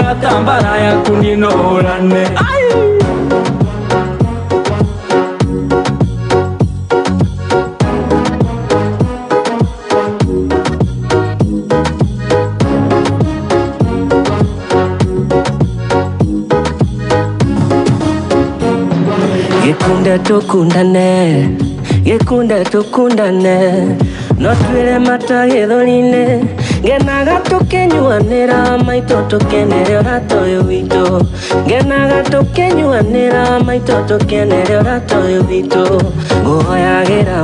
murata mbara yaku ninahurane. Gekunda tukundane no twire mata githorine ngenaga tukenyuanira maito tukenere uratoyo witu ngenaga tukenyuanira maito tukenere uratoyo witu goyagira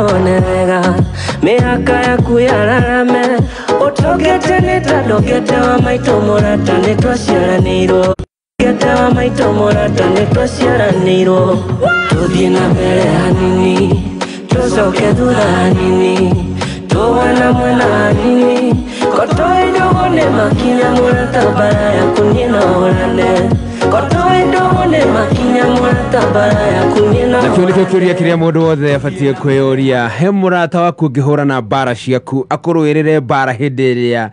one wega mihaka yaku yararame utogete nitadogete wa maito murata nitwaciaranirwo gete wa maito murata nitwaciaranirwo tuthie na mbere hanini tucoke thutha hanini tuwana mwena hanini kotoe ndogo nĩ makinya murata mbara yaku ninahurane kotoe ndogo nĩ makinya murata mbara yaku ninahurane. Nakĩo nĩkĩo kĩũria kĩrĩa mũndũ wothe abatiĩ kwĩyũria. He mũrata waku ũngĩhũrana mbara ciaku akũrũĩrĩre mbara hĩndĩ ĩrĩa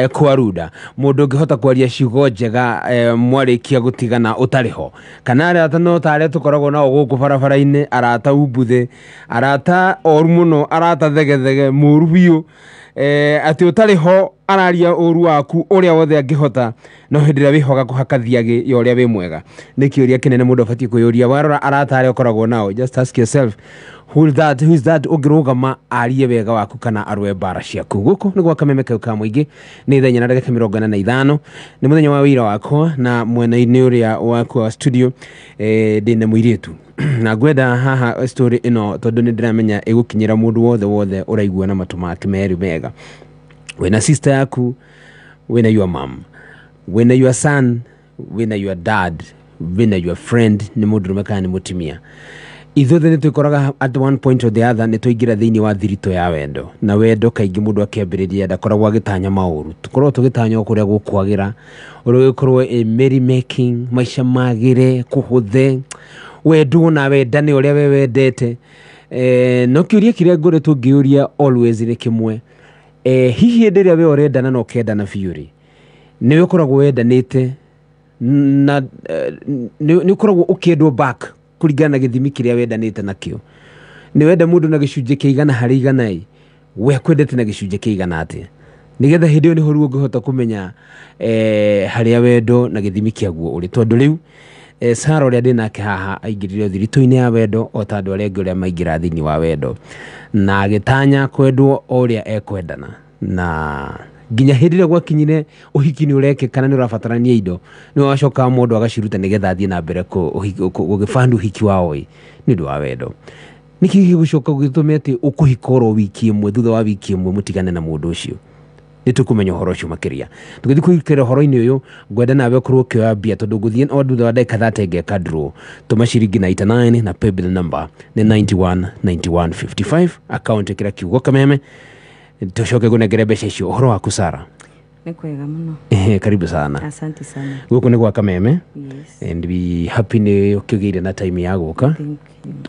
kwaruda, mũndũ ũngĩhota kwaria ciugo njega mwarĩkia gũtigana ũtarĩ ho, kana arata no ta arĩa tũkoragwo nao gũkũ barabara-inĩ, arata umbuthĩ, arata oru mũno, arata thegethege mũru biũ, atĩ ũtarĩ ho araria ũru waku ũrĩa wothe angĩhota, no hĩndĩ ĩrĩa wĩhoga kũhaka thiagĩ ya ũrĩa wĩ mwega. Nĩ kĩũria kĩnene mũndũ abatiĩ kwĩyũria. Warora arata arĩa ũkoragwo nao, just ask yourself, who is that ũngĩrũgama arie wega waku kana arũe mbara ciaku. Gũkũ nĩ gwa Kameme kau ka mũingĩ, nĩ ithenya na ndagĩka 45 nĩ mũthenya wa wĩra wakwa, na mwena-inĩ ũrĩa wakwa wa studio ndĩna mũirĩtu na ngwenda haha story ĩno tondũ nĩ ndĩramenya ĩgũkinyĩra mũndũ wothe ũraigua na matũ make merĩ mega. Wĩna sister yaku, wĩna your mom, wĩna your son, wĩna your dad, wĩna your friend, nĩ mũndũrũme kana nĩ mũtumia. Ithuothe nĩ twĩkoraga at one point or the other nĩ twaingĩra thĩinĩ wa thiritũ ya wendo, na wendo kaingĩ mũndũ akĩambĩrĩria ndakoragwo agĩtanya maũru. Tũkoragwo tũgĩtanya kũrĩa gũkwagĩra, ũrĩa gũkorwo merry making, maica magĩre, kũhũthe, wendo na wendane ũrĩa we wendete. No kĩũria kĩrĩa ngoretwo ngĩũria always nĩ kĩmwe, hihi hĩndĩ ĩrĩa we ũrendana na ũkendana biũ rĩ, nĩ ũkoragwo wendanĩte na nĩ ũkoragwo ũkĩendwo back kũringana na gĩthimi kĩrĩa wendanĩte nakĩo? Nĩ wenda mũndũ na gĩcunjĩ kĩa igana harĩ igana ĩ, we kwendete na gĩcunjĩ kĩa igana atĩa, nĩgetha hĩndĩ ĩyo nĩho rĩu ũngĩhota kũmenya harĩa wendo na gĩthimi kĩaguo ũrĩ. Tondũ rĩu Sara ũrĩa ndĩnake haha aingĩrire thiritũ-inĩ ya wendo o ta andũ arĩa angĩ ũrĩa maingĩra thĩinĩ wa wendo, na agĩtanya kwendwo o ũrĩa ekwendana, na nginya hĩndĩ ĩrĩa gwakinyire ũhiki nĩ ũrekĩkana nĩ ũrabatarania indo, nĩ wacoka mũndũ agaciruta nĩgetha athiĩ na mbere gũgĩband ũhiki wao nĩ ũndũ wa wendo. Nĩkĩ gĩgũcoka gũgĩtũme atĩ ũkũhika oro wiki ĩmwe, thutha wa wiki ĩmwe mũtigane na mũndũ ũcio? Nĩ tũkũmenya ũhoro ũcio makĩria. Tũgĩthiĩ kũhikĩra ũhoro-inĩ ũyũ, ngwenda nawe ũkorwo ũkĩoya mbia, tondũ ngũthiĩ o thutha wa ndagĩka 30 ngeka draw. Tũma ciringi 99 na paybill number nĩ 919155, account ĩkĩra kiugo Kameme, tucoke gũnengere mbeca icio. Ũhoro waku Sara? Nĩ kwega mũno. Karibu sana. Asante sana. Gũkũ nĩ gwa Kameme. Yes. And we happy nĩ ũkĩgĩire na time ya gũka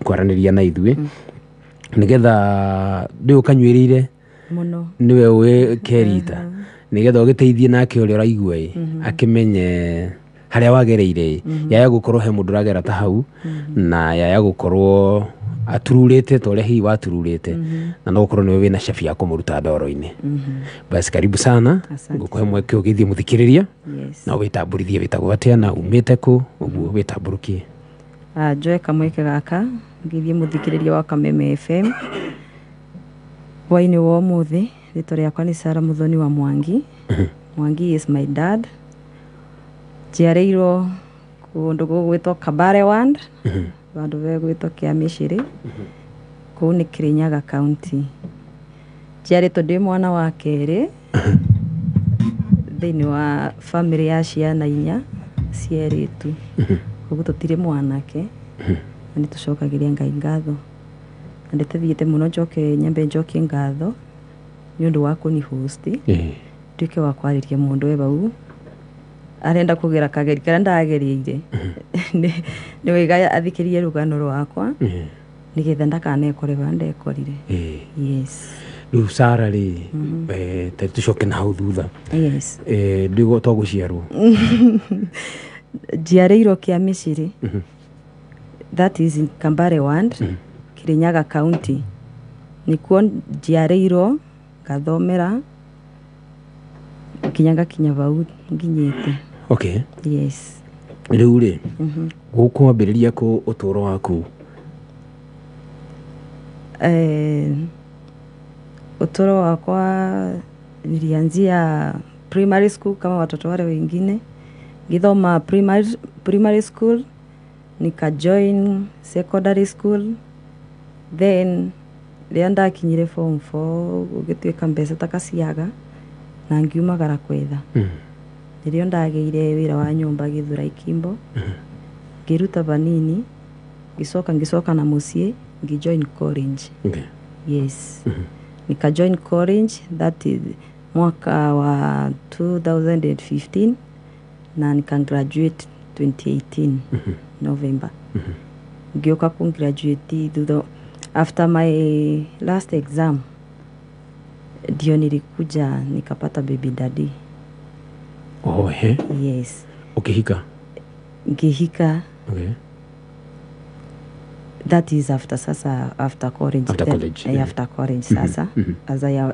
kwaranĩria na ithuĩ, nĩgetha ndĩ ũkanyuĩrĩire mũno, niwe ũĩ kerita, nĩgetha ũgĩteithie nake ũrĩa ũraigua akĩmenye harĩa wagereire, yaya gũkorwo he mũndũ ũragera ta hau, na yaya gũkorwo atururĩte ta ũrĩa hihi watururĩte, na no gũkorwo nĩwe wĩna cabi ya kũmũruta ndoro-inĩ. Basi karibu sana, ngũkũhe mweke ũgĩthiĩ mũthikĩrĩria, na wĩtambũrithie wĩtagwo atĩa na umĩte kũ, ũguo wĩtambũrũkie. Njoe kamweke gaka ngĩthiĩ mũthikĩrĩria wa Kameme FM hwainĩ wa ũmũthĩ. Rĩtwa rĩakwa nĩ Sara Muthoni wa Mwangi. Mwangi is my dad. Njiarĩirwo kũndũ gũgwĩtwo Kabare Ward, bandũ begwĩtwo Kĩamĩcĩrĩ, kũu nĩ Kirinyaga County. Njiarĩtwo ndĩ mwana wa kerĩ thĩinĩ wa family ya ciana 4 cierĩtu, koguo tũtirĩ mwanake, na nĩ tũcokagĩria Ngai ngatho. Na ndĩtĩthiĩte mũno nyambe njokie ngatho nĩ ũndũ wa kũni host, nduĩke wa kwarĩria mũndũ we bau arenda kũgera kageri karĩa ndagereire. Nĩ wega athikĩrie rũgano rwakwa nĩgetha ndakanekore bandekorire. Yes. riu Sara ri ta tucoke na hau thutha Yes. ndigo to guciarwo Njiarĩirwo kia Misiri. That is in Kambare Ward, Kirinyaga County. Nikuo njiarĩirwo ngathomera nginya gakinya vau nginyĩte. Okay. Yes. Riu ri guku ambĩrĩria ku ũtũũro waku utoro wakwa nilianzia primary school kama watoto wale wengine. Ngithoma primary school, nika join secondary school, then rianda kinyire form 4 ugituika mbeca takaciaga na ngiumagara kwetha. Nirio ndageire wira wa nyumba Githura Ikimbo. Ngiruta vanini, ngicoka na mucie, ngijoin college. Okay. Yes. Nika join college, that is mwaka wa 2015 na nika graduate 2018 November. Ngioka ku graduate thutha after my last exam ndio nilikuja nikapata baby daddy. Oh, he? Yes. Ukihika? Ngihika. Okay. That is after college. After college. Yeah. After college sasa. As I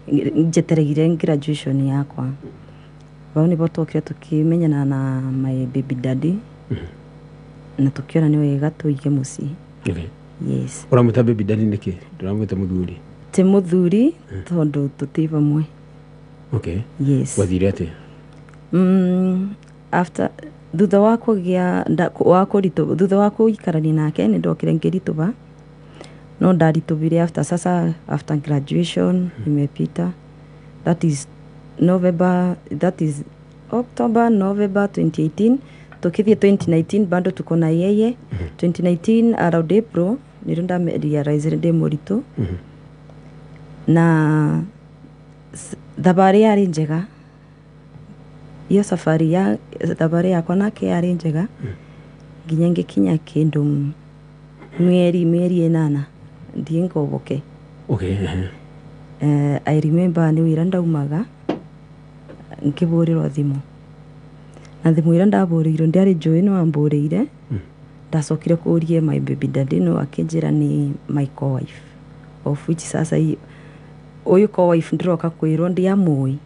njetereire graduation yakwa. Vau ni botokire tukimenyana na my baby daddy. Na tukiona ni wega tuige muci. Okay. Yes. Uramwita baby daddy niki? Uramwita muthuri? Ti muthuri tondu tutiva mwe. Okay. Yes. Wathire atia? After thutha wa kugia thutha wa kuikarania nake ni ndokire ngirituva no ndarituvire after graduation imepita. That is October November 2018 tukithie 2019 bado tuko na yeye. 2019 around April ndio realize ndi muritu na thabari yari njega. Iyo thabari yakwa nake yari njega nginya ngikinya kindu mieri 8 ndie ngoboke. Okay. I remember ni wira ndaumaga nkiburirwo thimu na thimu ira ndaburirwo ndiari njui no amburiire. Ndacokire kuurie my baby daddy no akinjira ni my co-wife, of which sasa uyu co-wife ndiroka kwirwo ndiamui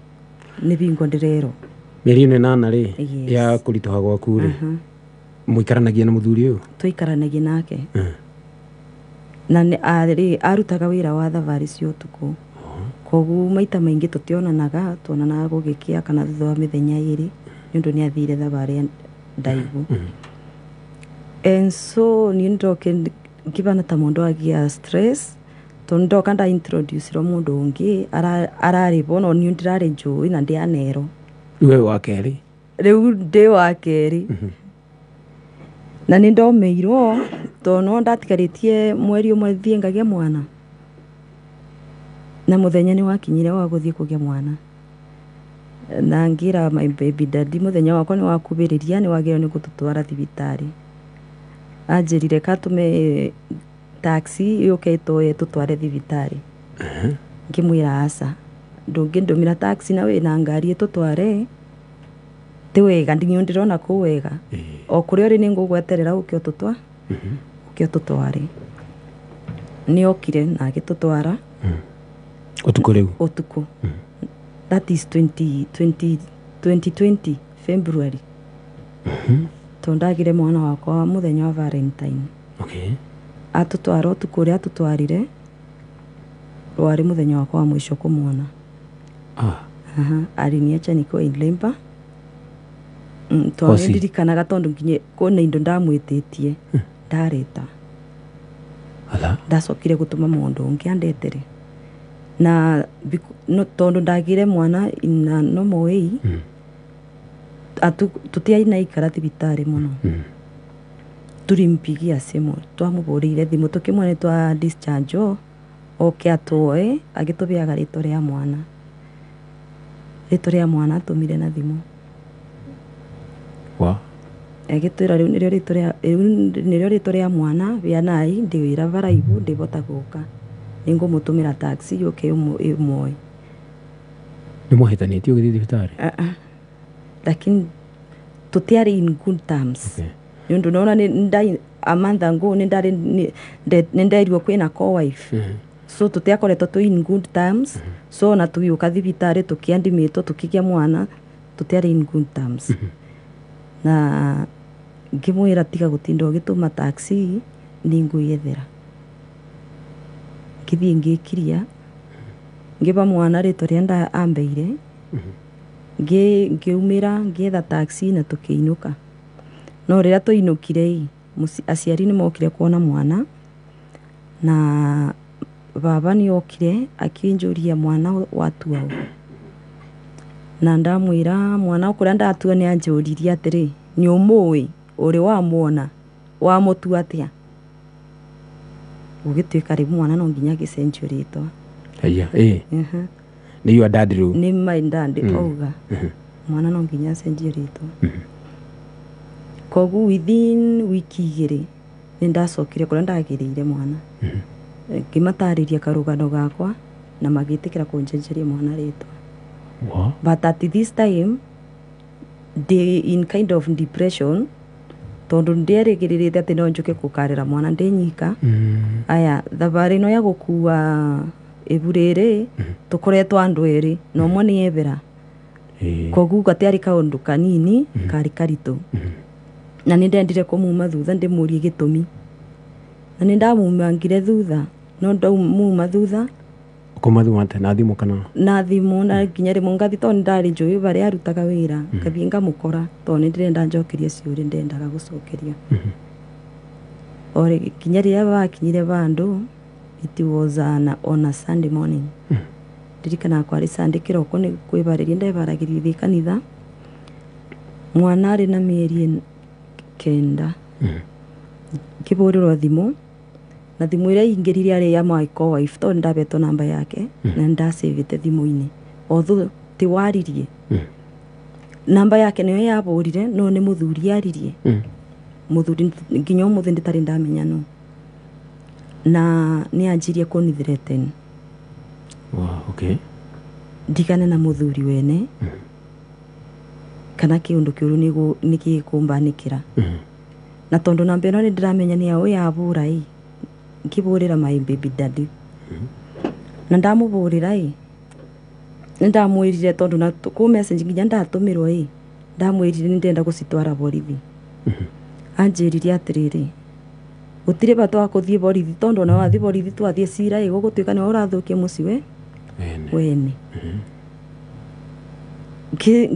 ni bingo ndirero mieri 8 ri ya kurituha gwaku ri muikaranagia na muthuri uyu? Tuikaranagia nake na arutaga wira wa thavari cio tuku. Koguo maita maingi tutionanaga gugikia kana thutha wa mithenya iri nundu ni athire thavari ndaigu. And so ni ndoke ngibana ta mundu agia stress ndoka nda introduce ro mundu ungi arari bono ni ndirari njui na ndi anero. Iwe wa keri? Riu ndi wa keri. Na ni ndomeirwo tono ndatikaritie mweri umwe thie ngagia mwana na muthenya ni wakinyire wa guthie kugia mwana na ngira my baby daddy muthenya wakwa ni wakubiriria ni wagiro ni gututwara thibitari. Anjirire katume taxi yuke itoe tutware thibitari. Ngimwira aca ndungindumira taxi na we na ngari tutware ti wega ndinyo ndirona ku wega o kuri ori ni ngugweterera ukio tutware. Ni okire na agitutwara utuku riu utuku. That is 2020 February. Tondagire mwana wakwa muthenya wa Valentine. Okay. Atutwara utuku ria tutwarire rwari muthenya wakwa wa mwisho kumwona. Aliniacha niko in labor. Twandirikanaga tondu nginye kuna indo ndamwititie ndareta. Ndacokire gutuma mundu ungi andetere na no tondu ndagire mwana ina no moi tutiaina ikara thibitari muno. Turimpigia simu twamuburiire thimu tukimwone twa discharge oke atoe agitubiaga rito ria mwana. Rito ria mwana atumire na thimu. Agitwira riu nirio rito ria mwana bianai ndiwira varaibu ndibota guka ningumutumira taxi yuke imwe Nĩ mũhĩtanĩtie ũgĩthiĩ thibitarĩ? Lakini tutiari in good terms. Okay. Nundu naona ni amantha ngo nindairwo kwina co-wife. So tutiakoretwo tu in good terms. So na tugiuka thibitarĩ tukiandimitwo tukigia mwana tutiari in good terms. Na ngimwira tiga gutinda ugituma taxi ninguyethera. Ngithii ngikiria ngiba mwana ritwa ria ambeire ngiumira ngietha taxi na tukiinuka. No rira tuinukire aciari ni mokire kuona mwana na baba ni okire akinjuria mwana watu au na ndamwira mwana ukuria ndatua ni anjuririe atiri ni umui uri wa muona wa mutu atia ugituika ri mwana no nginya gicenjio ritwa Aya Nĩ your dad rĩu? Nĩ my dad auga mwana no nginya acenjio ritwa. Koguo within wiki igĩrĩ nindacokire kuria ndagĩrĩire mwana ngimatariria karugano gakwa na magĩtĩkĩra kũnjenjeria mwana ritwa. But at this time they in kind of depression tondu ndierĩgĩrĩrĩte atĩ no njuke gũkarĩra mwana ndĩ nyika. Aya thabarĩ no ya gũkua iburĩrĩ tukoretwo andu eri no mwe ni ebera. Koguo gatiari kaundu kanini kari karitu na nindendire kumuma thutha ndimurie gitumi na nindamumangire thutha no ndaumuma thutha Kumathuma ate na thimu kana? Na thimu na nginya rimwe ngathi to ndari njui bari arutaga wira ngathi ngamukora to nindirenda njokerie ciuri ndendaga gucokeria. Ore nginya ria bakinyire bandu it was on a Sunday morning. Ndirikana kwari Sunday kiroko ni kwibariria ndebaragiria kanitha. Mwana ari na mieri 9. Kiburirwo thimu na thimu ira ingirire ari ya my co-wife to ndabetwo namba yake na ndasavete thimu-ini otho tiwaririe namba yake niyo yaburire no ni muthuri aririe muthuri nginya muthe nditari ndamenya no na ni anjirie kunithreaten. Okay. Ndikane na muthuri wene kana kiundu kiuru nigikumbanikira na tondu namba ino ni ndiramenya ni au yabura nkiburira my baby daddy na ndamuburira ndamwirire tondu na ku message nginya ndatumirwo ndamwirire ndenda gucitwara borithi. Anjiririe atiriri utire batwa kuthie borithi tondu na wathi borithi twathie cira gugutuika ni urathukia muci wene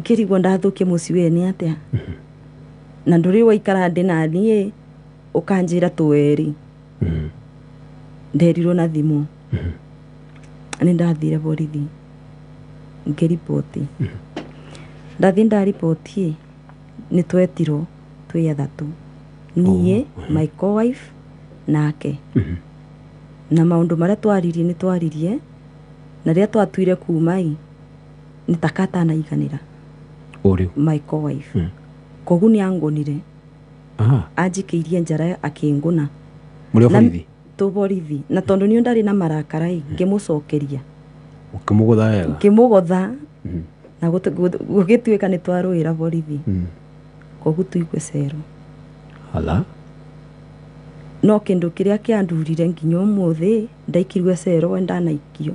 kirigwo ndathukia muci wene atia na nduri waikara ndi na nie ukanjira tuweri nderirwo na thimu ni ndathire borithi ngiripoti ndathi ndaripoti ni twetirwo twi athatu nie my co-wife nake na maundu maria twaririe ni twaririe na ria twatuire kuma ni takata na iganira uri my co-wife kogu ni angonire anjikiirie njara akinguna muri borithi tu borithi na tondu ni ndari na marakara ngimucokeria ukimugotha wega ngimugotha na gugituika ni twaruira borithi kogu tuigwe cero hala no kindu kiria kiandurire nginya umuthi ndaikirwe cero ndanaikio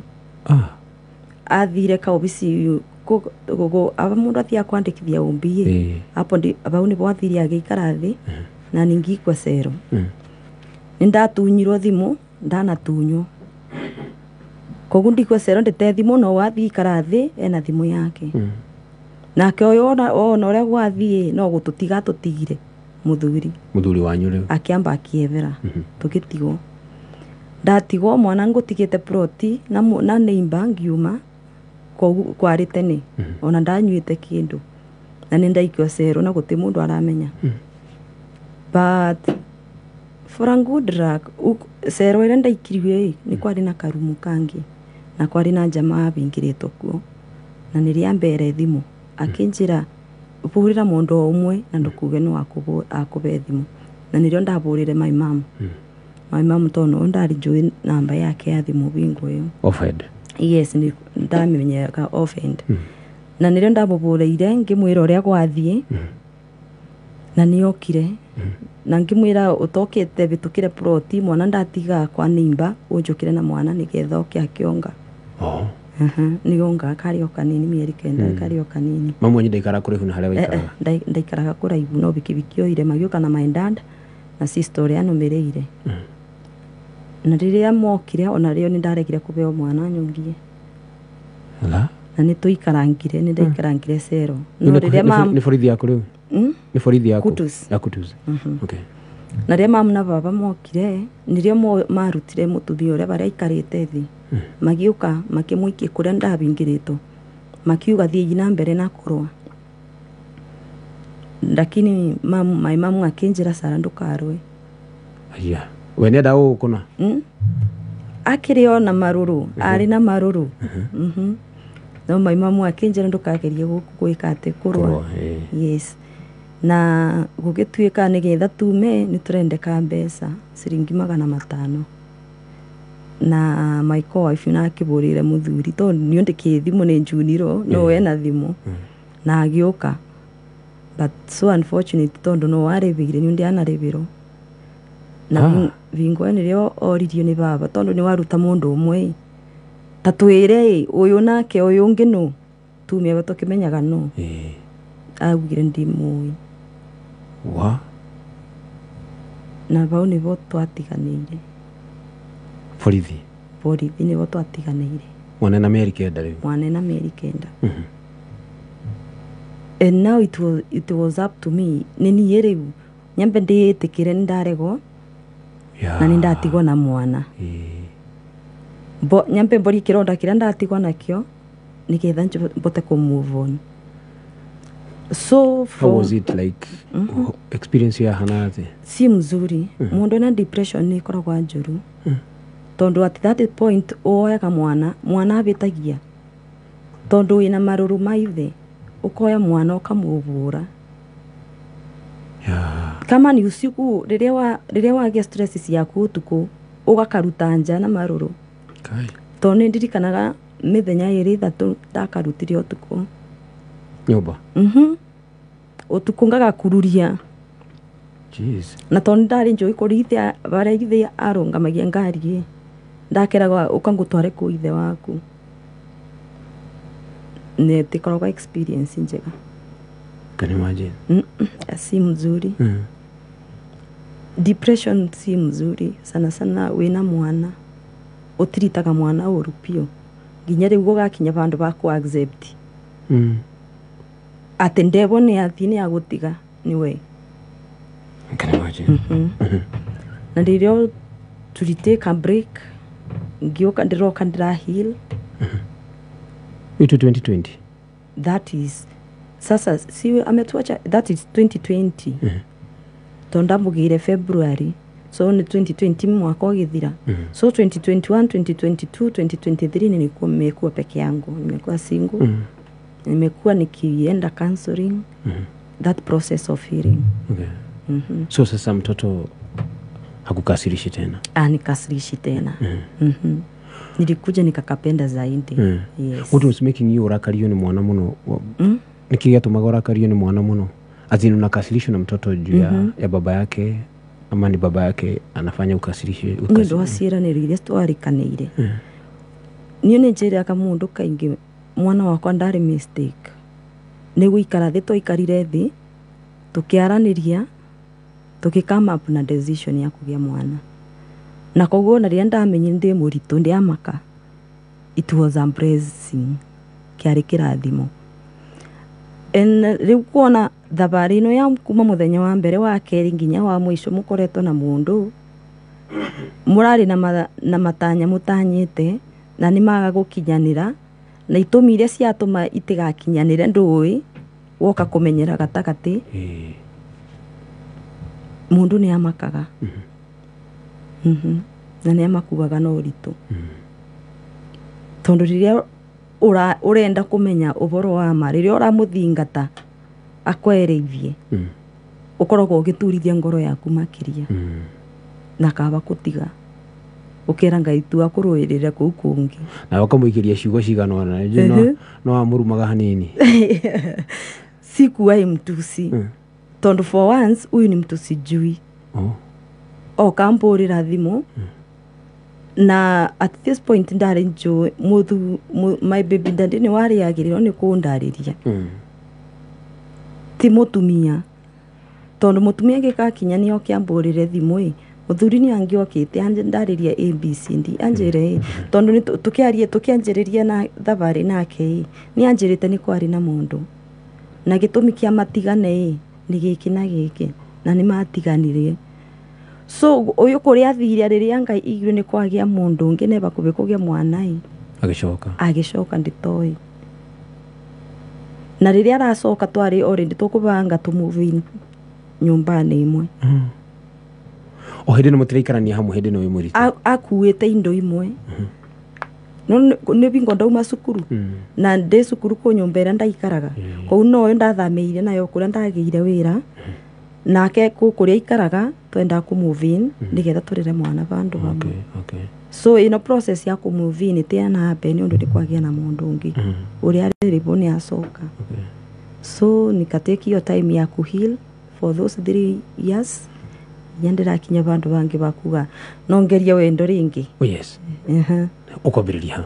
athire ka obisi go aba mundu athia kwandikithia umbi hapo ndi aba ni bwathiri agikara thi na ningikwa cero ndatunyirwo thimu ndanatunywo kogu ndikwa cero ndete thimu no wathi karathi ena thimu yake nake oyo ona uria gwathie no gututiga tutigire muthuri wanyu riu akiamba akievera tugitigwo ndatigwo mwana ngutigite proti na neighbor ngiuma kwari tene ona ndanyuite kindu na nindaikio cero na guti mundu aramenya but for a good luck cero ira ndaikiriwe ni kwari na karumu kangi na kwari na jamaa bingiritwo kuo na niria mbere thimu akinjira burira mundu umwe na ndukuge no akube thimu na nirio ndaburire my mom my mom tono ndari njui namba yake ya thimu bingo yo Offhead. yes ni ndamenyeka offend na nire ndamubureire ngimwira uria gwathie na niokire na ngimwira utokete bitukire proti mwana ndatiga kwa nimba unjukire na mwana nigetha oke akionga nionga kari okanini mieri kenda kari okanini mamu nyi ndaikara kuri huna haria waikaraga ndaikaraga kuraibu no bikibikio ire magioka na my dad na sister ya numereire na riria mokire ona rio ni ndaregire kubeo mwana nyongie ala na ni tuikarangire ni ndaikarangire cero no riria mam ni borithi yaku riu ni borithi yaku ya kutus okay na riria mam na baba mokire nirio marutire mututhio ria baria ikarite thi magiuka makimwikie kuria ndabingirito makiuga thii na mbere na kurwa lakini my mom akinjira sara ndukarwe aya we nenda ukuna akirio na maruru ari na maruru no my mom akinjira ndukagerie gwika ate kurwa yes na gugituika nigetha tume ni turendeka mbeca ciringi 500 na my co-wife na akiburire muthuri to ni ndike thimu ni njuniro no we na thimu na agioka but so unfortunate tondu no warevire ni ndi anareviro na vingo ni rio oririo ni baba tondu ni waruta mundu umwe tatwire uyu nake uyu ngino tumia batokimenyaga no agire ndi mui wa na bau ni bo twatiganire borithi ni bo twatiganire mwana na mieri kenda riu mwana na mieri kenda and now it was up to me nini yere nyambe ndiitikire ndarego na nindatigwo na mwana nyambe mbori kironda kira ndatigwo nakio nigetha mbote ku move on so how was it like experience ya hanate si mzuri mundu na depression ni koragwa njuru tondu at that point oyaga mwana abitagia tondu ina maruru maithe ukoya mwana ukamuvura kama ni usiku riria wagia stress yaku utuku ugakaruta nja na maruru tondu ndirikanaga mithenya iri ithatu ndakarutire utuku nyumba utuku ngagakururia jeez na tondu ndari njui kurithia baria ithe arungamagia ngari ndakeraga ukangutware ku ithe waku ne tikoragwa experience njega can imagine si mzuri depression si mzuri sana sana wina mwana utiritaga mwana urupio nginya riu gugakinya bandu ba ku accept ati ndebo ni athini agutiga niwe can imagine na ndirio tuliteka break ngioka ndiroka ndira heal itu 2020 that is sasa si ametuacha that is 2020 tondambugire February so ni 2020 mwaka ogithira so 2021 2022 2023 nilikuwa nimekuwa peke yangu nimekuwa single nimekuwa nikienda counseling that process of healing so sasa mtoto hakukasirishi tena nikasirishi tena nilikuja nikakapenda zaidi yes what was making you urakario ni mwana muno nikiatumaga urakario ni mwana muno azini unakasirisha na mtoto juu ya baba yake ama ni baba yake anafanya ukasirishe ndo asira ni rire twarikanire niyo njira ka mundu kaingi mwana wakwa ndari mistake ni guikara thi twikarire thi tukiaraniria tukikama up na decision ya kugia mwana na koguo na ria ndamenye ndi muritu ndi amaka it was a blessing kiari kirathimo riu kuona thabari ino ya kuma muthenya wa mbere wa keri nginya wa mwisho mukoretwo na mundu murari na matanya mutanyite na ni maga gukinyanira na itumi iria ciatuma itigakinyanire ndui woka kumenyera gatagati mundu ni amakaga na ni amakuaga no ritu tondu riria urenda kumenya uboro wa ma riria uramuthingata akwereithie ukoragwo ugiturithia ngoro yaku makiria na kaba kutiga ukera ngai tu akuruirira kuu kungi na wakamuikiria ciugo cigana na no amurumaga hanini sikuwa mtusi tondu for once huyu ni mtusi jui kamburira thimu na at this point ndari njo muthu my baby daddy ni wari yagirirwo ni kundariria ti mutumia tondu mutumia gikakinya ni okiamburire thimu muthuri ni angiokite anje ndariria ABCD anjire tondu tukianjiriria na thabari nake ni anjirite ni kwari na mundu na gitumi kia matigane ni giki na giki na ni matiganirie so uyu kuria athire riria ngai igire ni kwagia mundu ungi neba kubikugia mwana agicoka nditoi na riria aracoka twari already tukubanga tu move nyumbani imwe hindi ni mutirikarania hamwe hindi ni wi muritu akuite indo imwe no ni bingo ndauma cukuru na ndi cukuru ku nyumba ira ndaikaraga kou no ndathameire nayo kuria ndagiire wira nake kuria ikaraga twenda ku move in nigetha turire mwana bandu bamwe so in a process ya ku move in tiana happen ndu ndikwagia na mundu ungi uria riribo ni acoka so nikateki yo time ya ku heal for those 3 years yandira kinya bandu bangi bakuga nongeria wendo ringi yes ukwambiriria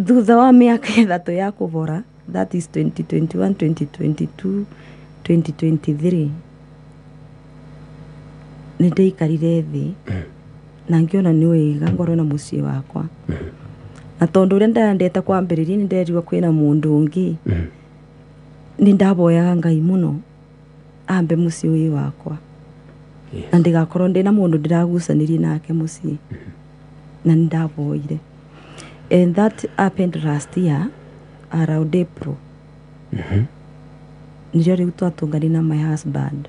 thutha wa miaka ithatu ya kubora that is 2021 2022 2023 ndaikarire thi na ngiona ni wega ngoro na mucii wakwa na tondu uria ndandete kwambiriria ni nderigwa kwina mundu ungi ni ndaboyaga ngai muno ambe mucii uyu wakwa na ndigakorwo ndina mundu ndiragucanirie nake mucii na ndaboire and that happened last year around April ndio riu twatungani na my husband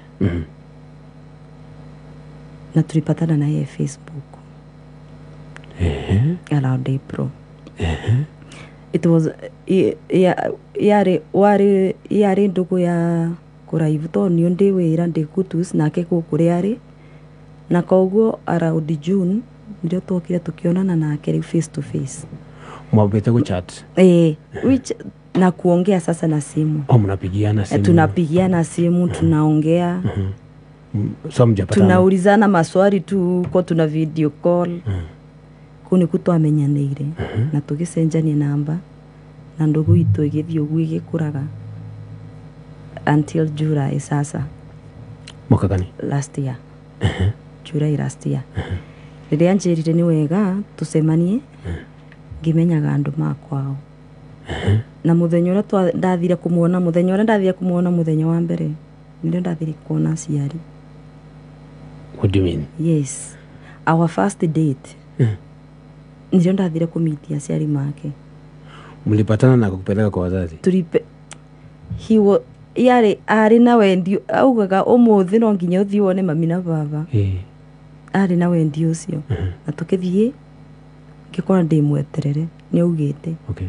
na tulipatana na yeye Facebook around April it was yari ndugu ya kuraivu to ni ndi wira ndi kutus nake kukuria ari na koguo around June ndio twokire tukionana nake riu face to face mwabete ku chat which na kuongea sasa na simu mnapigiana simu tunapigiana simu tunaongea tunaulizana maswali tu kwa tuna video call kuni kutwamenyanire na tugicenjania namba na ndugu itu igithio gwigikuraga until July sasa mwaka gani last year July last year riria njirire ni wega tucemanie ngimenyaga andu makwao na muthenya uria ndathire kumuona muthenya wa mbere ndio ndathire kuona ciari. What do you mean? Yes, our first date ndio ndathire kumitia ciari make. Mlipatana na kukupeleka kwa wazazi? Yari ari na wendi augaga umuthi no nginya uthii wone mami na baba. Ari na wendi ucio na tukithie ngikora ndimweterere ni augite. Okay.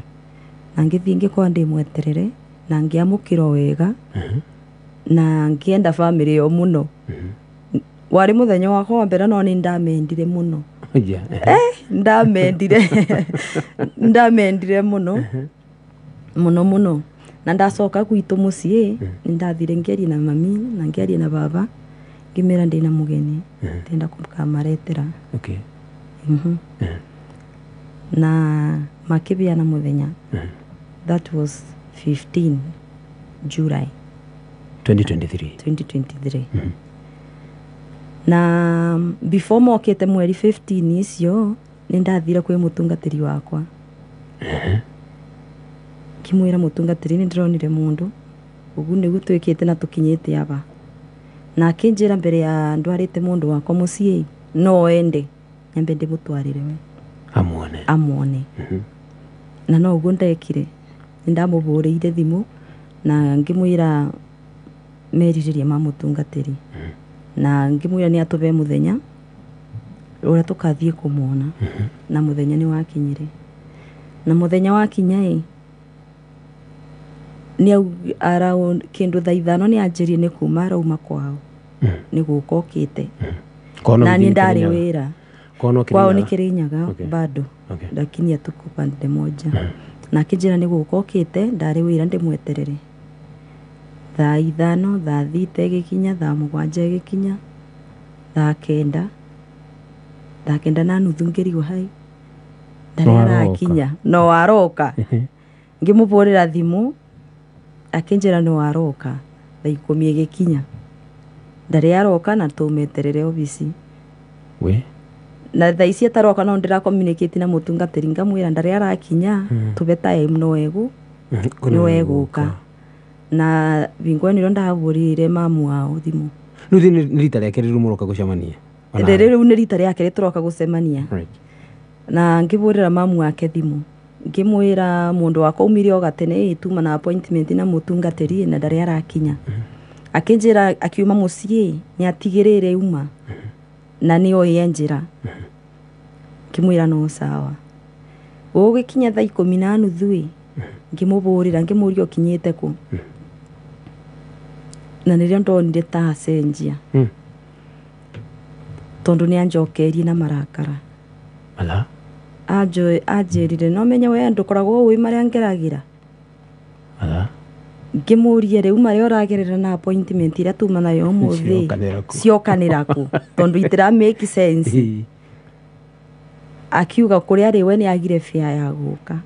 Na ngithie ngikora ndimweterere na ngiamukira wega na ngienda family yo muno. Wari muthenya wakwa wa mbere no ni ndamendire muno. Ndamendire muno muno na ndacoka gwitu mucii ndathire ngeria na mami na ngeria na baba ngimera ndina mugeni ndenda kumkamaretera. Okay. Na makibia na muthenya that was 15 July 2023. Na before mokete mweri 15 icio nindathira kwi mutungatiri wakwa kimwira mutungatiri ni ndronire mundu ugu ni gutwikite na tukinyite aba na akinjira mbere ya ndwarite mundu wakwa mucii no ende nyambe ndimutwarire we amone na no ugu ndekire ndamuburiire thimu na ngimwira meriririe ma mutungatiri na ngimwira ni atuve muthenya uria tukathie kumona na muthenya ni wakinyire na muthenya wakinya ni around kindu thaa ithano ni anjirie ni kuma rauma kwao nĩ gũka okĩte Kono na mjini nĩ ndarĩ Kirinyaga. wĩra Kono kwao nĩ Kirinyaga. Kirinyaga Okay. bado Okay. lakini hatuko pande moja na akĩnjĩra nĩ gũka okĩte ndarĩ wĩra ndĩmweterere thaa 5 thaa 6 ĩgĩkinya thaa 7 ĩgĩkinya thaa 9 na nuthu ngĩrigwo hai ndarĩ No aroka. arakinya no aroka ngĩmũhũrĩra thimũ akĩnjĩra no aroka thaa 10 ĩgĩkinya ndarĩ aroka na tũmeterere obici We. na thaa ici ataroka no ndĩra communicate na mũtungatĩri ngamwĩra ndarĩ arakinya tũbe time no egũka na bingo nĩro ndahũrĩire mamu wao thimũ Rĩu nĩ rita rĩake rĩrĩ mũroka gũcemania. rĩu nĩ rita rĩake rĩtũroka gũcemania Right. na ngĩhũrĩra mamu wake thimũ ngĩmwĩra mũndũ wakwa umire o gatene tuma na appointment na mũtungatĩri na ndarĩ arakinya akĩnjĩra akiuma mũciĩ nĩ atigĩrĩre uma na nĩ oĩ njĩra ngĩmwĩra no sawa gũgĩkinya thaa 10:30 ngĩmũhũrĩra ngĩmũria ũkinyĩte kũ na nĩrĩo ndonire ta acenjia tondũ nĩ anjokerie na marakara Ala. anjĩrire no menye we ndũkoragwo ũĩ marĩa ngeragĩra Ala. ngĩmũria rĩu marĩa ũragerera na appointment iria tuma nayo ũmũthĩ ciokanĩra kũ tondũ itira make sense akiuga kũrĩa arĩ we nĩ agire fare ya gũka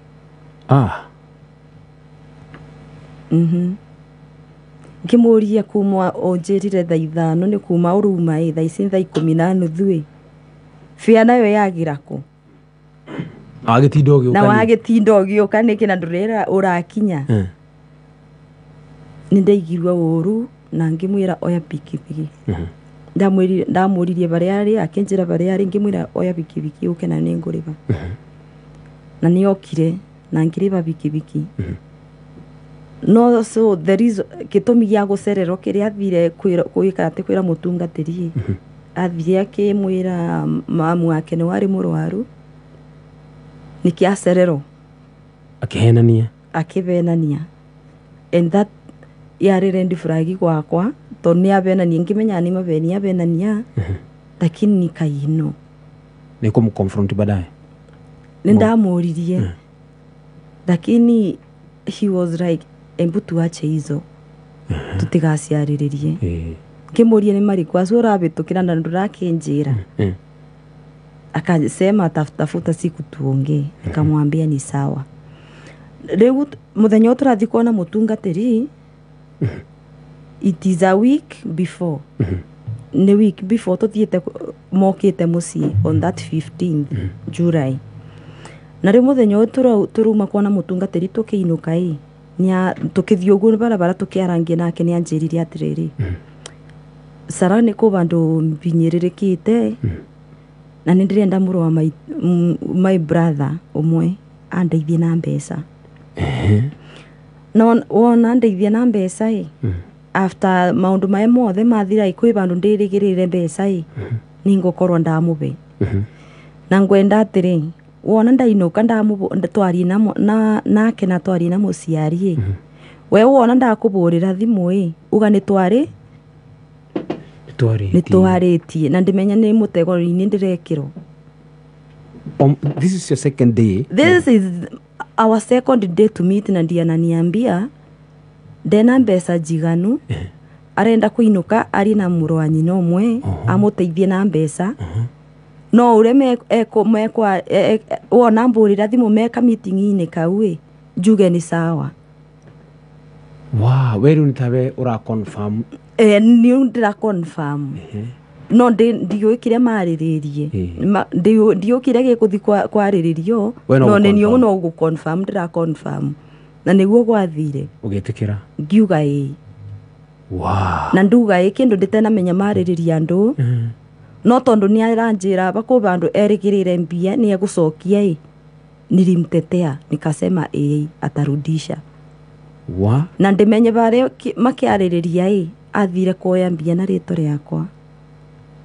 ngĩmũria kuma ũnjĩrire thaa 5 nĩ kuma ũruma thaa ici thaa 10:30 fare nayo yagira kũ Agĩtinda ũgĩũka. na wagĩtinda ũgĩũka nĩkĩ na ndũrera ũrakinya nĩ ndaigirwo ũru na ngĩmwĩra oya pikipiki ndamũririe barĩa arĩ akĩnjĩra barĩa arĩ ngĩmwĩra oya pikipiki ũke na nĩ ngũrĩba na nĩ okire na ngĩrĩba pikipiki no so there is gĩtũmi gĩa gũcererwo kĩrĩa athire kwĩka atĩ kwĩra mũtungatĩri athire akĩmwĩra mamu wake nĩ warĩ mũrwaru nĩkĩ acererwo akĩbenania and that yarĩ red flag gwakwa tondũ nĩ abenania ngĩmenya nĩ mabeni abenania lakini kaino nĩ kũmũconfront baadaye nĩ ndamũririe lakini he was like embu tuache hizo tutigaciarĩrĩrie ngĩmũria nĩ marĩkũ acio ũrabĩtũkĩra na ndũrakĩnjĩra akasema tafuta siku tuongee nikamwambia ni sawa rĩu mũthenya ũyũ tũrathiĩ kuona mũtungatĩri it is a week before nĩ week before tũthiĩte mokĩte mũciĩ on that 15th July na rĩu mũthenya ũyũ tũruma kuona mũtungatĩri tũkĩinũka tũkĩthiĩ ũguo barabara tũkĩarangia nake nĩ anjĩrire atĩrĩrĩ Sara nĩ kũ bandũ mbinyĩrĩrĩkĩte na nĩ ndĩrenda mũrũ wa my brother ũmwe andeithie na mbeca no wona ndeithie na mbeca after maundu maya mothe mathira kwĩ bandũ ndĩrĩgĩrĩre mbeca nĩ ngũkorwo ndamũbe na ngwenda atĩrĩ wona ndainũka twarie nake na twarie na mũciari we wona ndakũbũrĩra thimũ uga nĩ twarĩtie na ndĩmenya nĩ mũtegori-inĩ ndĩrekĩrwo. This is your second day? This is our second day to meet na ndiananiambia ndena mbeca njiganu arenda kũinũka ari na mũrũ wa nyina ũmwe amũteithie na mbeca no ũrĩa mekwa wona mbũrĩra thimũ meka meeting-inĩ kau njuge nĩ sawa. Wow, we rĩu nĩ tawe ũraconfirm? Nĩ ndĩraconfirm no ndiũĩ kĩrĩa marĩrĩrie ndiũkire gĩkũthi kwarĩrĩrio no nĩ niĩ no gũconfirm ndĩraconfirm na nĩguo gwathire ũgĩtĩkĩra ngiuga wow na nduga kĩndũ ndĩtenamenya marĩrĩria andũ no tondũ nĩ aranjĩra bakũ bandũ erĩgĩrĩre mbia nĩ egũcokia nilimtetea nikasema atarudisha na ndimenye bare makiarĩrĩria athire kuoya mbia na rĩtwa rĩakwa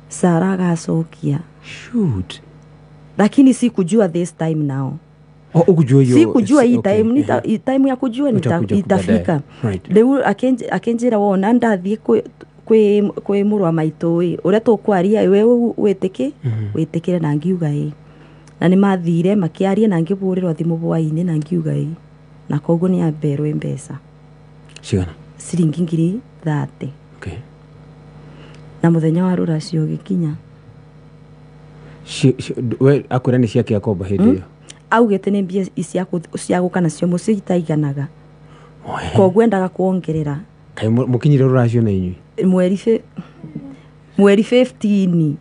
Sara agacokia shoot lakini sikujua this time now ukujua hiyo sikujua hii time time ya kujua itafika rĩu akenjĩra wona ndathiĩ kwi murwa maitu uria tukwaria we witikire na ngiuga na ni mathire makiaria na ngiburirwa thimu bwaini na ngiuga na koguo ni aberwe mbeca cigana ciringi 30. okay na muthenya wa ruracio gikinya we akwira ni ciake akomba hindi iyo augete ni mbia cia guka nacio muci itaiganaga koguo endaga kuongerera kai mukinyire ruracio na inyui mweri 15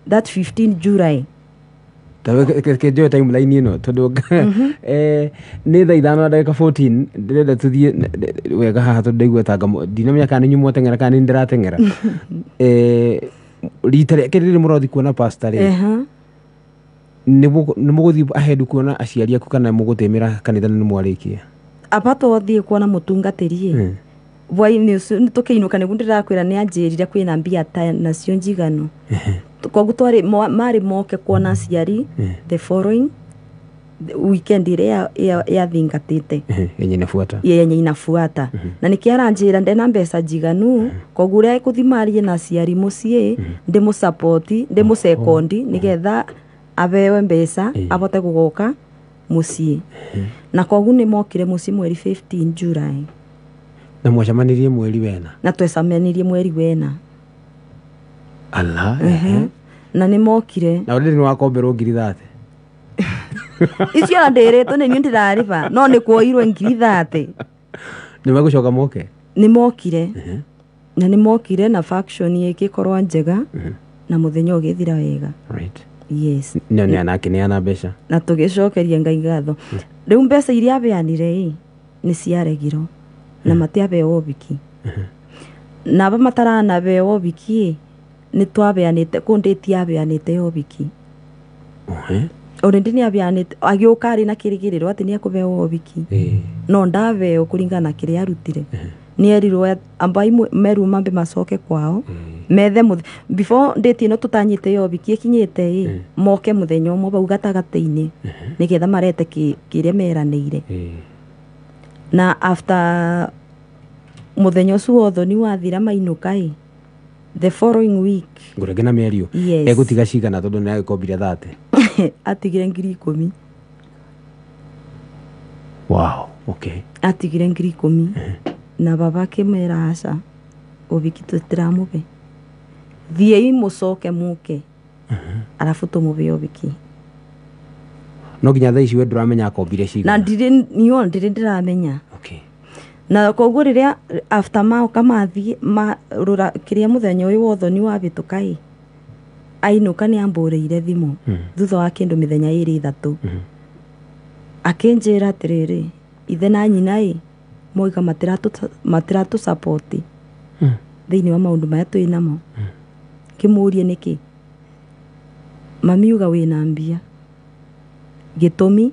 that 15 July tawe ke timeline ino tondu ni thaa 5:14 ndirenda tuthie wega haha tondu ndaigua tanga ndinamenya kana nyu motengera kana ndiratengera rita rĩake rĩrĩ mũrothi kuona pastor rĩ nĩ mũgũthi ahead kuona aciari aku kana mũgũtemera kanitha nĩ mwarĩkia apato thie kuona mutungatĩri bwaini nĩ tũkĩinũka nĩguo ndĩrakwĩra nĩ anjĩrire kwĩna mbia ta nacio njiganu koguo twari mari moke kuona aciari the following weekend ĩrĩa yathingatĩte yenye inafuata na nĩkĩaranjĩra ndena mbeca njiganu koguo ũrĩa ekũthimarie na aciari mũciĩ ndĩmũsupport ndĩmũsekondi nĩgetha abewe mbeca abote gũgoka mũciĩ na koguo nĩ mokire mũciĩ mweri 15 July na mwacamanirie mweri wena na twecamanirie mweri wena Allah na nĩ mokire na ũrĩa nĩ wakomberwo 30 icio ndĩrĩtwo nĩ niĩ ndĩrarĩba no nĩ kuoirwo 30 nĩ magũcoka moke nĩ mokire na nĩ mokire na faction ĩgĩkorwo njega na mũthenya ũgĩthira wega right yes nĩ anake nĩ ana mbeca na tũgĩcokeria Ngai ngatho rĩu mbeca iria abeanire nĩ ciaregirwo na matiabeo biki na aba mataranabeo biki nĩ twabeanĩte kũndĩti abeanĩte yo biki already nĩ abeanĩte agĩũka arĩ na kĩrĩgĩrĩro atĩ nĩ akũbeo biki no ndabeo kũringana kĩrĩa arutire nĩ erirwo ambai meru mambe macoke kwao methe before date ĩno tũtanyĩte yo biki ĩkinyĩte moke mũthenya ũmwe bau gatagatĩ-inĩ nĩgetha marete kĩrĩa meranĩire na after muthenya ucio wothoni wathira mainuka the following week ngurege na mĩario egutiga cigana tondu nĩ agĩkombire 30 atigire 10,000 wow okay atigire 10,000 na baba kĩmera aca ubiki tũtiramũbe thiei mũcoke mũke arabu tũmũbe ubiki no nginya thaa ici we ndũramenya akombire cigana na ndirĩ ndĩramenya okay na koguo rĩrĩa after maoka mathi marũra kĩrĩa mũthenya ũyũ wothoni wabĩtũka ainũka nĩ ambũrĩire thimũ thutha wa kĩndũ mĩthenya 2-3 akĩnjĩra atĩrĩrĩ ithe na nyina moiga matiratũ support thĩinĩ wa maũndũ maya twĩ namo kĩmũrie nĩkĩ mamiuga wĩna mbia gĩtũmi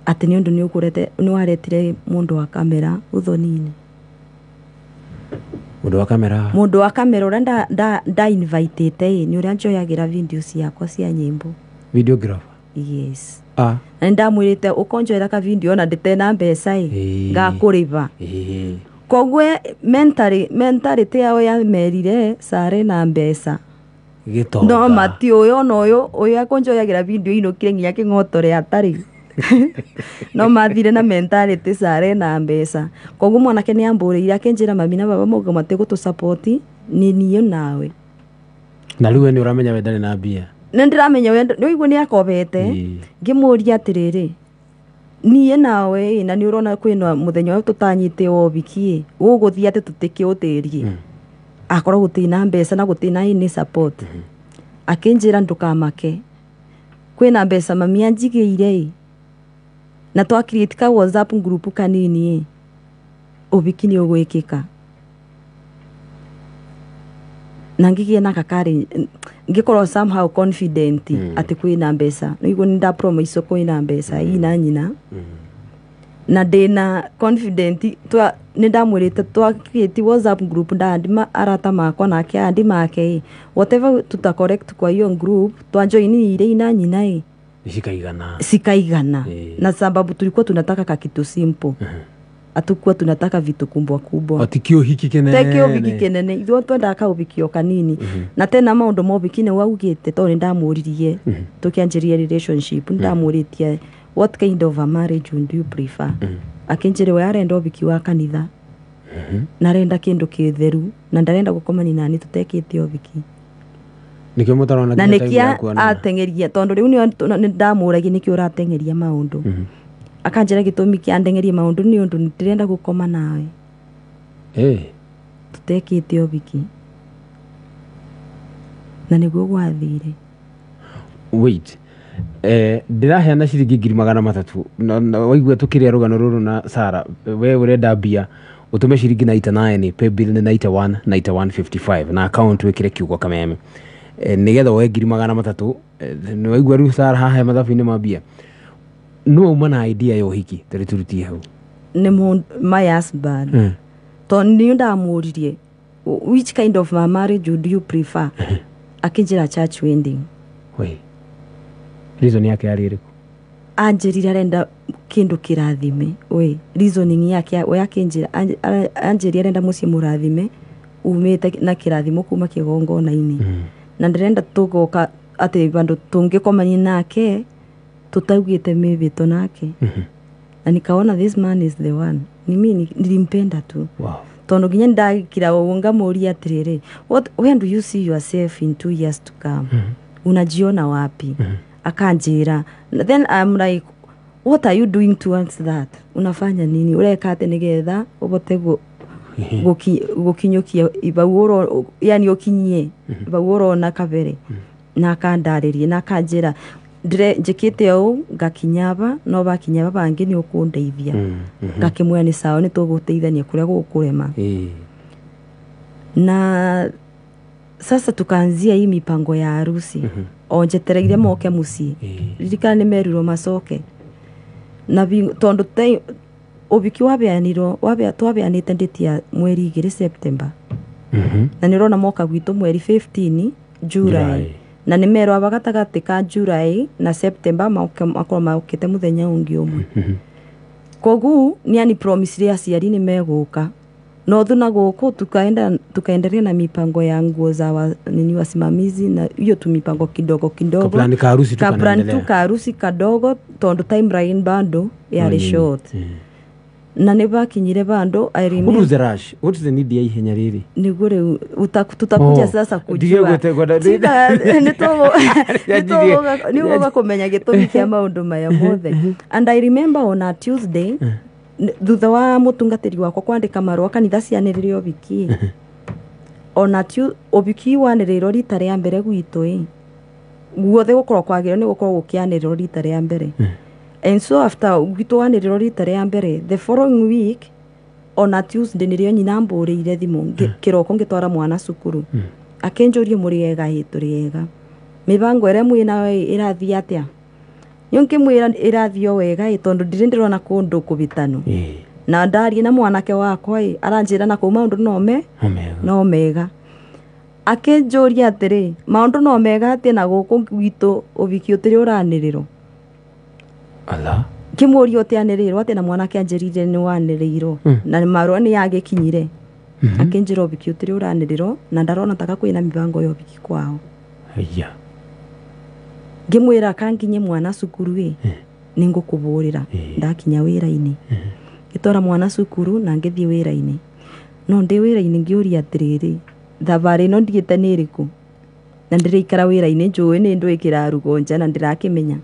atĩ nĩ ũndũ nĩ ũkũrete nĩ waretire mũndũ wa kamera ũthoni-inĩ mũndũ wa kamera ũrĩa nda invitĩte nĩ ũrĩa njoyagĩra video ciakwa cia nyĩmbo videographer yes na ndamwĩrĩte ũkonjoera ka video na ndĩtena mbeca ngakũrĩba koguo mentality yao yamerire sare na mbeca no mati ũyũ na ũyũ akonjoyagĩra video inũkire nginya kĩng'otore atarĩ no mathire na mentality sare na mbeca koguo mwanake nĩ ambũrĩire akĩnjĩra mami na baba mauga matigũtũ support niĩ nawe na rĩu nĩ ũramenya we ndarĩ na mbia nĩ ndĩramenya we nĩũiguo nĩ akobete ngĩmũria atĩrĩrĩ niĩ nawe na nĩ ũrona kwĩna mũthenya ũyũ tũtanyĩte obiki ũgũthiĩ atĩ tũtikĩũtĩrie akorwo gũtĩna mbeca na gũtĩna any support akĩnjĩra ndũkamake kwĩna mbeca mami anjigĩire na twa create ka WhatsApp group kanini obiki nĩ ũgwĩkĩka na ngĩgĩa na kakari ngĩkorwo somehow confident atĩ kwĩna mbeca nĩguo nĩ ndapromise kwĩna mbeca ina nyina na ndĩna confident nĩ ndamwĩrĩte twa create WhatsApp group ndandima arata makwa nake andi make whatever tuta correct kwa hiyo group twa join ile ina nyina sikaigana na sababu tulikuwa tunataka kitu simple Atukua tunataka vitu kubwa. Atikio hiki kenene. Tekio biki kenene. Ithuo twenda ka ubikio kanini. Na tena maundu mobiki ne waugite to ni ndamuririe. Tukianjiria relationship ndamuritie what kind of a marriage would you prefer? Akinjire we arenda ubiki wa kanitha. Na renda kindu kitheru na ndarenda gukomani nani tutekite ubiki. Nikio mutarona na nikia atengeria tondu riu ni ndamuragia nikio ratengeria maundu. Akanjira gitumi kia ndengeria maundu ni undu ndirenda gukoma nawe. Tutekite ubiki. Na niguo gwathire. Wait. Ndiraheana ciringi 300 waigua tukiria rugano ruru na Sara we urenda mbia utume ciringi 99 pay bill ni 9155 na account wikire kiugo kameme nigetha we 300 ni waigua riu Sara hahe mathabu-ini ma mbia no uma na idea yo hiki turiturutie hau ni my husband to ni ndamuririe which kind of marriage would you prefer? Akinjira church wedding. Wait. Reason yake yari iriku? Anjirira renda kindu kirathime. We, reasoning yake we akinjira anjirira renda mucie murathime umite na kirathimo kuma kigongona-ini. Na ndirenda tugoka ati bandu tungikomania nake tutaugite mibito nake. Na nikaona this man is the one. Ni mimi nilimpenda tu. Wow. Tondo ginya ndakira wonga muri atiriri. When do you see yourself in 2 years to come? Unajiona wapi? Akanjira. Then I'm like, what are you doing towards that? Unafanya nini? Ureka ate nigetha ubote gukinyokia ibaworo yani okinyie ibaworo na kabere. Na kandaririe na kanjira ndire njikite au ngakinyaba no bakinyaba bangi ni ukundeithia. Ngakimwe ni sawa ni tuguteithania kuria gukurema. Na sasa tukaanzia hii mipango ya harusi. Onjetereire moke muci. Ririkana ni merirwo macoke. Na tondu ubiki wabeanirwo twabeanite ndeti ya mweri 2 September. Na nirona moka gwitu mweri 15 July. Na ni mero abagatagati ka July na September makite muthenya ungi umwe. Kogu ni ani promise ria aciari ni meguka. No thuna guku tukaendelea na mipango ya nguo za nini wasimamizi na hiyo tu mipango kidogo. Kaplani ka harusi tukaendelea. Kaplani harusi kadogo tondu timeline bando ya short. Na nebakinyire bando I remember. What was the rush? What's the need ya ihenya riri? Nigure tutakuja sasa kujua. Nitogo kumenya gitumi kia maundu maya mothe. And I remember on a Tuesday thutha wa mutungatiri wako kwandika marua kanitha cianiririo biki. Ona obiki waniririo rita ria mbere gwitu guothe gukorwo kwagire ni gukorwo gukianiririo rita ria mbere. And so after gwitu waniririo rita ria mbere the following week on a Tuesday nirio nyina mburiire thimu kiroko ngitwara mwana cukuru. Akenjorie muriega hituriega mibango ere mwina irathi atia yonke mwira irathio wega tondu ndirindiro kundu kubitanu. Na ndari na mwanake wakwa aranjira na kuma undu no mega akenjoria atiri maundu no mega ati na guku gwitu ubiki utiri uraniriro ala kimuri otianirirwo ati na mwanake anjirire ni waniriiro na marwa ni yagikinyire. Akenjira ubiki utiri uraniriro na ndarona taka kwina mibango yo biki kwao. Aya ngimwira kanginye mwana cukuru ningukuburira ndakinya wira-ini gitora mwana cukuru na ngithie wira-ini no ndi wira-ini ngiuria atiriri thabari no ndigite niriku na ndirikara wira-ini njui ni ndwikira rugonja na ndirakimenya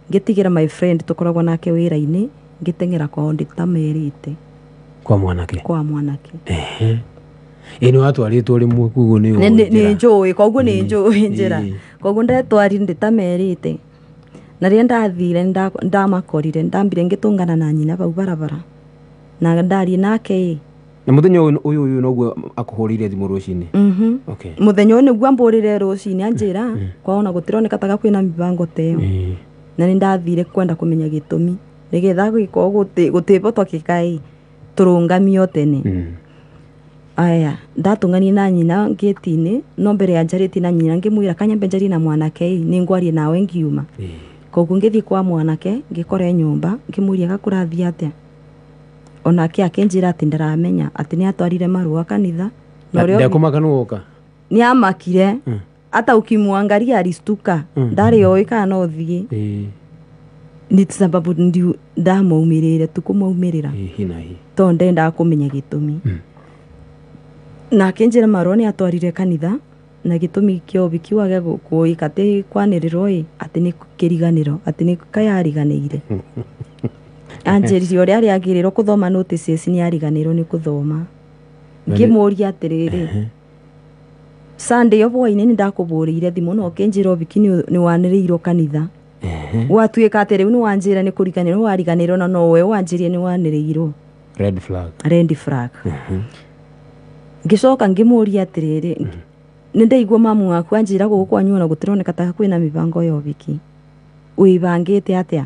ngitigira my friend tukoragwo nake wira-ini ngitengera kwao nditamerite kwa mwanake ino watu aritwo rimwe kugo ni njui koguo ni njui njira koguo ndetwari nditamerite na ria ndathire ndamakorire ndambire ngitungana na nyina bau barabara na ndari nake na muthenya uyu noguo akuhurire thimu rucini. Okay, muthenya uyu niguo amburire rucini anjira kwaona gutironeka taga kwina mibango teo na ni ndathire kwenda kumenya gitumi nigetha gwiko gutibotwa kikai turungamio tene. Aya ndatungani na nyina ngeti-ini no mbere ya njariti na nyina ngimwira kanyambe njari na mwanake ni ngwarie nawe ngiuma. Koguo ngithi kwa mwanake ngikore nyumba ngimuria gakurathia atia onake akenjira ati ndaramenya ati ni atwarire marua kanitha ndakumaka nuoka ni amakire hata ukimwangalia alistuka ndari oika no thie ni sababu ndi ndamaumirire tukumaumirira hinahi to ndenda kumenya gitumi na akenjira marua ni atwarire kanitha na gitumi kio bikiwage kuika te kwaniriro ati ni kiriganiro ati ni kayariganire anjeri ori ari agiriro kuthoma notices ni ariganiro ni kuthoma ngimuria atiriri Sunday obwaine ni ndakuburiire thimu no kenjira bikini ni waniriiro kanitha watuika atiri ni wanjira ni kuriganiro wariganiro na nowe wanjirie ni waniriiro red flag ngicoka ngimuria atiriri ni ndaigua mamu waku anjira guku anyona gutironeka ta kwina mibango yo biki uibangite atia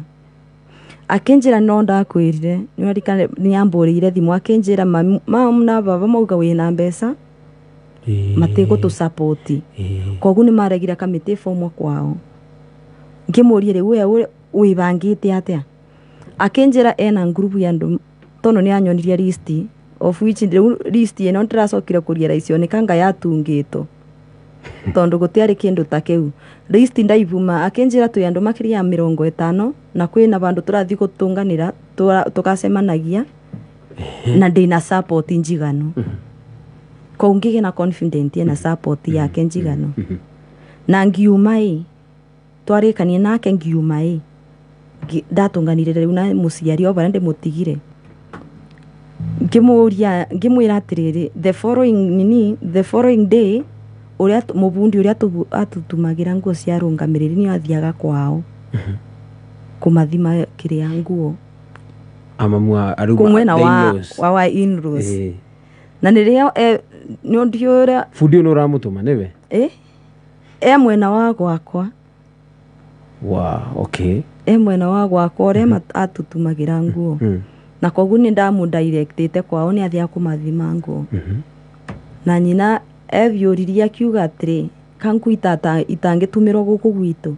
akenjira no ndakwirire ni arikane ni amburiire thimu akenjira mamu na baba mauga wina mbeca matego tu support kogu ni maragira kamite form kwao ngimurie riwe uibangite atia akenjira ena group ya ndu tono ni anyonirie list of which list eno ndiracokire kuria raicio ni kanga yatungito tondu gutiari kindu ta kiu list ndaivuma akenjira tu andu makiria 50 na kwina bandu turathi gutunganira tukacemanagia na ndina support njigano ko ngige na confident na support yake njigano na ngiumai twarikanie nake ngiumai ndatunganire riu na musiari obara ndi mutigire ngimwira atiriri the following day uria mubundi uria atutumagira nguo cia rungamiriri ni athiaga kwao kumathima kiria nguo amamwa aruga kumwena wa in-laws na nirio ni ndiura fundi no ramutuma niwe mwena wa gwakwa okay mwena wa gwakwa uria atutumagira nguo na kogu ni ndamudirectite kwao ni athia kumathima nguo na nyina evyuriria kiuga atiri kankuita itangitumiro guku gwitu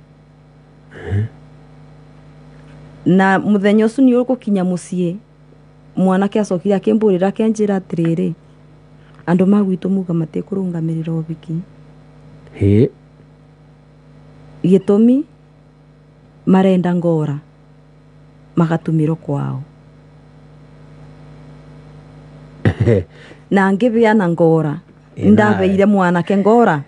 na muthenya ucio ni ukukinya mucii mwanake acokire akimburira kenjira atiriri andu magwitu muga matikurungamirira obiki gitumi marenda ngora magatumiro kwao na ngibia na ngora ndabeire mwanake ngora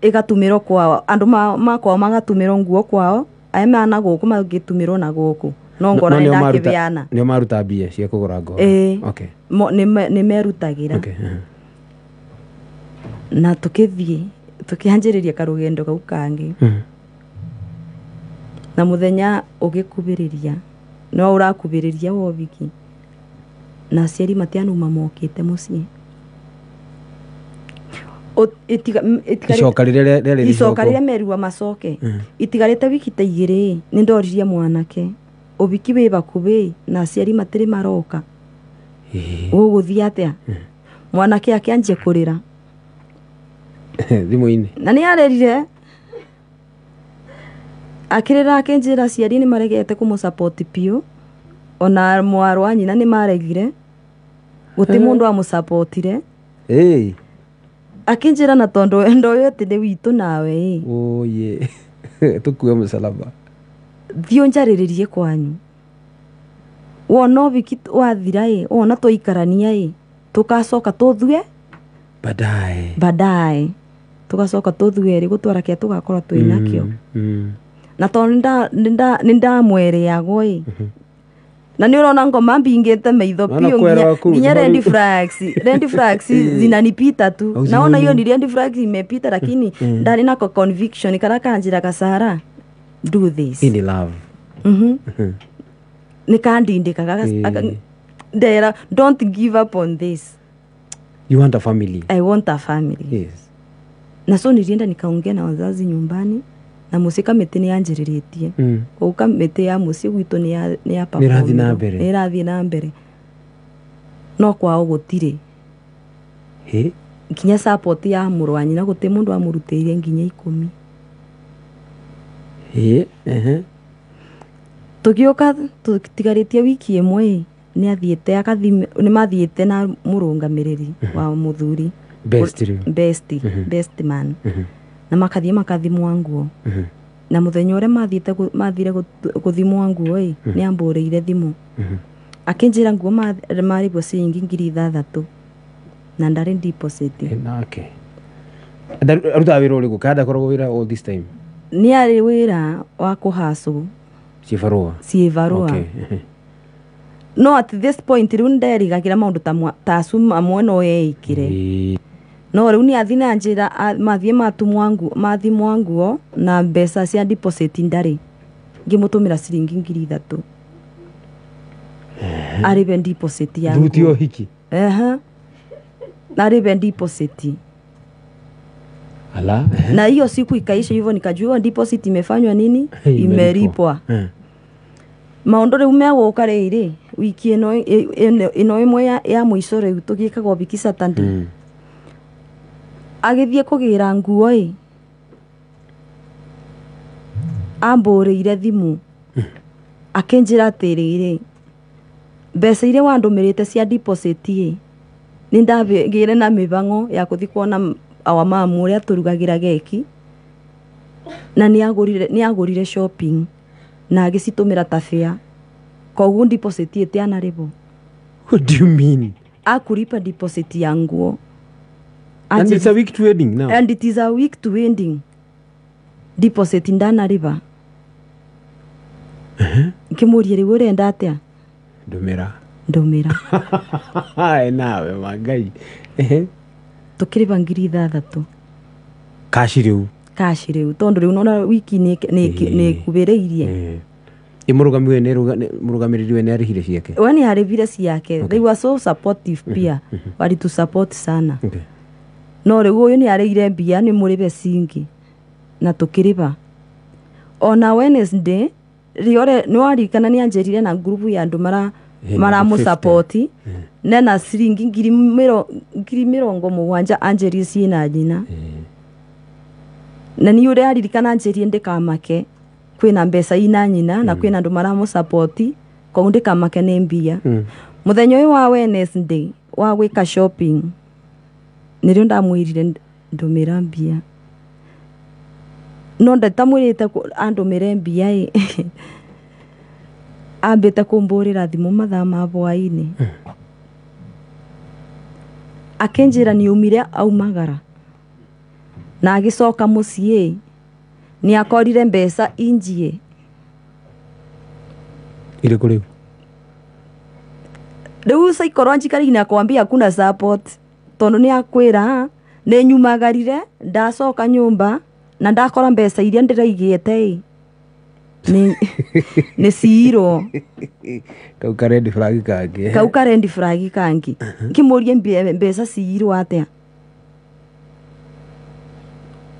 igatumiro kwao andu makwao magatumiro nguo kwao aema na guku magitumiro na guku no ngora ndakibiana ni maruta bia cia kugura ngora okay ni merutagira na tukianjiriria karugendo kau kangi na muthenya ugikubiriria no urakubiriria wobiki na aciari matianuma mokite mucii icokarire merua macoke itigarite wiki ta igiri ni ndoririe mwanake ubiki wi bakubi na aciari matiri maroka uguthia atia mwanake akianjie kurira thimu-ini na ni arerire akirira akenjira aciari ni maregete kumusupport pio ona mwaru wa nyina ni maregire guti mundu amusupportire akinjira na tondo endo yote de witu nawe tukue musalaba thio njariririe kwanyu wona biki wathira wona toikarania tukacoka tuthue badaye tugacoka tuthue ri gutwara kia tugakora twinakio na tonda ndamwereagwo na ni urona ngoma mbingite maitho pio nginya red flags zinanipita tu naona hiyo ni red flags imepita lakini ndani na conviction kana kanjira kasara do this in love nikandindika there don't give up on this you want a family I want a family yes na so nilienda nikaongea na wazazi nyumbani na musika mete ni anjiriritie uka mete ya musi gwitu ni ya papa nirathi na mbere no kwao gutire nginya support ya murwanyi na guti mundu amurutiire nginya 10 tugioka tutigaritie wiki imwe ni athiete akathi ni mathiete na murungamiriri wa muthuri best man na makathimwa nguo na muthenya ure mathire kuthimwa nguo ni ambureire thimu akinjira nguo maribwo ciringi 6,000 na ndari deposit nake aruta wira uriku kada korwo wira all this time ni ari wira wa kuhasu ciivarua no at this point riu nderigagira maundu tasu amwe no yeikire no riu ni athina njira mathie mathimwa nguo na mbeca cia deposit ndari ngimutumira ciringi 3,000 aribe deposit yangu thuti uhiki aribe deposit ala na hiyo siku ikaisha hivyo nikajua deposit imefanywa nini imelipwa maundu riu meguka riri wiki ino imwe ya mwico riu tugikagwo biki Saturday agithie kugira nguo ambureire thimu akinjira atiriri mbeca iria wandumirite cia deposit ni ndagire na mibango ya kuthi kuona awa mamu uria turugagira geki na ni agurire shopping na agicitumira tafia koguo deposit etiana ribo. What do you mean? Akuripa deposit ya nguo. And it's a week to wedding now. And it is a week to wedding. Deposit ndana riba. Nkimuria riu urenda atia? Ndumira. Ai nawe magai. Tukiriba 6,000. Kashi riu tondu riu nona wiki ni kubireirie. Murugamiriri ni arihire ciake. Wani arivire ciake. They were so supportive pia. Wali to support sana. Okay. No riu uyu ni arihire mbia ni muribe singi. Na tukiriba. Ona Wednesday riore no arikana ni anjerire na group ya andu mara mu support nena ciringi 70,000 anjeri ciina nyina na ni ure aririkana anjeri ndikamake kwina mbeca ina nyina na kwina andu mara mu support ko ndikamake ni mbia muthenya uyu wa Wednesday wa gwika shopping nirio ndamwirire ndumira mbia no ndatamwirite andumire mbia ambite kumburira thimu mathaa ma hwaini akinjira ni umire aumagara na agicoka mucii ni akorire mbeca injie ile kule riu psychological ni akwambia kuna support tondu ni akwira ni nyumagarire ndacoka nyumba na ndakora mbeca iria ndiraigite ni siro kau karendi fragi kangi nkimurie mbeca siro atia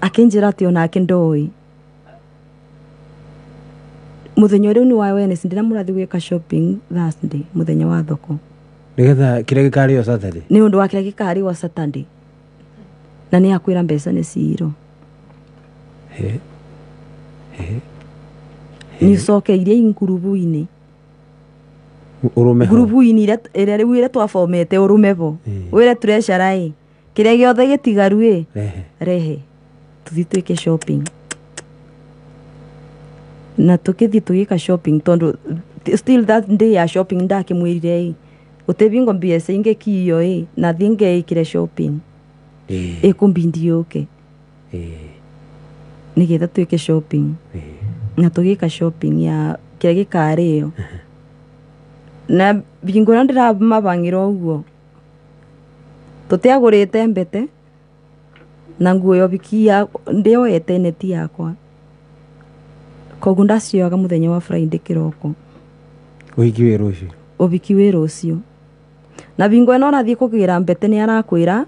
akinjira ati ona akindoi muthenya riu ni wa Wednesday ndina murathi gwika shopping Thursday muthenya wa thoko nigetha kire gikari o Saturday ni undu wa kire gikari wa Saturday na ni akwira mbeca ni siro ni soke iria ingurubu-ini ngurubu-ini iria riu ire twafomete urumevo wire treasure kiria giothe gitigaru rehe tuthi twike shopping na tukithi tugika shopping tondu still that day ya shopping ndakimwirire utebingo mbia inge kiyo na thinge ikire shopping ikumbindi yoke nigetha twike shopping na tugika shopping ya kiria gikari yo na bingo na ndira mabangira uguo tutiagurite mbete na nguo yo bikia ndio yete neti yakwa koguo ndacioga muthenya wa Friday kiroko ubiki wira ucio na bingo eno rathie kugira mbete ni arakwira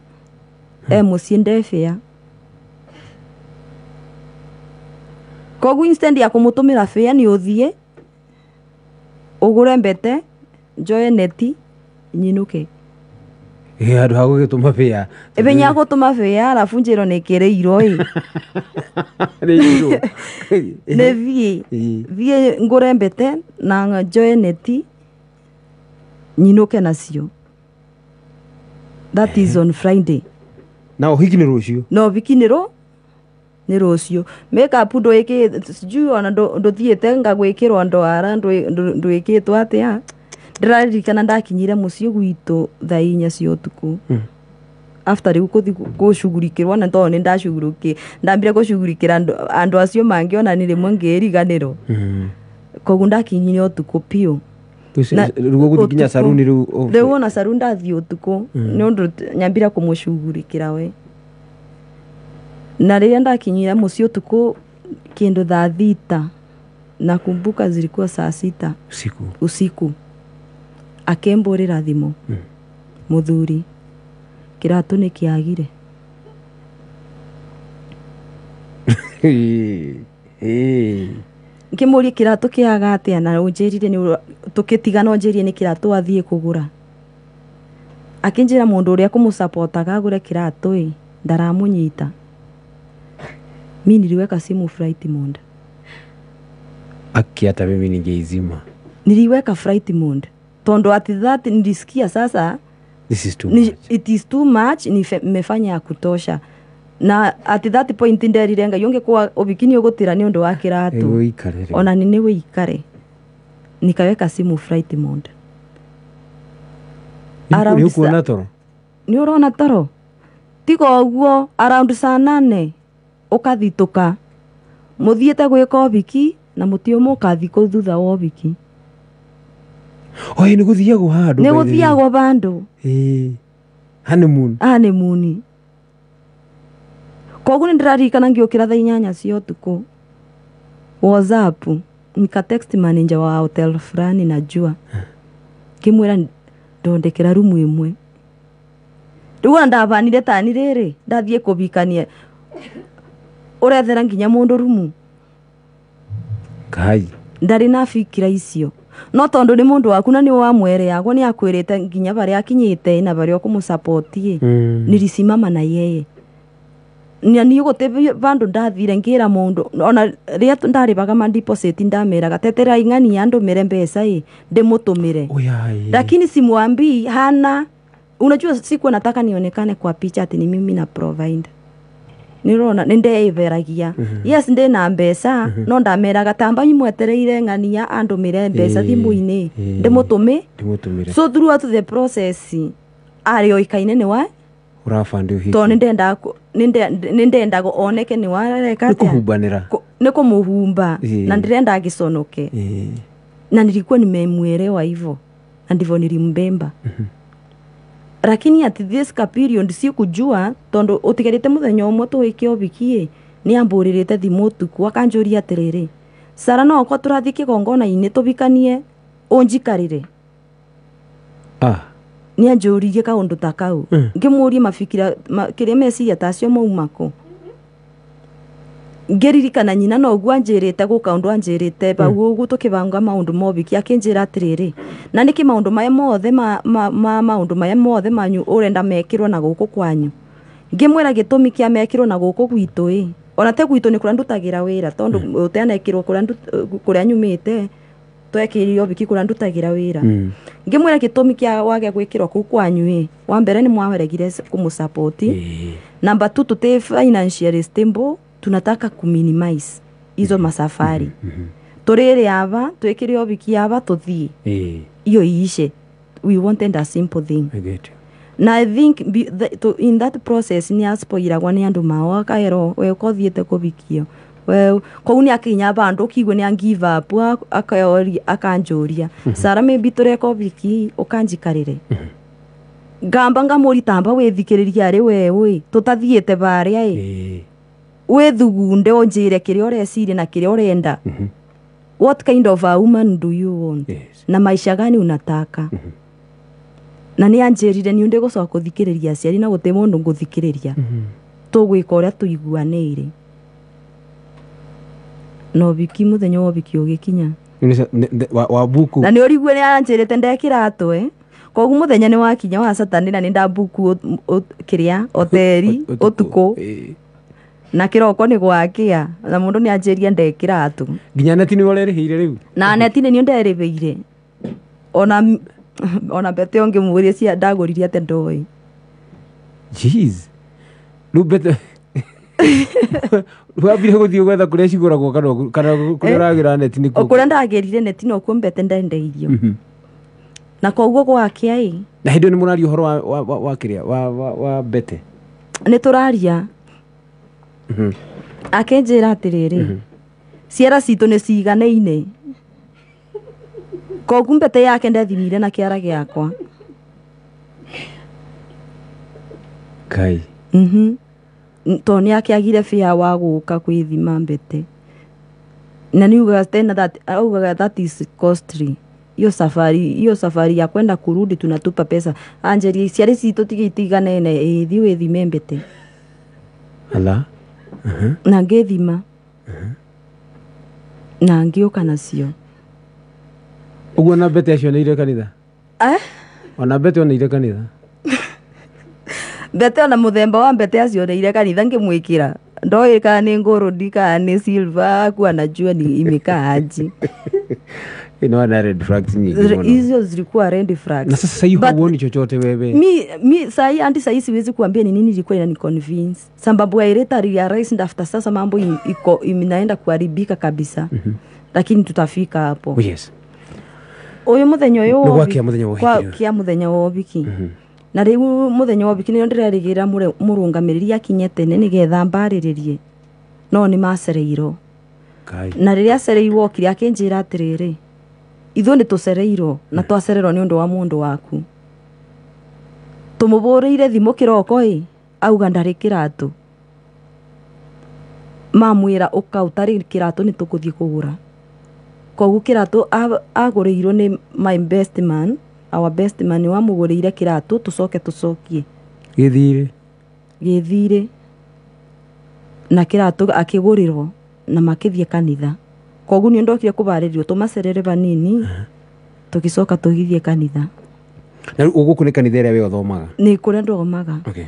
mucii ndefia koguo instead ya kumutumira fare ni uthie ugure mbete njoe neti nyinuke andu ha gugituma fare ebenya gutuma fare arafu njiro nikireirwo ne vie ngure mbete na njoe neti nyinuke nacio. That is on Friday. Na uhiki ni rucio. No biki ni rucio. Makeup ndwiki sijui ona nduthiete ngagwikirwo ndwara ndwikitwo atia. Ndiraririkana ndakinyire mucio gwitu thaa 4 cia utuku. After riu kuthi gucugurikirwo na to ni ndacuguruki ndambire gucugurikira andu acio mangiona ni rimwe ngiriganiro. Koguo ndakinyire utuku pio. Rugo guthikinya saruni riu. Riu ona saruni ndathie utuku ni undu nyambira kumucugurikira we. Na riria ndakinyire mucio utuku kindu thaa 6 nakumbuka zilikuwa saa 6 usiku. Akemborera thimu. Muthuri kiratu ni kiagire. Nkimuria kiratu kiaga atia na unjirire ni tukitigana unjirie ni kiratu athie kugura. Akinjira mundu uria kumusupportaga agure kiratu ndaramunyita. Mimi niliweka simu flight mode. Akiata mimi ningeizima. Niliweka flight mode. Tondo ati that nilisikia sasa this is too much. It is too much. Nimefanya ya kutosha. Na at that point nderirenga yonge kwa obikini ogotira ni undu wa kiratu. Ona nini we ikare. Nikaweka simu flight mode. Ni kuona toro. Ni urona toro. Tigo uguo around saa 8 ukathituka. Muthiete gwika obiki na mutio mukathi ku thutha wa obiki. Oi ni guthiago handu. Ni guthiago bandu. Honeymoon. Koguo ndirarikana ngiukira thaa 8 cia utuku. WhatsApp nika text manager wa hotel fulani najua. Kimwira ndondekera rumu imwe. Riu ndabanire tani riri ndathie kubikania. Urethera nginya mundu rumu. Kai. Ndari na fikira icio. No tondu ni mundu waku na ni wa mwere yago ni akwirite nginya bari akinyite na bari okumusupportie. Nilisimama na yeye. Ni gute bandu ndathire ngira mundu ona ria ndaribaga ma deposit ndamera gatetera ing'ani yandu mere mbeca ndimutumire. Lakini simwambii hana. Unajua siku nataka nionekane kwa picha ati ni mimi na provide. Nirona nindeveragia. Yes ndina mbeca no ndamera gatamba imwetereire ng'ania andu mire mbeca thimu-ini ndimutumire. So throughout the process ari oikaine ni wa urafande uhiki. To nindenda go oneke ni wareka atia. Nikuhumbanira. Nikumuhumba na ndirenda agiconoke. Na nilikuwa nimemwelewa hivyo. Na ndivyo nilimbemba. Lakini at this period si kujua tondo utigerete muthenya umwe tuwike obikie ni amburirite thimu tuku akanjuria atiriri Sara no kwa turathi kigongona ini tubikanie unjikarire ni anjuririe kaundu takau ngimuria mafikira kiria meciria tacio maumako ngeririkana nyina no gwa njirite gukaundu anjirite bau ugu tukibanga maundu mobiki akinjira atiriri na niki maundu maya mothe maundu maya mothe manyu urenda mekirwo na guku kwanyu ngimwira gitumi kia mekirwo na guku gwitu ona te gwitu ni kuria ndutagira wira tondu utenekirwo kuria nyumite twekirio biki kuria ndutagira wira ngimwira gitumi kia wage gwikirwo ku kwanyu wa mbere ni mwaweregire kumusupport number 2 tute financially stable tunataka kuminimize hizo masafari. Torere hapa tuwekere obiki hapa tuthie. Iyo iishe. We wanted a simple thing. I get you. Na I think in that process ni aspoiragwa ni andu mao akaero we kothiete kubikio. Well, kouni akinya bandu kigwe ni give up akayori akanjuria. Sara maybe tureko biki ukanjikarire. Gamba ngamuri tamba wethikiriria ari wewe tutathiete baria we thugunde onjire kiria ureciri na kiria urenda. What kind of a woman do you want? Na maisha gani unataka? Na ni anjirire ni unde gucoka kuthikiriria ciari na guti mundu nguthikiriria. Tugwika uria tuiguanire. No biki muthenya wa biki ugikinya. Wa buku. Na ni urigwe ni anjirite ndekira atu koguo muthenya ni wakinya wa Saturday na ni ndabuku kiria hoteli utuku. Na kiroko ni gwakia na mundu ni anjiria ndekira atu nginya neti ni urerihire riu na neti ni ndeririire ona ona Bete ongemuria cia ndaguririe ate ndoi jeez lu Bete wabire guthii gwetha kuria ciguragwo kana kuria ragira neti ni kuria ndagirire neti no kuo Bete ndendeirio na koguo gwake ai na hindu ni murario horo wa kiria wa Bete ni turaria akenjira atiriri ciara citu ni ciganeine koguo Bete yake ndethimire na kiara giakwa kai to ni akiagire fia wa guka kwithima Bete na ni uga tena that is costly hiyo safari ya kwenda kurudi tunatupa pesa Anjeri ciari citu tigitiganene ithi withime Bete ala na ngethima na ngioka nacio uguo na Bete acio ni ire kanitha ona Bete ona ire kanitha Bete ona muthemba wa Bete acio ni ire kanitha ngimwikira ndoika ni ngoro ndika ni silver kwa najua ni imeka aji ana red flags nyingi hizo zilikuwa red flags na sasa hiyo huoni chochote wewe mi sai anti sai siwezi kuambia ni nini ilikuwa inani convince sababu aireta realize after sasa mambo iko inaenda kuharibika kabisa lakini tutafika hapo yes uyu muthenya uyu no gwakia muthenya wa kwa kia muthenya wa biki na riu muthenya wa biki ni ndirarigira murungamiriri akinyete ni getha mbariririe no ni macereiro kai na riria cereirwo kiri akinjira atiriri ithu ni tucereirwo na twacererwo ni undu wa mundu waku tumuburire thimu kiroko auga ndari kiratu mamwira ukautari kiratu ni tukuthie kugura kogu kiratu agurirwo ni my best man our best man wa mugurire kiratu tucokie githire na kiratu akigurirwo na makithie kanitha kogu ni ndokire kubaririo tumacerere banini tugicoka tugithie kanitha na uguku ni kanitha ria we uthomaga ni kuria ndomaga okay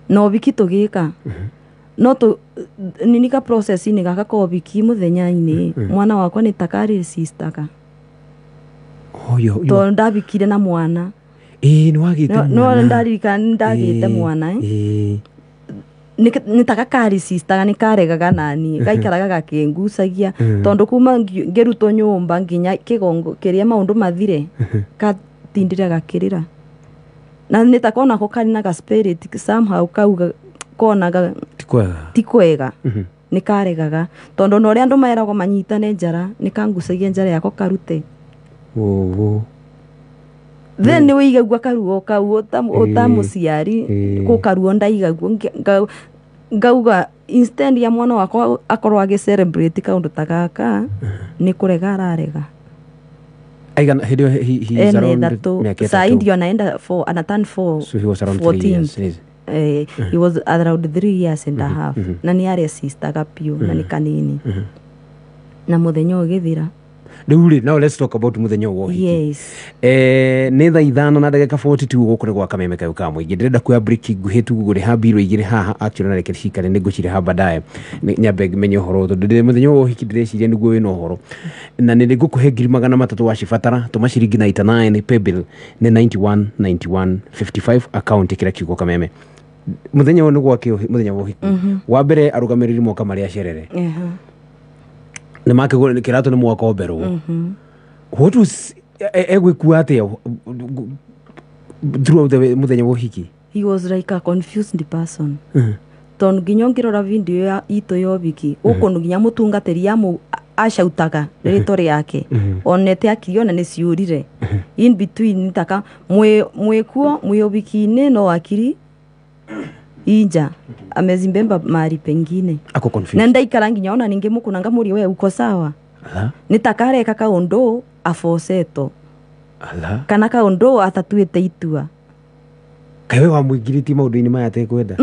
no biki tugika no tu nini ka process ni gaka ko biki muthenya-ini mwana wakwa ni takari sistaga yo to ndabikire na mwana ni wagite no ndagite mwana ni takakari sistaga ni karegaga nani gaikaraga gakengucagia tondu kuma ngeruto nyumba nginya kigongo kiria maundu mathire katindire gakirira na nitakona ko kari na ga spirit somehow kauga konaga tikwega ni karegaga tondu no ria andu maeragwo manyitane njara ni kangucagia njara yako karute then ni wiigagua karuo kau utamuciari ko karuo ndaigagua ngauga instead ya mwana wakwa akorwo agicelebrate kaundu tagaka ni kurega ararega aigan hidio he around sai ndio anaenda for anatan for so he was around 3 years he was around 3 years and a half na ni are sister gapio na ni kanini na muthenya ugithira now let's talk about muthenya wa uhiki yes ni thaa 5 na ndagika 42 guku ni gwa kameme kayo ka mwingi ndirenda kuya break nguhi tu gure ha biro igire haha actually na reke cikare ni ngucire ha baadaye nyambe menye horo tondu muthenya wa uhiki ndireciria niguo wina horo na ni ngukuhe 300 wa cibatara tuma ciringi 99 paybill ni 919155 account kira kiugo kameme muthenya wa niguo muthenya wa uhiki wa mbere arugamiriri moka mari acerere ni makigura kiratu ni mwaka oberwo what was egwikua atia throughout the muthenya wa uhiki he was like a confused person tondu nginya ngirora video ya ito yo biki ukundu nginya mutungatiri ya acautaga rĩtwa rĩake onete akiriona nĩ ciũrire in between nitaka mwekuo mwĩobiki-inĩ no akiri inja amezimbemba mahali pengine ako confused na ndaikara nginya ona ningemukuna ngamuri we uko sawa nitakareka kaundu afoseto kana kaundu atatuĩte itua kawe wa mwingiriti maundu-inĩ maya tekwenda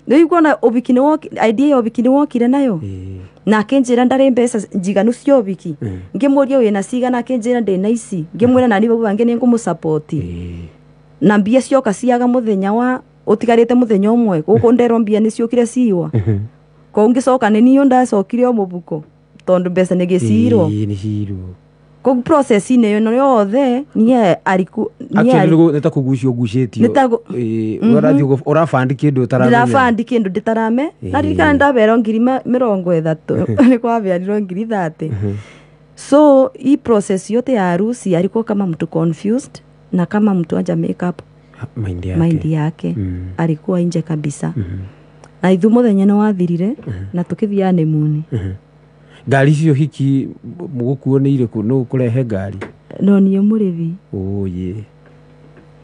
rĩu kuona obiki nĩ idea ya obiki nĩ wokire nayo na akenjira ndari mbeca njiganu cia obiki ngimuria wina cigana akenjira ndina ici ngimwira nani babu bange ni ngumusupport na mbia cioka ciaga muthenya wa utigarite muthenya umwe guku ndero mbia ni ciokire ciwa ko ngicoka ni niyo ndacokire o mubuko tondu mbeca ni gicirwo ni cirwo Ko process ine no yothe nie ariku neta kugucio gucetio urathi urafandi kindu tarame ndafandi kindu nditarame na ririkana ndabera 30,000 ni kwa biarirwo 30,000 so hii process yote ya harusi alikuwa kama mtu confused na kama mtu anja make up mind yake alikuwa nje kabisa na ithu muthenya no wathirire na tukithia nemuni ngari cio hiki mugukuoneire ku no kurehe ngari no ni umurithi ye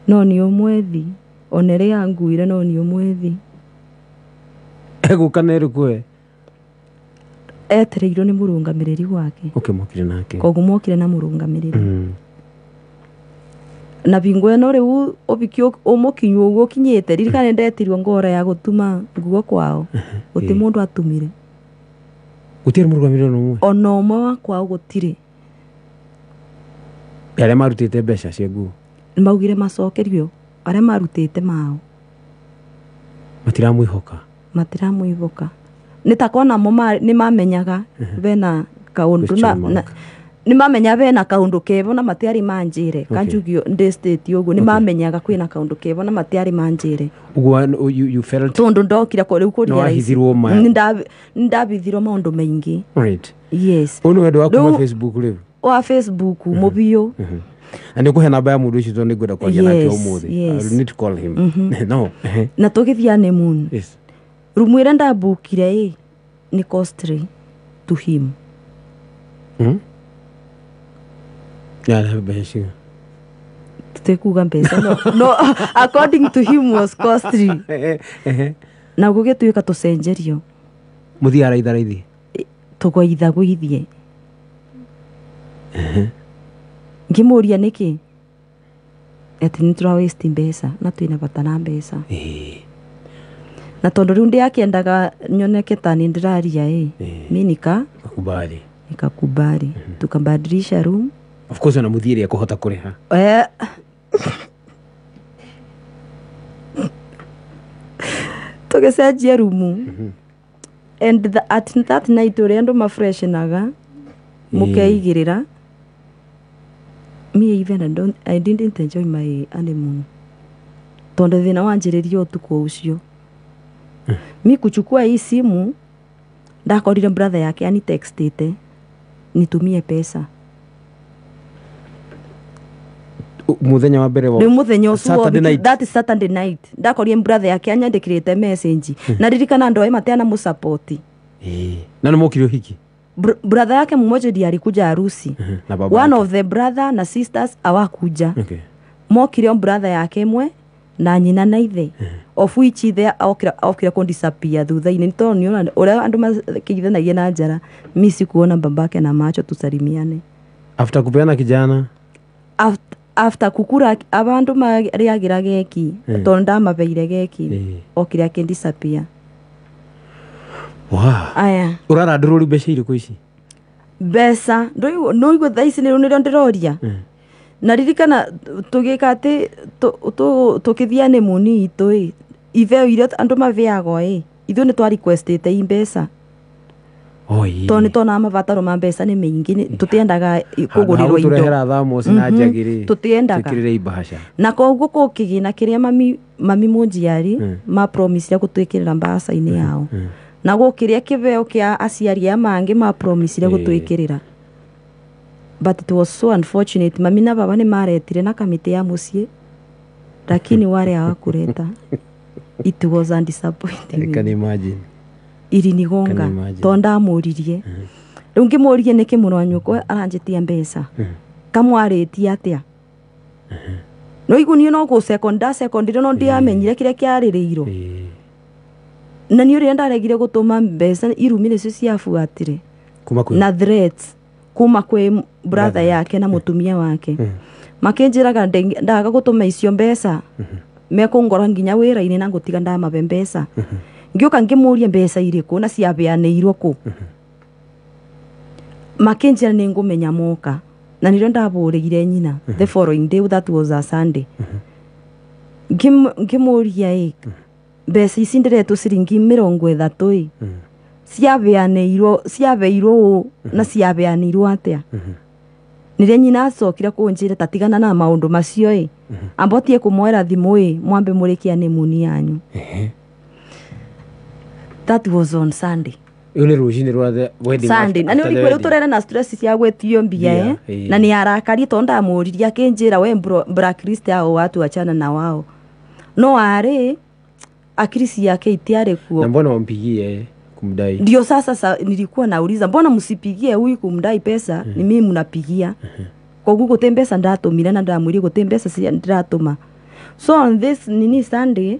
no ni umwethi onere yanguire no ni umwethi egukana kwe etereirwo ni murungamiriri wake mokire nake koguo mokire na murungamiriri na bingo eno riu obikio omokinyu uguo kinyete ririkane ndetirwo ngora ya gutuma nguo kwao uti mundu atumire gutire murungamiriri no ono umwe wa kwao gutire yale marutite mbeca cia nguo maugire macokerio aria marutite mao matiramuihoka nitakona mo ni mamenyaga bena kaundu na ni mamenya bena kaundu kevo na matiari manjire kanjugio ndi state ugu ni mamenyaga kwina kaundu kevo na matiari manjire ugu you felt tondu ndokira ko riu kuria hithirwo ma ndabithirwo maundu maingi right yes ono ndo wako Facebook riu wa Facebook mubio and ku hena ba mundu ucio tondu ngwenda kwaria nake umuthe I need to call him no na tukithia ne moon yes rumwira ndabukire ni costly to him yeah beshi tutekuga pesa no according to him was costly na gugituika tucenjerio muthia raitharithi tugoitha guithie ngimuria niki ati nitura waste mbeca na twina bata na mbeca na tondu riu ndi akiendaga nyoneke tani ndiraria mimi nikakubali tukabadilisha room of course na muthiri akuhota kuriha tugecenjia room and at that night uria andu mafreshenaga mukeigirira me even I didn't enjoy my honeymoon tondu thina wanjiririo utuku ucio mi kuchukua hii simu ndakorire brother yake ani textite nitumie pesa muthenya wa mbere wa muthenya ucio that is Saturday night ndakorire brother yake anyandikirite message na ririkana ndo mateana mu support na mukire hiki brother yake mmoja ndiye alikuja harusi one of the brother na sisters awakuja mokire brother yake mwe na nyina na ithe of which they okira kundisapia thutha-ini nitoniona uria andu makithanagia na njara mimi sikuona babake na macho tusalimiane after kupeana kijana after kukura abandu mariagira geki tonda mabeire geki okira kindisapia aya urara ndururi mbeca iriku ici mbeca no igwe thaisi ni runiro ndiroria na ririkana tugika ati tukithia ne muni itu iveo ile andu maveago ithu ni twa requestite imbeca toni tona mabataro ma mbeca ni maingi tutiendaga kugurirwo indo turehera thamo sina njagiri tutiendaga tukirire ibahasha na koguo kukigina kiria mami munjiari ma promise ya gutwikirira mbaca ini yao na gukiria kiveo kia aciari ya mangi ma promise ya gutwikirira but it was so unfortunate mami na baba ni maretire na kamiti ya mucie lakini wale hawakuleta it was a disappointment I can imagine irinigonga tonda muririe riu ngimuririe niki muno nyuko aranjitia mbeca kamwarĩtie atia no igunio no go second no ndiamenyire kiria kiarĩrĩirwo na ni uri ndaregire gutuma mbeca irumire cio ciafuatire na threats kuma kwe brother yake na mutumia wake makinjiraga ndaga gutuma icio mbeca mekungora nginya wira-ini na ngutiga ndamabe mbeca ngioka ngimuria mbeca iriku na ciabeanĩirwo ku makinjira ni ngumenya moka na nire ndabũrĩire nyina the following day that was a Sunday ngimuria mbeca ici ndiretwo ciringi 30 ciabeanĩirwo na ciabeanĩirwo atia nire nyina acokire kunjira tatigana na maundu macio ambotie kumwera thimu mwambe murikia ni muni yanyu. That was on Sunday. Yule rushini rwa the wedding Sunday. Na ni uri kwere utorera na stress cia gwetio mbia na ni arakari tonda muriria kinjira we blacklist hao watu achana na wao. No are akirisi yake itiare kuo. Na mbona umpigie kumdai? Ndio sasa nilikuwa nauliza mbona msipigie huyu kumdai pesa ni mimi mnapigia. Kwa gugu tembesa ndatumira na ndamwiri gutembesa cia ndatuma. So on this Ninii Sunday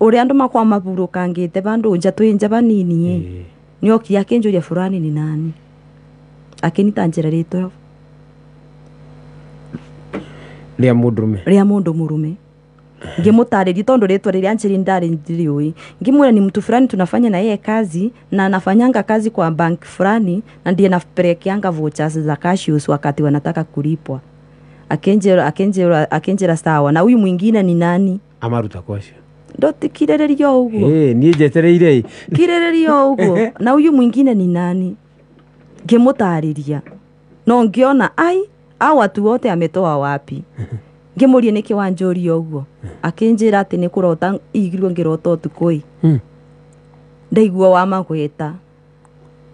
uri andu makwa maburu kangite bandu nja twinja banini nioki akinjuria fulani ni nani akinita njira rito ria mundu murume ngimutariria tondu ritwa riria anjiri ndari ndiriui ngimwira ni mtu fulani tunafanya na yeye kazi na anafanyanga kazi kwa bank fulani na ndiye naperekeanga vouchers za cashiers wakati wanataka kulipwa. Akenjera sawa na huyu mwingine ni nani amaruta kwasha ndoti kirererio uguo nie jetereire kirererio uguo na huyu mwingine ni nani ngimutariria no ngiona au watu wote ametoa wapi ngimurie niki wanjuri uguo akinjira ati ni kurota igirwo ngirota utukui ndaigua wa magweta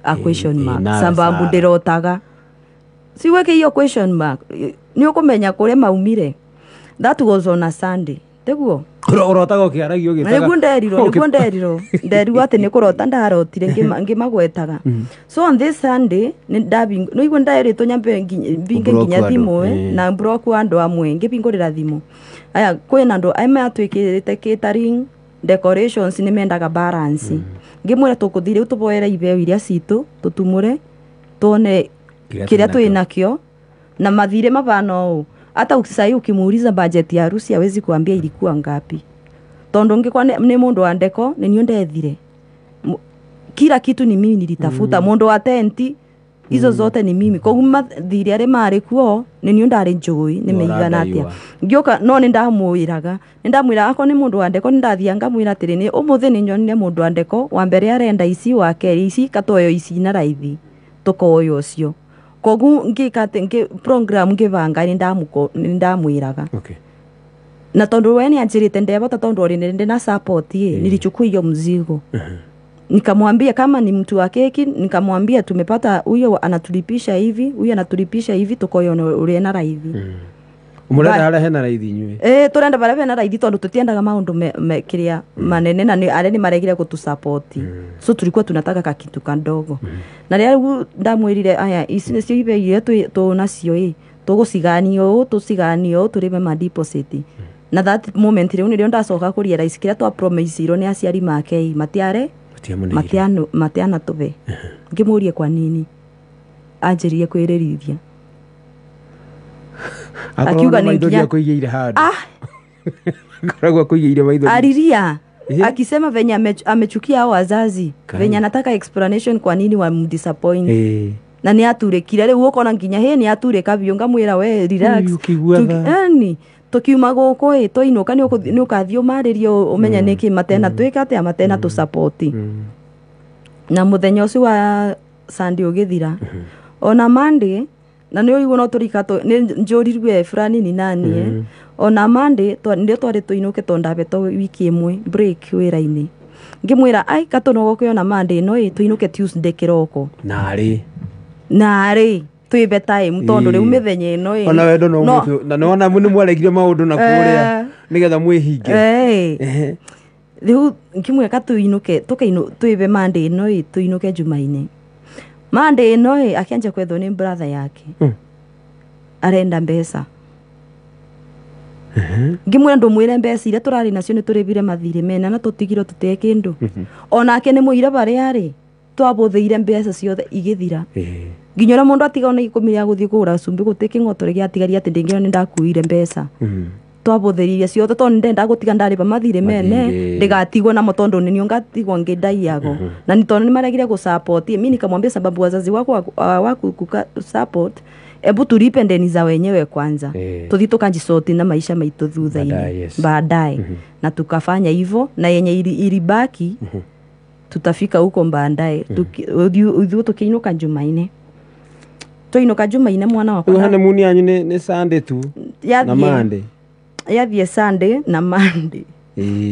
a question mark sababu ndirotaga siweke hiyo question mark ni ukumenya kure maumire. That was on a Sunday teguo urotaga ukiaragio gitaga niguo nderirwo ati ni kurota ndarotire ngimagwetaga. So on this Sunday ni ndabi no igwe ndairitwo nyambe binge nginya thimu na block andu amwe ngibingurira thimu aya kwina andu aima atwikirite catering decorations ni mendaga balance ngimwira tukuthire utuboera ibeo iria citu tutumure tone kiria twinakio na mathire mabano hata ukisai ukimuuliza budget ya harusi hawezi kuambia ilikuwa ngapi. Tondo ngikwa ni mundu wa ndeko ni niyo ndethire kila kitu ni mimi nilitafuta mundu wa tenti hizo zote ni mimi kwa mathire ari mari kuo ni niyo ndari njui nimeigana atia ngioka no ni ndamwiraga ako ni mundu wa ndeko ndathianga mwira atiri ni umuthe ni nyonire mundu wa ndeko wa mbere arenda ici wa keri ici katoyo ici na raithi tukoyo ucio kogu ngikate program ngivanga ni ndamwiraga na tondu we ni anjirite ndebota tondu ori ndina support nilichukua hiyo mzigo nikamwambia kama ni mtu wa keki nikamwambia tumepata huyo anatulipisha hivi tukoyo uri na raithi umurenda ara hena raithi nywe turenda bara hena raithi tondu tutiendaga maundu kiria manene na ni areni maregire kutusupport so tulikuwa tunataka kakitu kandogo na ria ndamwirire aya ici nicio ibe ile tu nacio tuguciganio tuciganio turibe ma deposit na that moment riu nirio ndacoka kuria rais kiria twa promise iro ni aciari make matiana tuve ngimurie kwa nini anjirie kwiririria akiuga ni nginya kuigeire handu karagwa kuigeire maitho ariria akisema venye amechukia hao wazazi venye anataka explanation kwa nini wa disappoint na ni aturekire riu ukona nginya ni atureka bionga mwira we relax yani tukiuma guko toinuka ni ukathio maririo umenya niki matena twika ate matena tu support na muthenya ucio wa Sunday ugithira ona Monday na ni uiguo no turikato ni njurirwe fulani ni nani ona Monday ndio twari tuinuke tondabe to wiki imwe break wira-ini ngimwira ai katonogoke ona Monday no tuinuke Tuesday kiroko nari twibe time tondu riu mithenya ino ona wendo no mutu na nona muni mwaregire maundu na kuria nigetha mwihinge riu ngimweka tuinuke twibe Monday no tuinuke Jumaine Monday no akianja kwetho ni brother yake arenda mbesa ngimwira ndumwire mbesa iria turari nacio ni turibire mathire mena na tutigiro tutekindu ona ake ni muira bari ari twabuthiire mbesa ciothe igithira nginyora mundu atiga na 10 ya guthie kugura cumbi gutiki ngotore gia tigaria ati ndingiro ni ndakuire mbesa twabuthiriria ciothe tondu ndenda gutiga ndariba mathire mene ndigatigwo na motondo ni ngatigwo ngidaiago na ni tondu ni maregire ku support mimi nikamwambia sababu wazazi wako support ebu tulipe ndeni za wenyewe kwanza tuthi tukanjisoti na maisha maitu thutha-ini baadaye na tukafanya hivyo na yenye ilibaki tutafika huko baadaye tukiinuka Jumaine Tũinũka Jumaine mwana wakwa. Rĩu honeymoon yanyu nĩ Sunday tu na Monday. Yathie Sunday na Monday.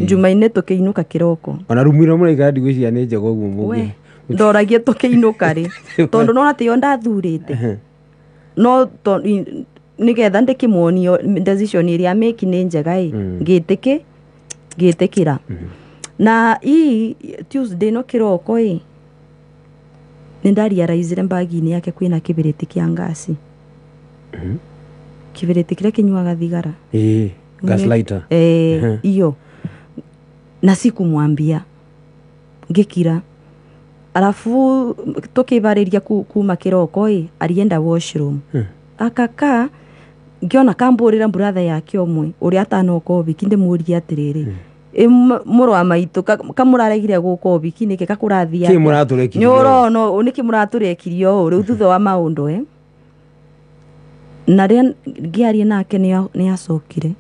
Jumaine tũkĩinũka kĩroko. Ona rumire mũraika ndigwĩciria nĩ njega ũguo mũngĩ. Ndoragia tũkĩinũka rĩ. Tondũ no atĩ yo ndathurĩte. No nigetha ndĩkĩmuonio decision iria make nĩ njega ngĩtĩkĩra. Na hii Tuesday no kĩroko nĩndarealize mbagi-inĩ yake kwĩna kĩbiriti kĩa ngasi. Kĩbiriti kĩrĩa kĩnyuaga thigara. Gaslighter. Iyo. Na sikumwambia. Ngĩkira. Alafu tũkĩbarĩria kuma kĩroko arienda washroom. Akaka ngiona kambũrĩra brother yake omwe ũrĩa atanoka obiki ndĩmũria atĩrĩrĩ. Mũrũ wa maitũ kamũraregire gũka obiki nĩkĩ kakũrathia. Mũratũrekirie. Nyorono nĩkĩ mũratũrekirio rĩu thutha wa maũndũ Na rĩan ngiaria nake nĩ acokire.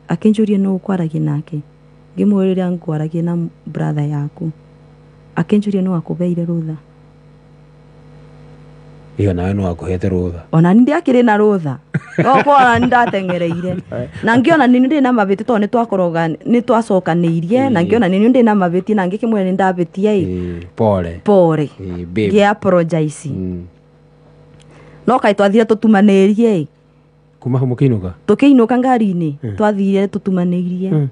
Akĩnjũria no kwaragia nake. Ngĩmũrĩra nkwaragia na brother yaku. Akĩnjũria no akũbeire rũtha. Iyo nawe no akũhete rũtha. Ona ndiakĩrĩ na rũtha. No kwa ndatengereire. Na ngĩona nĩ ndĩ na mabĩti to nĩ twacokanĩirie na ngĩona nĩ ndĩ na mabĩti na ngĩkĩmwĩra nĩ ndabĩtia pole. Ngĩ apologize. No kai twathire tũtumanĩrie kuma hau mũkĩinũka. Tũkĩinũka ngari-inĩ twathire tũtumanĩirie.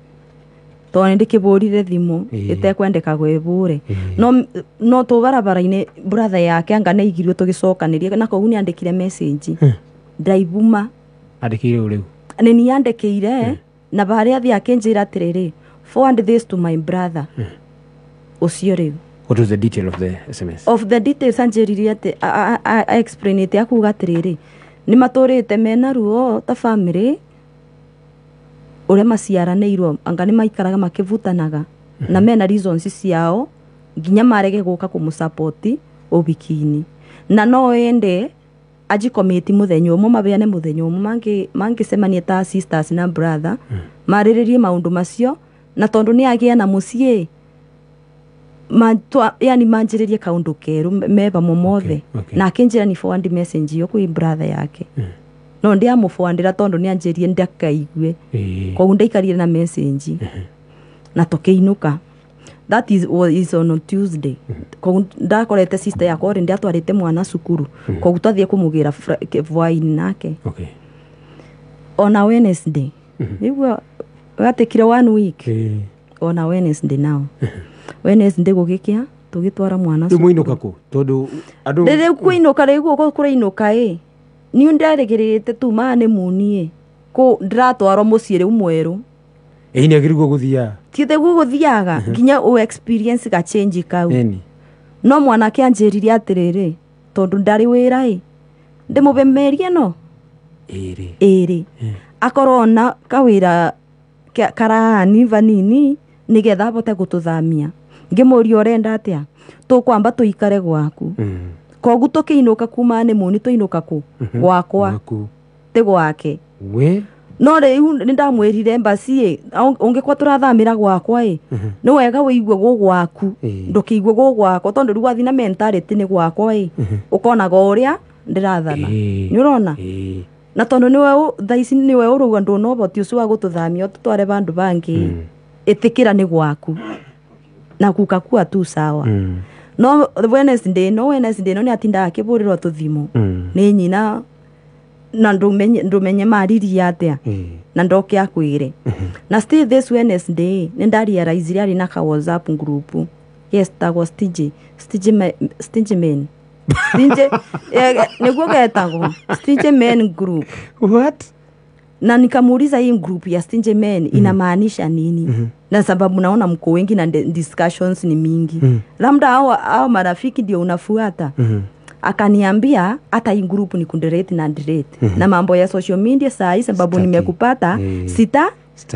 Tondũ ndĩkĩbũrire thimũ ĩtekwendeka gwĩbũre. No tũ barabara-inĩ brother yake anga nĩ igirwo tũgĩcokanĩria na koguo nĩ andĩkire message. Ndaibuma. Andĩkĩire ũrĩu. Nĩ nĩandĩkĩire na barĩa athi akĩnjĩra atĩrĩrĩ forward this to my brother. Ũcio rĩu. What was the detail of the SMS? Of the details anjĩrire atĩ I explain it akuga atĩrĩrĩ nĩ matũrĩte mena ruo ta family ũrĩa maciaranĩirwo anga nĩ maikaraga makĩvutanaga na mena reasons ciao nginya marege gũka kũmũsupport obiki-inĩ na no ende ajikomiti mũthenya ũmwe mabeane mũthenya ũmwe mangĩcemania ta sisters na brother marĩrĩrie maũndũ macio na tondũ nĩ agĩa na mũciĩ yani manjĩrĩrie kaũndũ kerũ meba mothe na akĩnjĩra ni forward message yo kwĩ brother yake. No ndiamũbwandĩra tondũ nĩ anjĩrie ndakaigue. Koguo ndaikarire na message. Na tũkĩinũka. That is on Tuesday. Koguo ndakorete sister yakwa already atwarĩte mwana cukuru. Koguo twathie kũmũgĩra voini nake. On Wednesday. Nĩguo gatĩkire 1 week. On Wednesday now. Wednesday gũgĩkĩa tũgĩtwara mwana cukuru. Mũinũka kũ? Tondũ andũ rĩrĩ kũinũka rĩguo kũrĩinũka niĩ ndarĩgĩrĩte tu maane munie ko ndiratwarwo mũciĩ rĩu mwerũ. Nĩ agĩrĩirwo gũthiaga. Tiĩte gũthiaga nginya o experience ga change kau. No mwanake anjĩrire atĩrĩrĩ tondũ ndarĩ wĩra ndĩmũbemerie no. Ĩrĩ. Akorwo na kawĩra karani vanini nigetha abote gũtũthamia. Ngĩmũria ũrenda atĩa? Tũkwamba tũikare gwaku. Koguo tũkĩinũka kuma nĩ tũinũka kũ? Gwakwa. Tĩ gwake. No rĩu nĩ ndamwĩrire embassy ũngĩkorwo tũrathamĩra gwakwa nĩ wega wĩigue gwaku ndũkĩigue gwakwa tondũ rĩu wathi na mentality nĩ gwakwa ũkonaga ũrĩa ndĩrathana. Nĩ ũrona? Na tondũ nĩwe thaici nĩwe ũrauga ndũnoboti ũcio wa gũtũthamia tũtware bandũ bangĩ ĩtĩkĩra nĩ gwaku na kukakua tu sawa. No Wednesday no nĩ atindaga akĩbũrĩrwo tũthimũ nĩ nyina na ndũmenye mariria atĩa na ndoke akwĩre. Na still this Wednesday nĩ ndarealize arĩ na ka WhatsApp group. Yes, tagwo stingy men. Nĩguo getagwo stingy men group. What? Na nikamuuliza hii group ya stingy men inamaanisha nini? Na sababu naona mko wengi na discussions ni mingi. Labda hao marafiki ndio unafuata. Akaniambia hata hii group ni kunderate na delete. Na mambo ya social media saa hii sababu nimekupata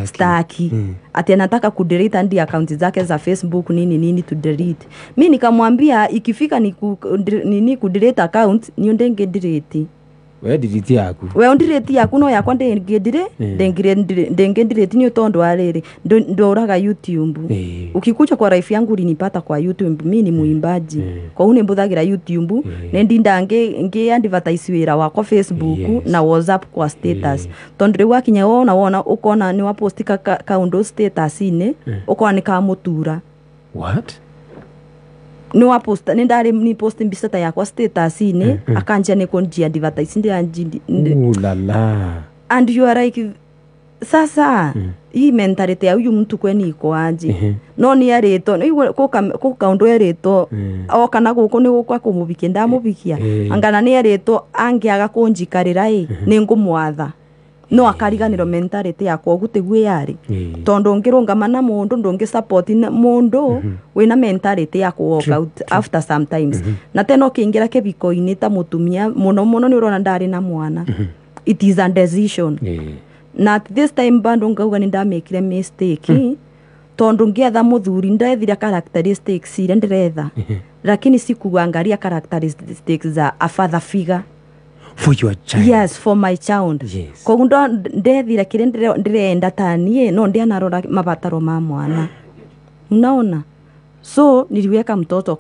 staki. Ati anataka kudelete hadi account zake za Facebook nini to delete. Mimi nikamwambia ikifika ni kudelete account niyo ndenge delete. we ndiriti yaku we ndiriti yaku no yakwa ndendireti ni utondo wa riri ndoraga YouTube ukikuja kwa life yangu ulinipata kwa YouTube mimi ni muimbaji kwa hiyo nimbuthagira YouTube nendinda nge advertise wira wakwa Facebook na WhatsApp kwa status tondu riu akinya wona ukona ni wapostika kaundo status ine ukona ni kamutura what no aposta nindari ni post mbisata yakwa status ine akanja ne konji advertise ndi la and you are like sasa hii mentality ya huyu mtu kweni iko aje no ni areto ko kaundo areto okana guko ni gukwa kumubikia ndamubikia angana ni areto angiaga kunjikarira ni ngumwatha no akariganiro mentality yakwa gutegwe yari tondo ngirungamana mundu ndungi support mundu wina mentality ya ku walk out after sometimes na teno kingira kebiko-ini ta mutumia muno ni urona ndari na mwana it is a decision na at this time bando ngauga ni ndamekire mistake tondo ngiatha muthuri ndethira characteristics ire ndiretha lakini sikuangalia characteristics za a father figure for your child. Yes, for my child. Yes. Kwa ndo ndethira kire ndirenda tanie no ndianarora mabataro ma mwana. Unaona? So niliweka mtoto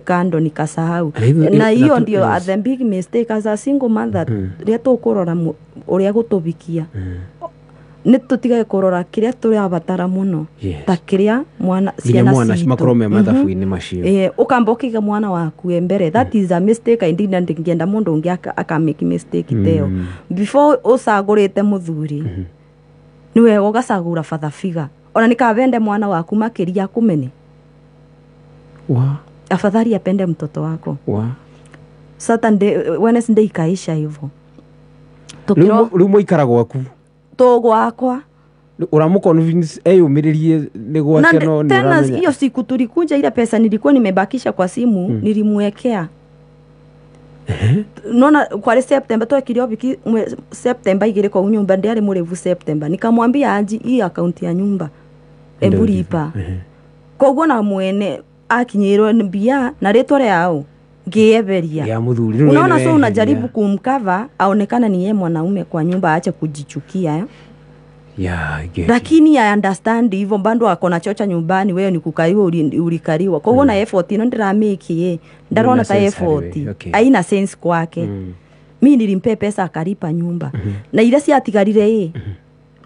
kando nikasahau. Na hiyo ndio the big mistake as a single mother. Ria tukurora uria gutubikia. Nitutigae kurora kiria turi abatara muno ta kiria mwana ciana cimakrome mathabu-ini macio ukambokiga mwana waku embere that is a mistake I didn't ngienda mundu ungi aka make mistake teo before usagurite muthuri niwe ugasagura father figure ona nikavende mwana waku makiria kumene afadhali apende mtoto wako Saturday Wednesday ikaisha hivyo rumo ikara gwaku gwakwa uramuconvince eyumiririe ni gwake no ni tena hiyo siku tulikuja ile pesa nilikuwa nimebakisha kwa simu nilimwekea nona kwa September twekire obiki September igire kwa nyumba ndiari murevu September nikamwambia aji hii account ya nyumba ebulipa koguo na mwene akinyirwo mbia na retore yao ngeeberia ya muthuri unaona so unajaribu kumcover aonekana ni yeye mwanaume kwa nyumba aache kujichukia lakini I understand hivyo bando akona chocha nyumbani wewe ni kukaiwa ulikariwa kwa hiyo na effort ino ndiramake ndarona ta effort haina sense kwake mimi nilimpe pesa akaripa nyumba na ile siatigarire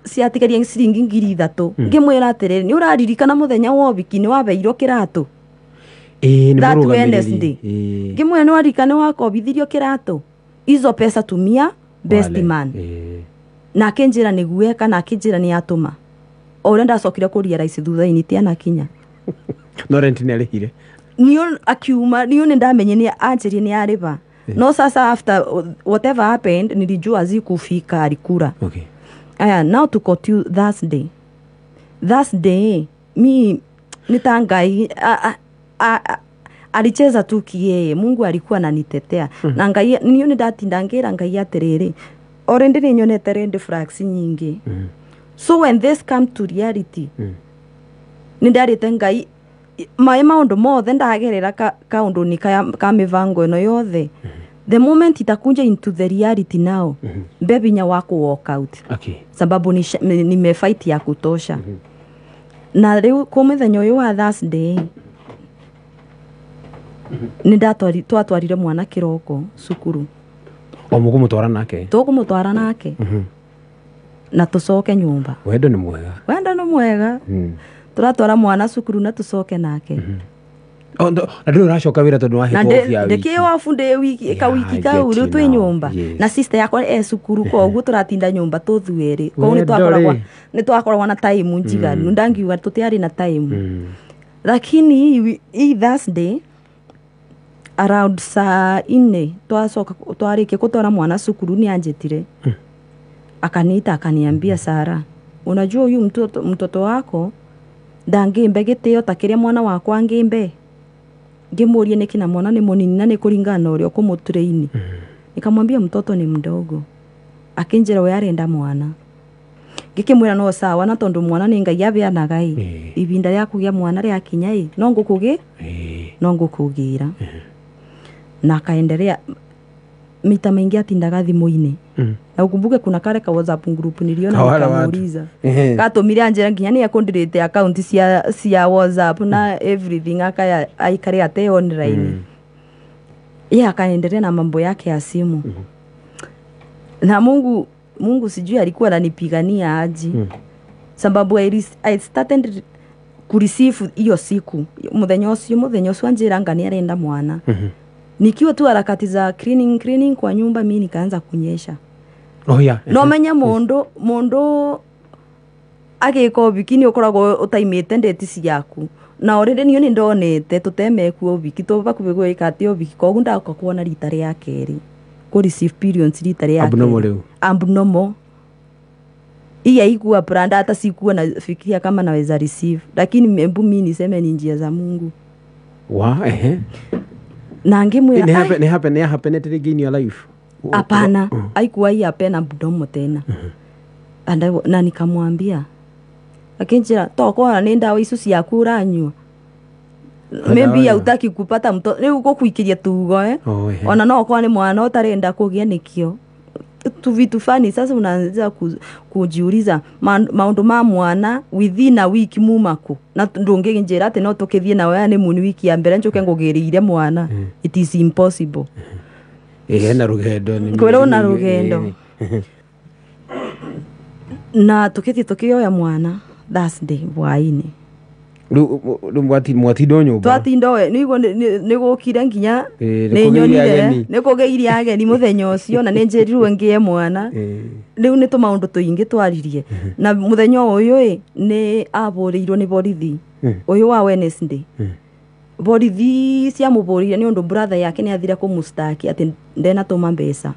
siatigaria ciringi 3,000 ngimwira atiriri ni uraririkana muthenya wobiki ni wabeirwo kirato that Wednesday ngimwe no arikane wakobithirio kirato hizo pesa tumia best man na kenjira nigueka na kinjira ni atuma ore ndacokire kuria raisi thutha-ini tiana kinya no rent ni arihire niyo akiuma niyo ndamenye ni anjiri ni ariba no sasa after whatever happened nilijua zikufika alikura aya now to continue that day mi nitangai alicheza tu kiyeye Mungu alikuwa ananitetea na ngai niyo ndatinda ngira ngai atiriri already ninyonete red flags nyingi so when this come to reality nindarite ngai maundu mothe ndagerera kaundu ni ka mivango ino yothe the moment itakunja into the reality now bebinya wako walk out sababu ni fight ya kutosha na leo kumithenya uyu wa Thursday twatwarire mwana kiroko cukuru omugumutwara nake tugumutwara nake na tucoke nyumba wendo ni mwega turatwara mwana cukuru na tucoke nake na ndio uracoka wira tondu wa hiko ya wiki ndike wafunde wiki ka uri twi nyumba na sister yakwa cukuru koguo turatinda nyumba tuthueri koguo ni twakoragwa na time njiganu ndangiuga tutiari na time lakini hii Thursday around saa 4 twacoka twarike kutwara mwana cukuru ni anjetire akanita akaniambia Sara unajua huyu mtoto wako ndangimbe gitio takiria mwana wakwa ngimbe ngimurie niki na mwana ni munini na ni kuringana urio kumutureini nikamwambia mtoto ni mdogo akinjira we arenda mwana ngikimwira no sawa na tondu mwana ni ngai abeanaga ibinda ria kugia mwana ria kinya no ngukugira na kaendelea mita mengi atindaga thimu-ini na ukumbuke kuna kare ka WhatsApp group niliona nikamuuliza katumire anjera nginya ni akondirite account cia WhatsApp na everything akaya aikare ate online yeye akaendelea na mambo yake ya simu na Mungu sijui alikuwa ananipigania aje sababu I started kureceive hiyo siku muthenya ucio anjira ngani arenda mwana nikiwa tu harakati za cleaning kwa nyumba mimi nikaanza kunyesha no menya mondo agiko bikini ukoragwo utaimite ndeti ciaku na already niyo ndonete tuteme ku biki to bakubego ikati obiki kogu ndakakuona rita ria keri ku receive periods rita ria abnormal iya ikuwa branda hata sikuwa nafikiria kama naweza receive lakini mimi niseme ni njia za Mungu na ngemwira ne happen at again in your life hapana haikuwa hii hapana abnormal tena na nikamwambia akinjira toko na ndawa isu cia kuranywa maybe hautaki kupata mtoto leo uko kuikiria tugo ona no kwa ni mwana utarenda kugia nikio tu vitu fani sasa unaanza kujiuliza maundu ma mwana within a week mumako na ndunge njira ate no tukithie na wewe ni muni wiki ya mbere njoke ngugirire mwana it is impossible na rugendo ni kwero na rugendo na tukithie tukioya mwana that's day waini mwati donyo twatindoe nigukire nginya ni nyonire nikugeire ageni muthenya ucio na ninjirirwe ngie mwana riu ni tumaundu tuingi twaririe na muthenya uyu ni aburiirwo ni borithi uyu wa Wednesday borithi cia muburire ni undu brother yake ni athire kumustaki ati ndena tuma mbeca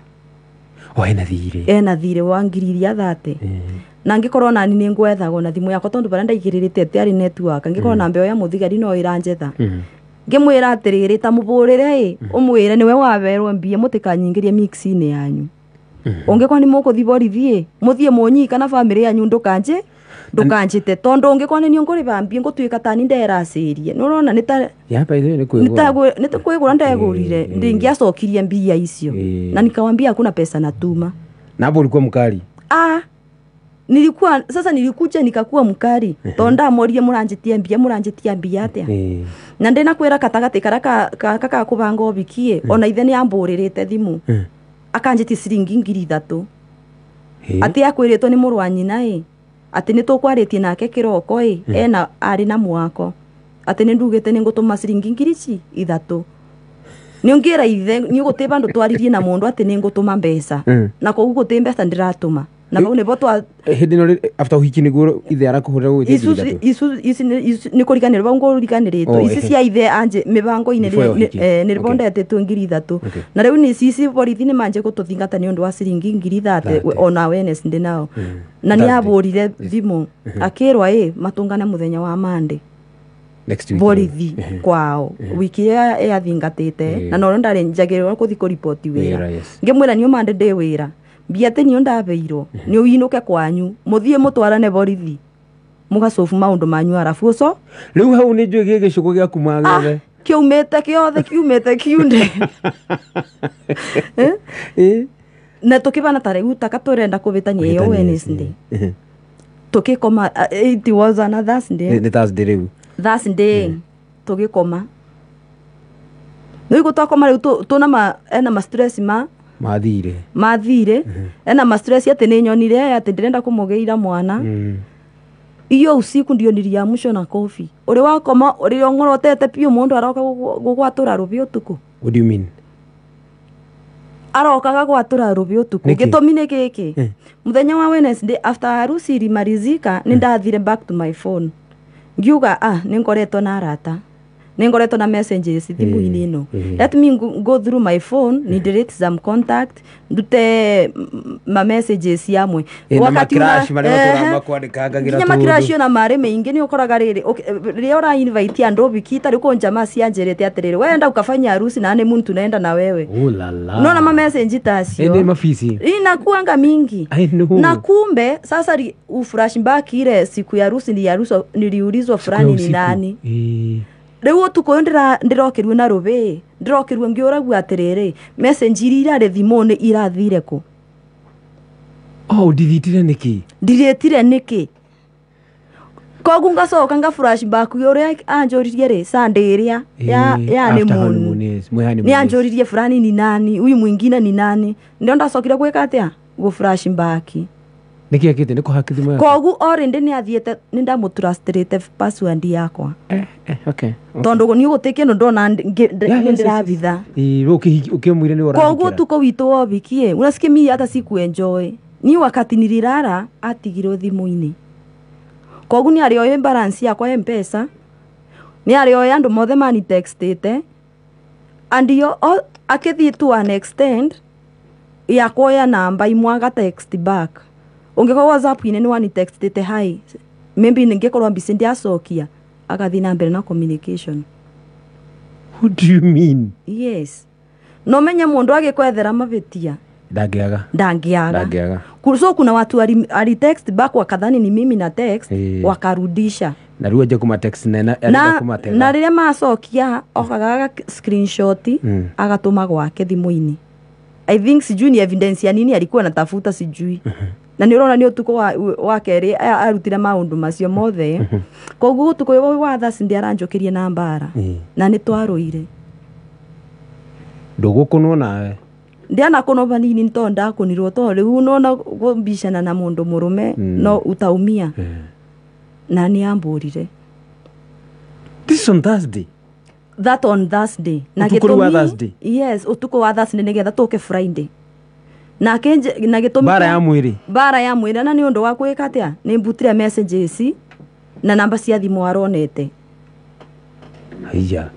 ena thire wa ngiri ya 30 na ngikorwo nani ni ngwethagwo na thimu yakwa tondu baranda igiririte tiari network ngikorwo na mbeo ya muthigari no iranjetha ngimwira atiriri ta muburire umwire niwe waberwo mbie mutikanyingirie mix-ini yanyu ungikorwo ni mukuthi borithi muthie munyika na family yanyu ndukanjite tondu ungikorwo ni nguriba mbie ngutwika tani nderacirie nurona nita nitakwigura ndegurire ndingiacokirie mbia icio na nikawambia hakuna pesa natuma na hapo ulikuwa mkali nilikuja nikakuwa mkari tonda morie muranjitia mbia atia na ndena kwera katagati karaka kubanga obikie ona ithe ni amburirite thimu akanjiti ciringi 3,000 ati akwiritwo ni murwanyi nae ati ni tukwaritie nake kiroko ena ari na mwako ati ni ndugite ni ngutuma ciringi 3,000 ni ngira ithe ni gutiba ndu twaririe na mundu ati ni ngutuma mbeca na koguo gutimbe ata ndiratuma na bau ne botwa hidino after uhiki niguo ithe arakuhura go isu ni kuriganira bau nguriganirito isi cia ithe anje mibango ine ni ribondete tu 3,000 na riu ni sisi borithi ni manje gututhingata ni undu wa ciringi 3,000 ona Wednesday nao na ni aburire thimu akirwa matungane muthenya wa Monday next week borithi kwao wiki ya thingatite na no ndare njagirwo kuthi ku report wira ngimwira ni umande de wira biate ni ndabeirwo ni uinuke kwanyu muthie mutwarane borithi mugacofu maundu manyu arafu uco riu hau ni njui gigicuko gia kumagere kiumete kiunde na tukibana tare utaka turenda kubitania yo Wednesday tukikoma it was another Thursday tugikoma nigo twakoma riu tuna ena stress mathire ena stress ati ni nyonire ati ndirenda kumugeira mwana iyo usiku ndio niria musho na coffee uri wakoma uri ongorotete pio mundu aroka gugwatura rubi utuku. What do you mean? Aroka gugwatura rubi utuku gitomine giki muthenya wa Wednesday after harusi rimarizika nindathire back to my phone ngiuga ningoretwo na arata ningoretwo na messages thimu-ini ino let me go through my phone ni delete some contact ndute ma messages yamwe wakati crash mari matura kwandikagira tu crash na mare meingi ni ukoraga riri ora invite andu bikita riko njama cianjerete atiriri wenda ukafanya harusi na ane muntu naenda na wewe unaona ma message tasio ende mafisi inakuanga mingi na kumbe sasa flashback ile siku ya harusi niliulizwa fulani ni nani Riu utuko ndirokerwe na rubi ndirokerwe ngiuragu atiriri message ira ri thimuni irathire ku ndithitire niki ndiretire niki kogu ngacoka nga flashback uria anjoririe ri Sunday iria ya ni muni ni anjoririe fulani ni nani huyu mwingine ni nani ndio ndacokire gwika atia go flashback niki akite niko hakithi mwe kogu already ni athiete ni ndamutrustirite password yakwa okay tondu ni gutike no ndona ndiravitha ukimwire ni ora kogu tuko witu wobikie unasikia mimi hata siku enjoy ni wakati nilirara atigiro thimu-ini kogu ni arioyo balance yakwa M-Pesa ni arioyo andu mothe mani textite andio akithi to an extend yakwa ya namba imwaga text back ungeko WhatsApp ine ni wani textite hi maybe ningekorwa mbisi ndiacokia agathi na mbere na communication. What do you mean? Yes no menya mundu agikwethera mavitia ndangiaga kuruso kuna watu ali text back wakadhani ni mimi na text wakarudisha na riu aje kuma text na kumatega na riria macokia okaga screenshot agatuma gwake thimu-ini. I think sijui ni evidence ya nini alikuwa anatafuta sijui na ni urona ni utuko wa keri arutira maundu macio mothe koguo utuko wa thasi ndi aranjokirie na mbara na ni twaruire ndugukunwo nawe ndiana kuno vanini ntonda kunirwo to riu nona gumbishana na mundu murume no utaumia na ni amburire this on Thursday that on Thursday na gitumi yes utuko wa Thursday nigetha tuke Friday na kenje na gitumi bara ya mwiri na ni undu wa kwika atia ni mbutire messages na namba cia thimu aronete haya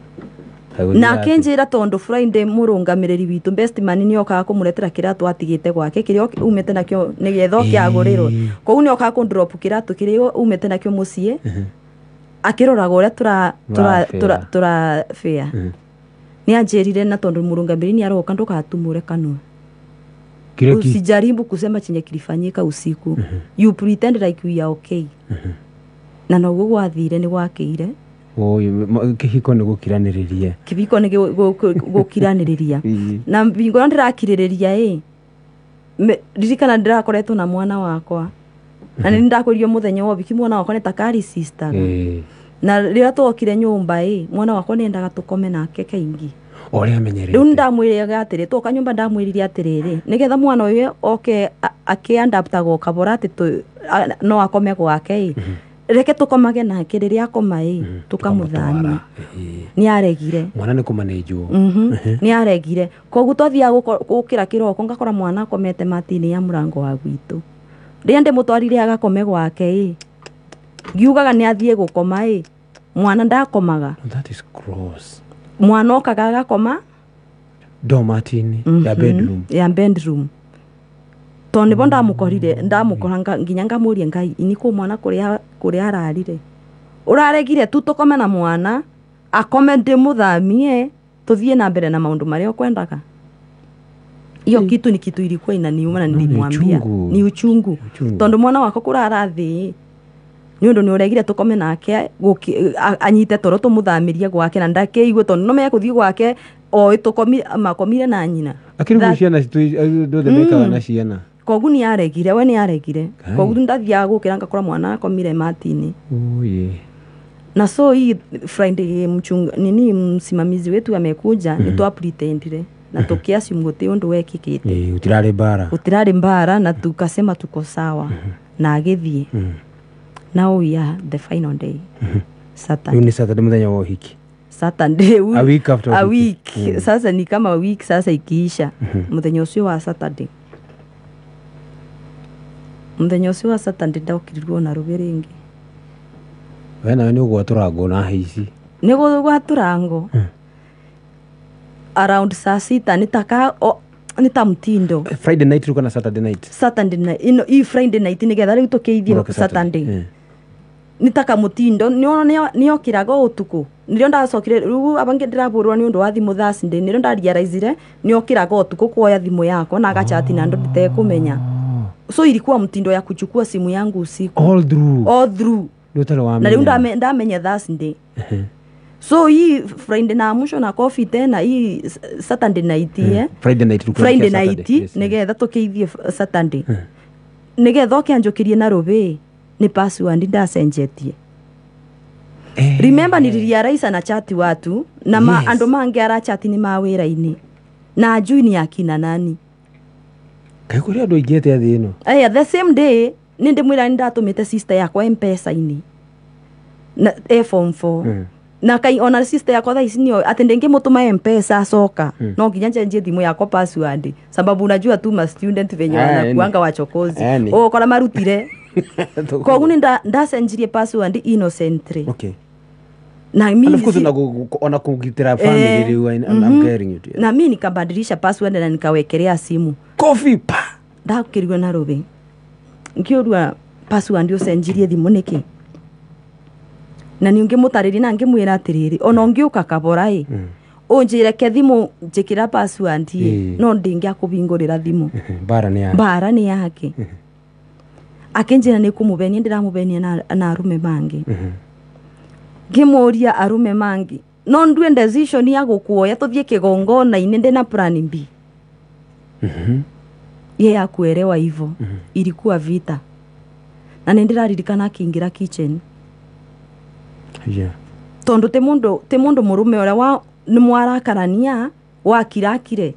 na kenjira tondu Friday murungamiriri witu best man ni okaga kumuretera kiratu atigite gwake kirio umete nakio nigetho kiagurirwo kogu ni okaga ku drop kiratu kirio umete nakio mucie akiroraga uria tura fair ni anjerire na tondu murungamiriri ni aroka ndukatumure kanwa usijaribu kusema chenye kilifanyika usiku you pretend like we are okay na no gwathire ni gwakire kihiko ni gukiraniriria kibiko ni gukiraniriria na bingo ndirakiririria ririkana ndirakoretwo na mwana wakwa na ni ndakuririo muthenya wo biki mwana wakwa ni takari sister na rira twokire nyumba mwana wakwa ni endaga tukome nake kaingi ori amenyerete riu ndamwiriga atiri twoka nyumba ndamwiriria atiriri nigetha mwana uyu oke akiandapta gokabora ati no akome gwake reke tukomage nake riria akoma tukamuthania ni aregire mwana ni kumanejwo ni aregire kogu twathia gukira kiroko ngakora mwana akomete matini ya murango wa gwitu riria ndimutwarire agakome gwake ngiugaga ni athie gukoma mwana ndakomaga. That is gross. Mwana okaga agakoma domatini ya bedroom toni bonda ndamukoranga nginya ngamurie Ngai ini ku mwana kuria ararire uraregire tu tukome na mwana akome ndimuthamie tuthie na mbere na maundu maria okwendaga iyo kitu ni kitu ilikuwa inaniuma na nilimwambia ni uchungu tondu mwana wako kurara thi ni undu ni uregire tukome nake anyite toro tumuthamirie gwake na ndake igwe tondu no me kuthii gwake o makomire na nyina akiri ciana ndothe mekaga na ciana kogu ni aregire we ni aregire kogu ndathia gukira ngakora mwana akomire matini na so hii Friday Ninii msimamizi wetu amekuja ni twa pretendire na tokiasi mgote undu wekikite utirari mbara na tukasema tuko sawa na agithie now we are the final day Saturday ni Saturday muthenya wa uhiki Saturday a week after a week sasa ni kama week sasa ikiisha muthenya ucio wa Saturday wa Saturday ndakirirwo na rubiringi wena ni ugwaturango na hici ni gugwaturango around saa sita nitaka nita mtindo Friday night ruka na Saturday night i Friday night nigetha riu tukeithie Saturday nitaka mutindo ni okiraga utuku nirio ndacokire riu abange ndiraburwa ni undu wa thimu Thursday nirio ndarealize ni okiraga utuku kuoya thimu yako na agachati na ndo nditekumenya so ilikuwa mtindo ya kuchukua simu yangu usiku all through na riu ndamenya Thursday So hii Friday na mwisho na coffee tena hii Saturday night Friday night Friday night nigetha tukeithie Saturday nigetha okianjukirie na rubi ni password ndacenjetie. Remember nilirealize na chat watu na andu mangi ara chat ni mawira-ini na ajui ni akina nani kai kuria andu igete athi ino the same day nindi mwira ndatumite sister yakwa M-Pesa-ini na form 4 na kai ona sister yakwa tha ici nio ati ndingimutuma M-Pesa acoka no nginya njenje thimu yakwa password sababu unajua tu ma student venye wanakuanga wachokozi kora marutire koguo ni ndacenjirie password innocently. Okay. Na mimi ona kugitira family riu I'm getting it. Na mimi nikabadilisha password na nikawekelea simu coffee pa ndakirigwa na rubi nkiurua password ndio cenjirie thimu niki na ni ungimutariri na ngimwira atiriri ona ungiuka kaborai unjire ke thimu njikira password no ndingia kubingurira thimu bara ni yake akinjira ni kumubenia ndiramubenia na arume mangi ngimuria arume mangi no ndue decision ya gukuoya tuthie kigongona ine ndina plan B. Yeye akuelewa hivyo. Ilikuwa vita na nindiraririkana akiingira kitchen tondu te mundu murume ora wa ni mwarakarania wa kirakire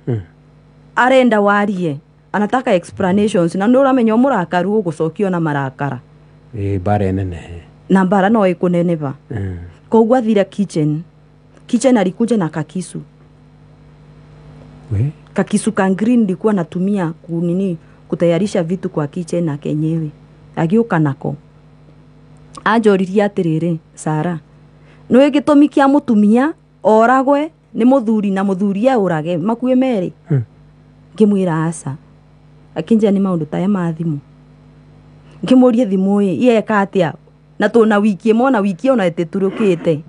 arenda warie anataka explanations na ndura menyo murakaru gusokio na marakara bare nene na bara no ikuneneva koguo athira kitchen alikuja na kakisu kakisu ka green ndikuwa natumia kunini kutayarisha vitu kwa kitchen na kenyewe agiuka nako ajoriria atiriri Sara no igitumi kia mutumia oragwe ni muthuri na muthuria urage makue meri ngimwira asa akinja ni maundu taya mathimu ngimurie thimu ye katia na tuna wiki mona wiki ona eteturukite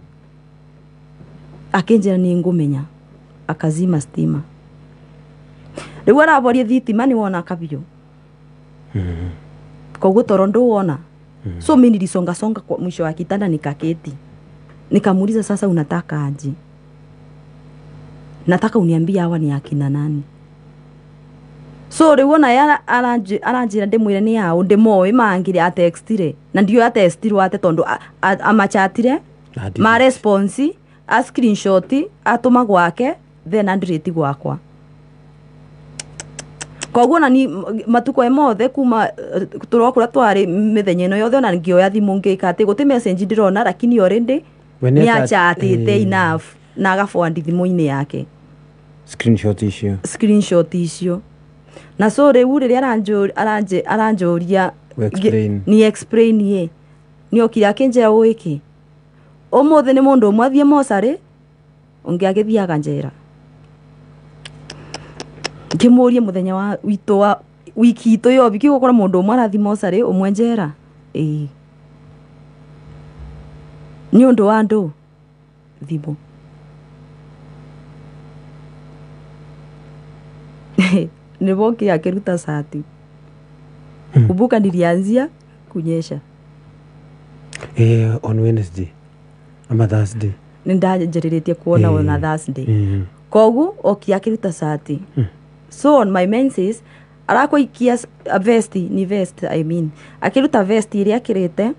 akinja ni ngumenya akazima stima riu araborie thitima ni wona kabio koguo torondo wona so mimi nilisonga kwa mwisho wa kitanda nikaketi nikamuuliza sasa unataka aje nataka uniambie hawa ni akina nani so riu ona ya aranjira ndimwire ni yao ndimoe mangire atextire na ndio atextirwo ate tondu amachatire ma response a screenshot atuma gwake then andiriti gwakwa koguo na ni matuko mothe kuma turokura twari mithenya ino yothe na ngioya thimu ngika ati guti message ndirona lakini already ni achatite enough na agaforward thimu-ini yake screenshot icio na so riu riria aranjoria ni explain ye ni okira kinje uiki omothe ni mundu mwathie mosari ungi agithiaga njera ngimurie muthenya wa wito wa wiki ito yo biki gukora mundu umwe arathi mosari umwe njera ni undu wa ndu thimu niboki akiruta sati kubuka nilianzia kunyesha on Wednesday ama Thursday nindajereretie kuona on Thursday kogu okiakiruta sati so on my menses arakoikia vest I mean akiruta vest ile akirete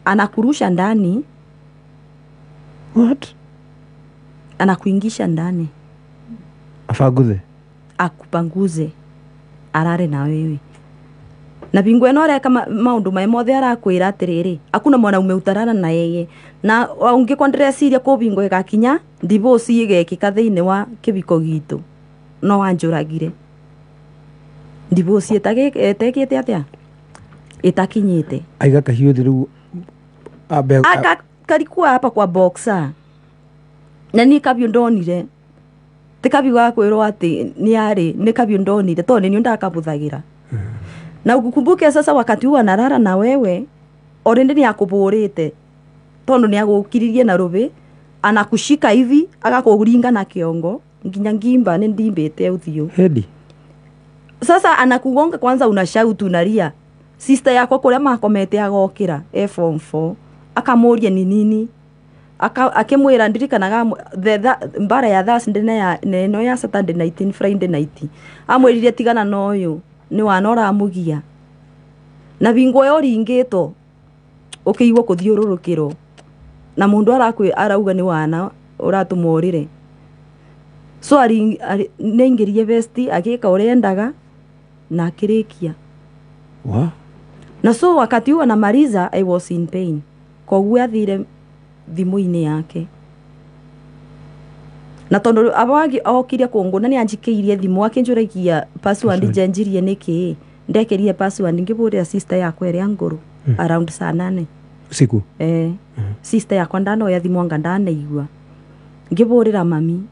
anakurusha ndani what anakuingisha ndani afaguze akupanguze arare na wewe na bingwe no reka maundu mai mothe arakwira atiriri akuna mwanaume utarana na yeye na ungikorwo ndireciria ku bingo igakinya divorce igekika thiini wa kibiko gitu no wanjuragire divorce etekite atia itakinyite aiga kahiu thiru karikuwa hapa kwa boxer na ni kabio ndonire tikabio gakwirwo ati ni ari ni kabio ndonire to ni ndakabuthagira na ukukumbuke sasa wakati huo anarara na wewe already ni akuburite tondu ni agukiririe na rubi anakushika hivi agakuringa na kiongo nginya ngimba ni ndimbite uthio hedi sasa anakugonga kwanza unashout unalia sister yako kuria makomete agokira form 4 akamuria ni nini akimwira ndirikanaga mbara ya Thursday na no ya Saturday night Friday night amwirire tigana noyo ni wanora mugia na bingo yo ringito ukiigwa kuthiururukiro na mundu arauga ni wana uratumorire so ningirie vesti agika urendaga na akirikia na so wakati huo namaliza I was in pain kwa athire thimu-ini yake na tondu abagi okiria kunguna ni anjikiirie thimu akinjuragia password njenjirie niki ndekerie password ngiburira sister yakwa eri nguru around saa 8 siku sister yakwa ndano ya thimu anga ndanaigua ngiburira mami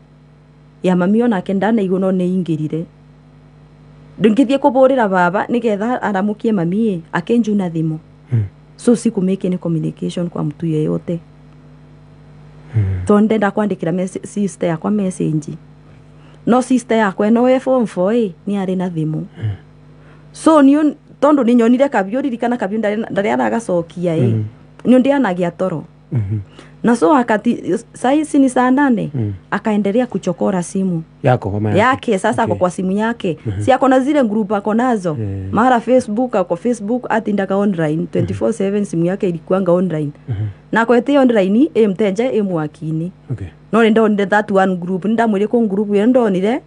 ya mami ona ke ndanaigua no neingirire ndingithie kuburira baba nigetha aramukie mami akenjuna thimu so siku make any communication kwa mtu yeyote tonde ndakwandikira sister yakwa message no sister yakwa no form 4 ni ari na thimu so niyo tondu ni nyonire kabio ririkana kabio ndari aragacokia ni ndianagia toro na so wakati saisi ni saa 8 akaendelea kuchokora simu yake sasa kwa simu yake si akona zile group akonazo mara Facebook ako Facebook atindaka online 24/7 simu yake ilikuanga online na kwete online mteja mwakini no ndo that one group ndamwire ko group ndonire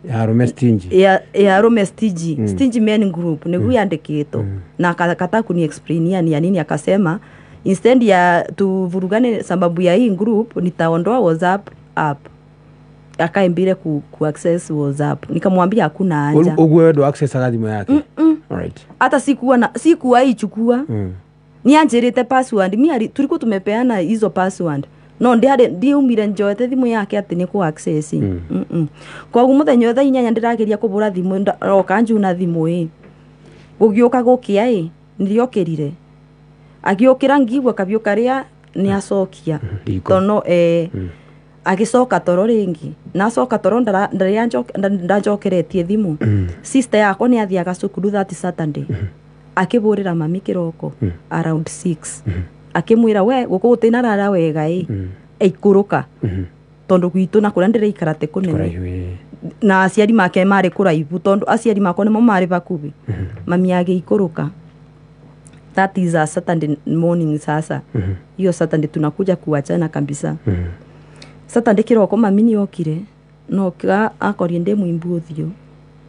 ya romestinji ya romestinji stingy men group ni guyandikito na akakata kuni explain ya nini akasema instead ya tuvurugane sababu ya hii group nitaondoa WhatsApp app akaimbire ku access WhatsApp nikamwambia hakuna haja ugwe ndo access agathimo yake alright hata sikuwa ichukua ni anjerete password mimi tuliko tumepeana hizo password no ndi umire njoete thimu yake ati ni ku access kwa umuthenya othe inyanya ndirageria kubura thimu rokanju na thimu gugioka gukia niriokirire agiokira ngigwa kabio karia ni acokia tono agicoka toro ringi na acoka toro ndajokeretie thimu sister yakwa ni athiaga cukuru that Saturday akiburira mami kiroko around 6 akimwira we guku utinarara wega eikuruka tondu gwitu na kuria ndiraikara te kunene na aciari make mari kuraivu tondu aciari makwa nimo mari bakubi mami agiikuruka that is a Saturday morning sasa hiyo Saturday tunakuja kuachana kabisa Saturday kiroko mami ni okire no ka akorie ndemu imbuthio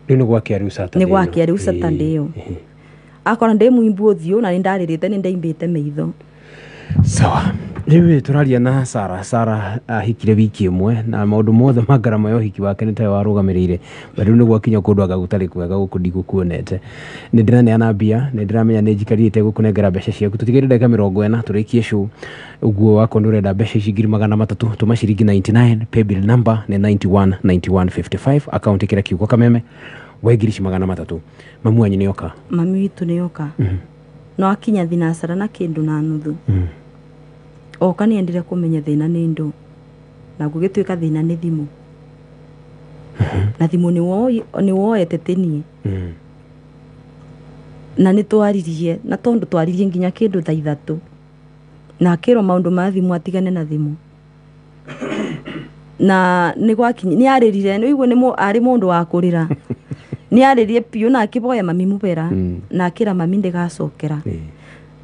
ni gwake ari Saturday ni gwake ari Saturday yo akora ndemu imbuthio na nindaririte ni ndaimbite meitho sawa riwe turaria na Sara hikire wiki imwe na maundu mothe magarama yo hiki wake nitayo warugamirire bado ni gwakinya kundu agagutari kwega guku ndikukuonete ni ndiraneana mbia ni ndiramenya ni njikarite gukunengera mbeca ciaku tutigire ndeka 40 turikie show uguo wako ndurenda mbeca cingiri 300 tuma ciringi 99 pay bill number ni 919155 account ikira kiugo kameme waigirishi 300 mamu wanyu ni oka mami witu ni oka no akinya thinasara na kindu na nuthu oka ni endire kumenya thina ni ndu na gugituika thina ni thimu na thimu ni woete teni na ni twaririe na tondu twaririe nginya kindu thaa 3 na kiro maundu ma thimu atigane na thimu na ni gwakinyi ni aririre ni igwe ni ari mundu wa kurira ni aririe piu na akiboya mami mubera na akira mami ndigacokera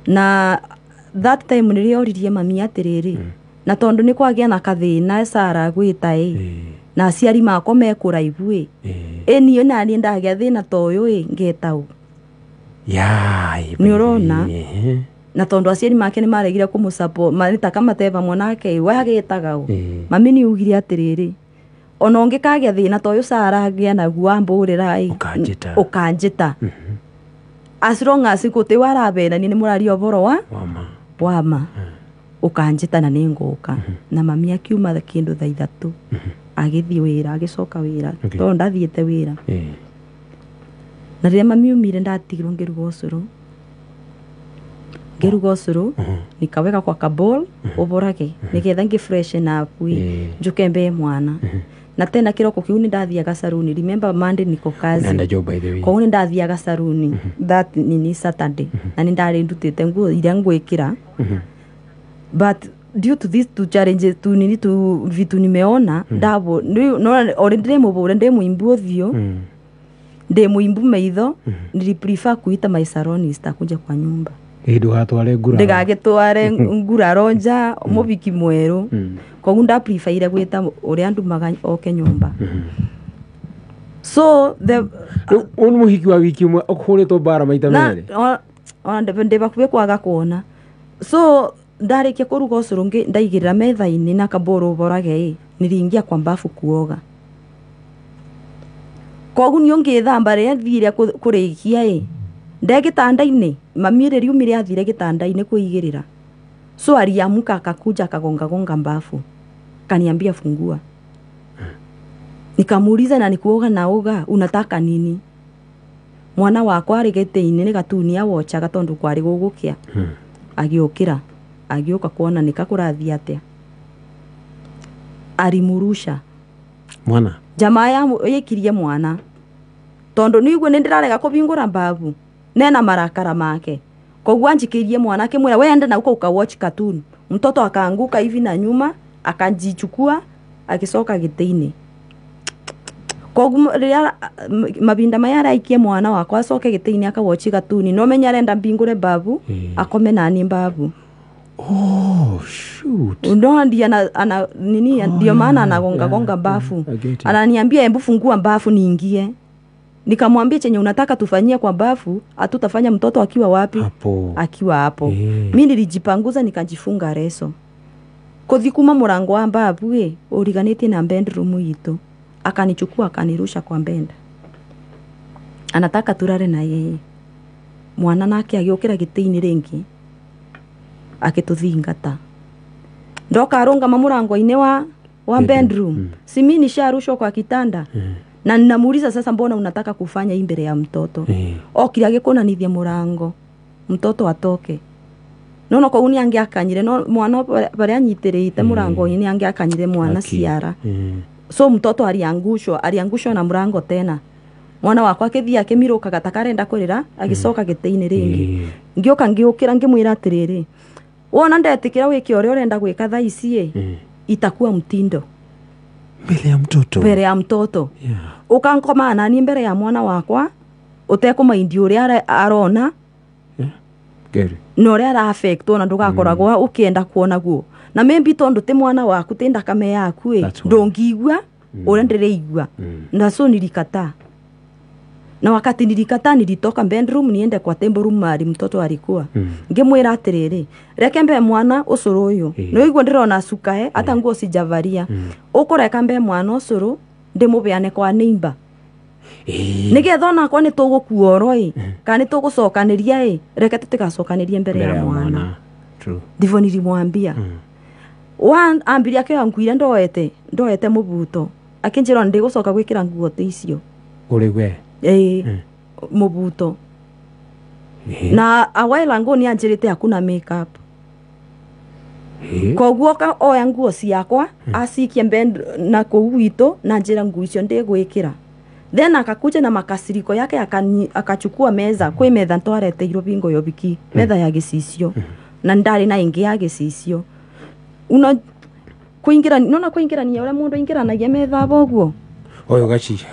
na that time nirioririe mami atiriri na tondu ni kwagia na kathina Sara gwita na aciari makwa mekuraivu niyo nani ndagia thina toyo ngetau ni urona na tondu aciari make ni maregire kumusapo marita kama teva mwanake we agitaga mami ni ugire atiriri ona ongikagia thina toyo Sara agia na guamburira ukanjita as long as ikuti warabena ni murario boro wama ukanjita na ninguka na mami akiuma kindu thaa 3 agithii wira agicoka wira to ndathiete wira na ria mami umire ndatigirwo ngiruga ucuru nikaweka kwa kabol uborage nigetha ngi fresh na pui njuke mbe mwana na tena kiroko kiu ni ndathiaga saruni remember Monday niko kazi kwa ni ndathiaga saruni that ni Saturday na ni ndari ndutite nguo iria ngwikira but due to these two challenges tu vitu nimeona ndabo no already mubure muimbu othio muimbu maitho niliprefer kuita my salonist akuja kwa nyumba hatware ngura ndigagitware ngura ronja mubiki mweru koguo nda prefer gwita uria andumaga oke nyumba so the muhiki wa wiki mwe okuhuritwo bara maita mere ona ndeba kuwe kwaga kuona so ndarikia kuruga ucuru ndaigirira metha-ini na kaboro borage niringia kwa mbafu kuoga koguo nio ngithamba ria thire kurikia ndegitanda-ini mami ri riumire athire gitanda-ini kuigirira so aliamuka akakuja akagonga mbafu kaniambia fungua nikamuuliza na nikuoga naoga unataka nini mwana wakwa ari gite-ini ni gatunia wochaga tondu kwari gugukia agiokira agioka kuona nikakurathia atia arimurusha mwana jamaa ya yikirie mwana tondu niiguo nindirarega kubingura mbavu nena marakara make koguo anjikirie mwana kimwira wende na uko ukawatch cartoon mtoto akaanguka hivi na nyuma akanjichukua akisoka gite-ini koguo ria mabinda maya raikie mwana wakwa acoke gite-ini akawatch cartoon no menya renda mbingure mbavu akome nani mbavu oh shoot ndo ndia ana nini ndio maana anagonga bafu ananiambia hebu fungua bafu niingie nikamwambia chenye unataka tufanyie kwa bafu hatutafanya mtoto akiwa wapi hapo akiwa hapo mimi nilijipanguza nikajifunga reso kuthikuma murango wa babu uriganite na bedroom yitu akanichukua akanirusha kwa benda anataka turare na yeye mwana nake agiokira gite-ini ringi akituthingata ndoka aronga murango-ini wa bedroom simi nisharushwa kwa kitanda na ninamuuliza sasa mbona unataka kufanya hii mbele ya mtoto okira agikunanithia murango mtoto atoke nono kwa uni angiakanyire no mwana bari anyitirite murango-ini angiakanyire mwana ciara so mtoto aliangushwa na murango tena mwana wakwa akithia akimiruka gatakarenda kurira agicoka gite-ini ringi ngioka ngiukira ngimwira atiriri wona ndetikira wiki ore urenda gwika thaa ici itakuwa mtindo mbere ya mtoto ukankoma nani mbere ya mwana wakwa utekumaindi uria arona no ria ara affect ona ndugakoragwo ukienda kuona guo na maybe tondu ti mwana waku ti ndakame yaku ndungigua uria ndireigua na so nilikata na wakati nilitoka bedroom niende kwa tembo room mari mtoto alikuwa ngimwira atiriri reke mbe mwana ucuru uyu no igwo ndirona sukae ata nguo sijavaria ukureka mbe mwana ucuru ndimubeane kwa neighbor nigetha ona kwa ni tugukuoro kana tugucokaniria reke tutigacokanirie mbere ya mwana ndivyo nilimwambia ambiria ke anguire ndoete mubuto akinjira ndigucoka gwikira nguo ticio urigwe mubuto na awaila ngo ni anjirite hakuna makeup koguo ka oya nguo ciakwa asikie bend na kuwito na njira nguo icio ndigwikira then akakuja na makasiriko yake akachukua meza kwi metha ntwarete irobingo yobiki metha ya gicicio na ndari na ingi ya gicicio una kuingirania ule mundu ingiranagia metha boguo oyo gaci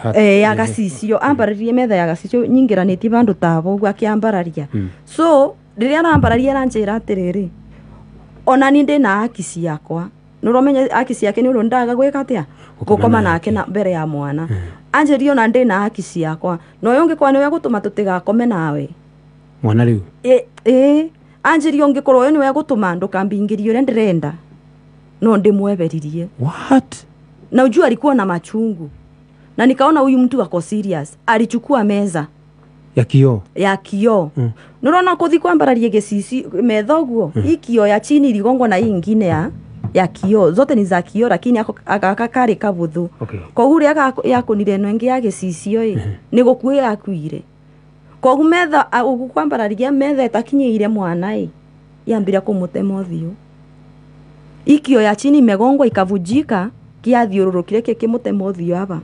ya gacicio ambararie metha ya gacicio nyingiraniti bandu tabo gwa kiambararia so riria arambararia ranjira atiriri ona ni ndi na akisi yakwa nuromenya akisi yake ni urundaga gwika atia gukoma nake na mbere ya mwana anjerio na ndi na akisi yakwa no yonge kwa ni we gutuma tutigakome nawe mwana riu anjerio ngikorwo yo ni we gutuma ndukambingirio ria ndirenda no ndimweberirie what na ujua alikuwa na machungu na nikaona huyu mtu wako serious alichukua meza ya kioo nurona kuthi kwambararie gicici methoguo ikio ya chini ligongwa na hii nyingine ya kioo zote ni za kioo lakini akakari kabuthu koguo ya kunire no ingi ya gicicio ni gukuira akuire koguo metha ugukwambararia metha etakinyeire mwana yambira kumutema uthio ikio ya chini megongwa ikavujika kiathiururukire kimutema uthio hapa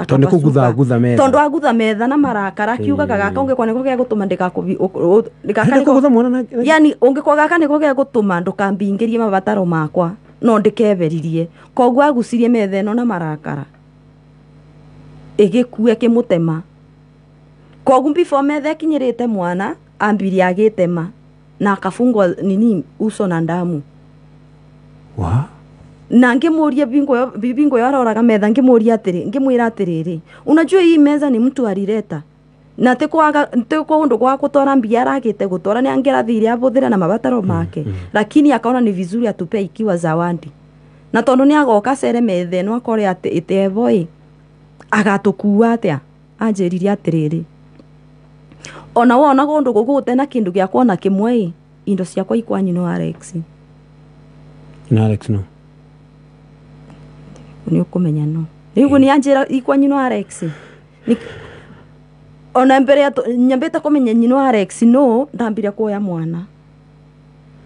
Tondu kugutha metha. Tondu agutha metha na marakara akiugaga gaka ungikwa niko gya gutuma ndikaka kugutha mwana na yani ungikwa gaka niko gya gutuma ndukambingirie mabataro makwa no ndikeberirie koguo agucirie metha ino na marakara igikue kimutema koguo before metha kinyirite mwana ambiri agitema na akafungwa nini uso na damu wa na ngimuria bingo yaroraga metha ngimuria atiri ngimwira atiriri unajua hii meza ni mtu alileta na teko undu kwa kutora mbia aragite gutora ni angirathire abuthira na mabataro make lakini akaona ni vizuri atupe ikiwa zawadi na tondu ni agoka cere metha no akore ati itevoi agatukua atia anjiririe atiriri ona wona gundu gugu na kindu gya kuona kimwe indo ciakwa ikwanyu no Alex no ni ukumenya no riu ni anjira ikwanyu no Alex ona mbere nyambeta kumenya nyino Alex no ndambira kuoya mwana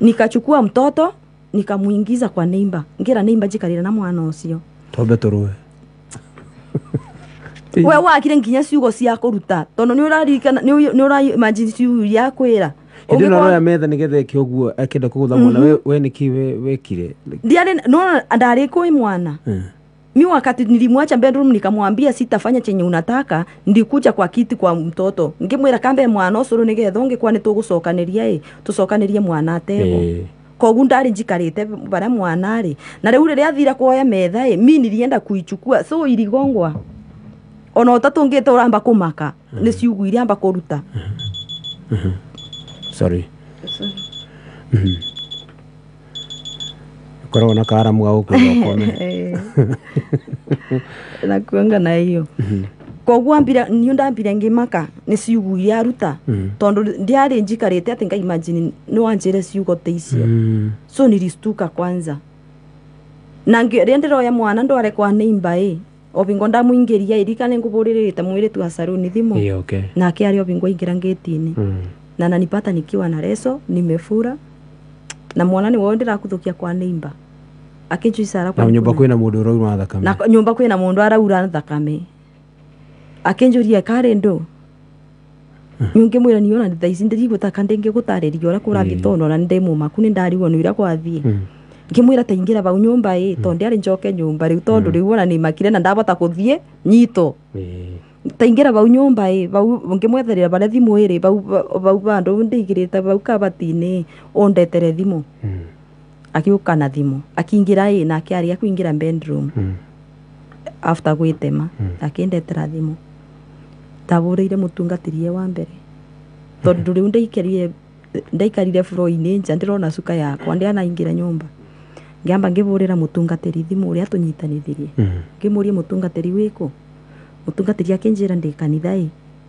nikachukua mtoto nikamuingiza kwa neighbor ngira neighbor jikarira na mwana ucio tobe turuwe we wakire nginya ciugo cia kuruta tondu ni uraririkana ni imagine ciugo ya kwira Indi no ya metha nigethe kioguo akenda kugutha mwana we niki wekire ndiare no ndari koi mwana mi wakati nilimwacha bedroom nikamwambia sitafanya chenye unataka ndikuja kwa kiti kwa mtoto ngimwira kambe mwana ucuru nigethe ungikwa ni tugusokaniria tusokanirie mwana atego koguo ndari njikarite bara mwana ri na riu riria athira kuoya metha mi nilienda kuichukua so iligongwa ona utatungite uramba kumaka ni ciugu iria amba kuruta sorry korwo na karamu ga ukone na kuanga na hiyo koguo ambira ni ndambira ngimaka ni ciugu iria aruta tondu ndiari njikarite ati nga imagine no anjire ciugo teicio so nilistuka kwanza na ngirenderoya mwana ndware kwa neighbor obingo ndamuingiria irika ninguburirite mwire tu hasaruni thimu okay na akiari obingo ingira ngeti-ini na nanipata nikiwa na leso nimefura na mwana ni wao ndirakuthukia kwa neighbor akinjuisara kwa nyumba kwina mundu uraura thakame na nyumba kwina mundu araura thakame akinjuria karendo nyunge mwira niona thaici ndirigutaka ndingigutariria ora kurathi tono na ndemu maku ni ndariwo ni ira kwathie ngimwira ta ingira bau nyumba tondu ari njoke nyumba riu tondu riu ona ni makire na ndabota kuthie nyito ta ingira bau nyumba bau ngimwetherera bare thimu bau bandu ndigirite bau kabati-ini ondetere thimu akiuka na thimu akingira na akiaria kuingira bedroom after gwitema akindetera thimu taburire mutungatirie wa mbere tondu riu ndaikarire floor-ini nja ndirona cuka yakwa ndiana ingira nyumba ngiamba ngiburira mutungatiri thimu uria tunyitanithirie ngimurie mutungatiri wiku mutungatiri akinjira ndi kanitha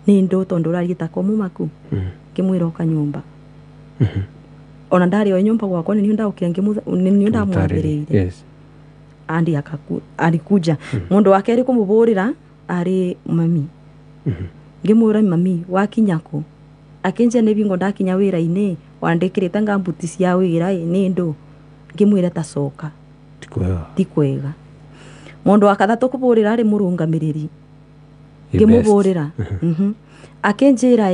ni ndo tondu urarieta komu maku ngimwira oka nyumba ona ndari o nyumba gwakwa ni ndaukira ni ndamwambiriire yes andi alikuja mundu wake ari kumuburira ari mami ngimwira mami wakinyako akinja ne bingo ndakinya wira-ini wandikirite ngambuti cia wira ni ndo ngimwira tacoka tikwega mundu akathatu kuburira ari murungamiriri ngimuburira akinjira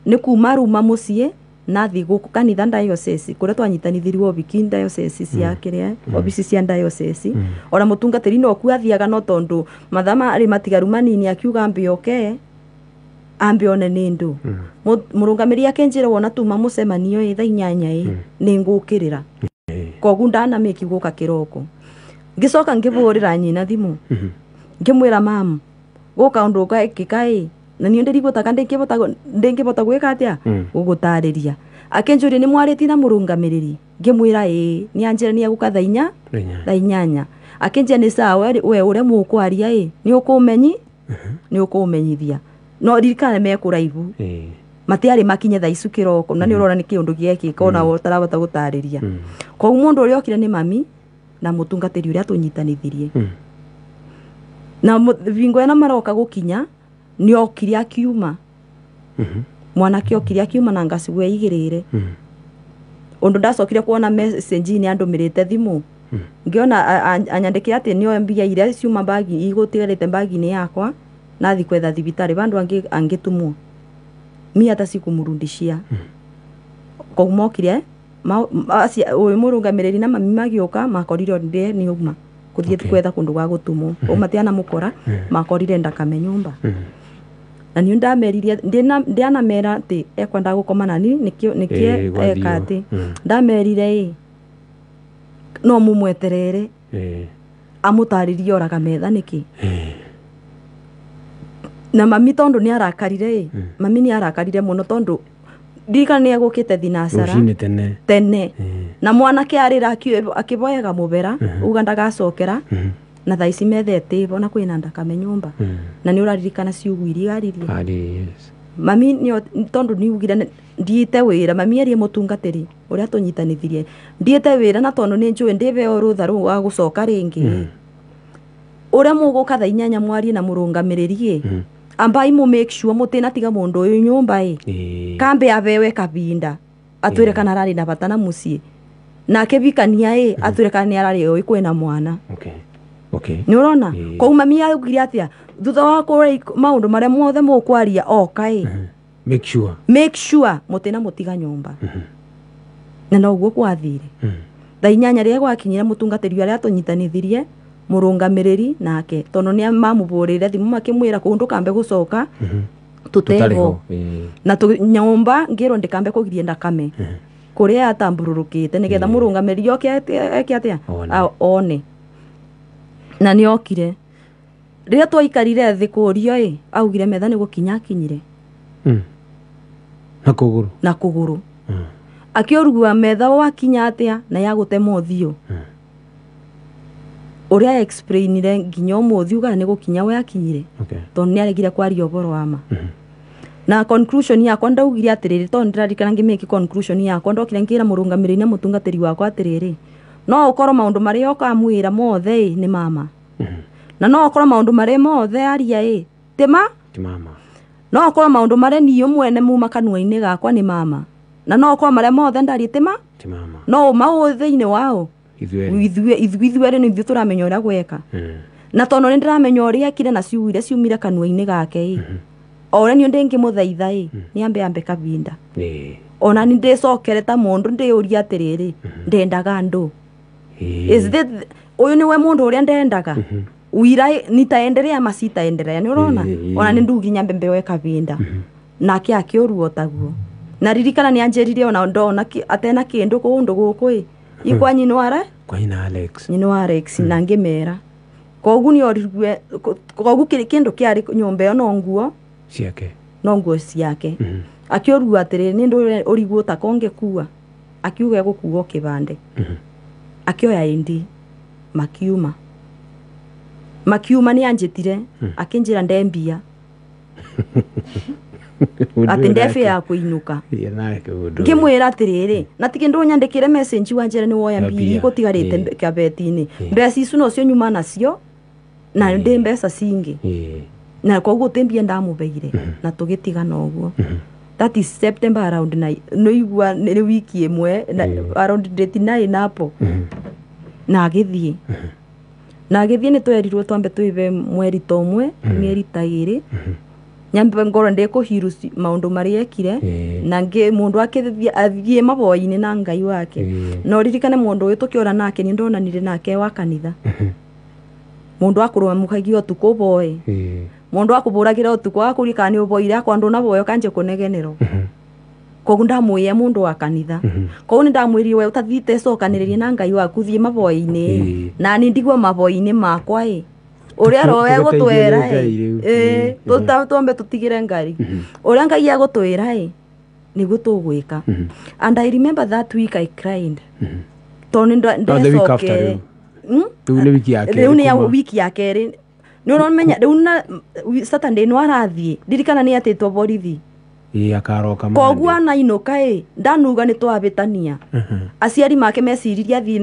ni kuma ruma mucie nathi guku kanitha diocese kuria twanyitanithirio obiki diocese cia kiria obisi cia diocese ora mutungatiri no ku athiaga no tondu mathama ari matigaru manini akiuga mbioke ambione nindu murungamiri akinjira wona tuma mucemanio thaa 8 ni ngukirira koguo ndana meki guka kiroko ngicoka ngiburira nyina thimu ngimwira mam guka undu kai na ni ndiribota ndingibota gwika atia gugutariria akinjuri ni mwariti na murungamiriri ngimwira ni anjira ni aguka thaa 8 akinjia ni sawa we uria mukwaria ni ukumenyi ni ukumenyithia no ririkane me kuraivu matiari makinye thaa icu kiroko na ni urona ni kiundu giekika ona utarabota gutariria koguo mundu uria okire ni mami na mutungatiri uria tunyitanithirie na vingo ena maroka gukinya ni okire akiuma mwanake okire akiuma na ngacigwe igirire undu ndacokire kuona message ni andumirite thimu ngiona anyandike ati nio mbia iria ciuma bagi igutigarite bagi ni yakwa nathi kwetha thibitari bandu angitumwo mi hata sikumurundishia komokire uyu murungamiriri na mami magioka makorire ndie ni uma kuthie kwetha kundu gwa gutumwo umatiana mukora makorire ndakame nyumba na ni ndameririe ndiana mera ati ekwenda gukoma nani nikio ekati ndamerire no mumweterere amutaririe oraga metha niki na mami tondu ni arakarire mami ni arakarire muno tondu ndika ni agukite thinasara tene na mwanake arira akiboyaga mubera uga ndagacokera na thaici methete bona kwina ndakame nyumba na ni uraririkana ciugwiri garirie mami ni tondu ni ugire ndiite wira mami ari mutungatiri uria tunyitanithirie ndiite wira na tondu ni njui ndibe orutha wa gucoka ringi uria muguka thaa 8 mwari na murungamiriri ambai mu make sure mutina tiga mundu uyu nyumba kambe abewe kabinda atwire kana rari na batana mucie na kebikania atwire kana ni arari uyu kwina mwana ni urona ko mami agire atia thutha wa kure maundu maria mothe mukwaria make sure mutina mutiga nyumba na no guo kwathire thaa 8 ria gwakinyira mutungatiri aria tunyitanithirie murungamiriri nake tono ni mamuburire thimu makimwira kundu kambe gucoka tuteho na nyumba ngiro ndikambe kugiria ndakame kuria atambururukite nigetha murungamiriri oke atia one na ni okire riria twaikarire thi kurio augire metha ni gukinya kinyire na kuguru akiorugua metha wakinya atia na ya gutema thio uria explainire nginya umuthi uga ni gukinya we akinyire tondu ni aregire kwaria uboro wama na conclusion yakwa ndaugire atiriri tondu ndirarikana ngimeki conclusion yakwa ndokire ngira murungamiriri na mutungatiri wakwa atiriri no ukoro maundu maria okamwira mothe ni mama na no ukoro maundu maria mothe aria ti mama no ukoro maundu maria ni mwene muma kanua-ini gakwa ni mama na no ukoro maria mothe ndari ti mama no mauthe-ini wao ithuere ni ithuĩ turamenya uria gweka na tondu ni ndiramenya uria kire na ciugire ciumire kanua-ini gake ora ni ndingimuthaitha ni ambe kabinda ona ni ndicokere ta mundu ndiuria atiriri ndendaga andu is that uyu ni we mundu uria ndendaga wira nitaendelea masitaendelea ni urona ona ni ndugi nyambe mbewe kabinda nake akiuruo taguo na ririkana ni anjeririe ona ndona atena kindu kundu guku ikwa nyinwara kwa ina Alex na ngimera kogu ni origwe kogu kindu kiari nyumba yo no nguo ciake akiorua atiriri ni ndu origwo ta konge kuwa akiuga gukuo kibande akioya indi makiuma ni anjitire akinjira ndembia ati ndefe ya kuinuka ngimwira atiriri na tikindu nyandikire message wanjira ni woya mbiri gutigarite kabeti-ini mbesa icu no cio nyuma nacio na ndi mbesa cingi na koguo timbia ndamubeire na tugitigana uguo that is September around no igua ni wiki imwe around date 9 napo na agithie ni twerirwo twambe twive mweri tomwe mieri ta iri nyambe ngoro ndikuhiru maundu maria ekire na nge mundu athie maboyi-ini na ngai wake no ririkane mundu uyu tukiora nake ni ndonanire nake wa kanitha mundu akurumukagio tuko boy mundu akuburagira utuko akurika ni uboire akwa ndu na boyo kanje kunegenero kogu ndamuye mundu wa kanitha kogu ni ndamwiri we utathite cokaniririe na ngai waku thie maboyi-ini na ni ndigwa maboyi-ini makwa uria roe gutwera tutambe tutigire ngari uria ngai agutwira ni gutugwika and I remember that week I cried toni ndecoke riu ni wiki ya keri ni uramenya riu na Saturday no arathie ndirikana ni atitwo borithi akaroka kogu anainuka ndanuga ni twabitania aciari make meciririe athie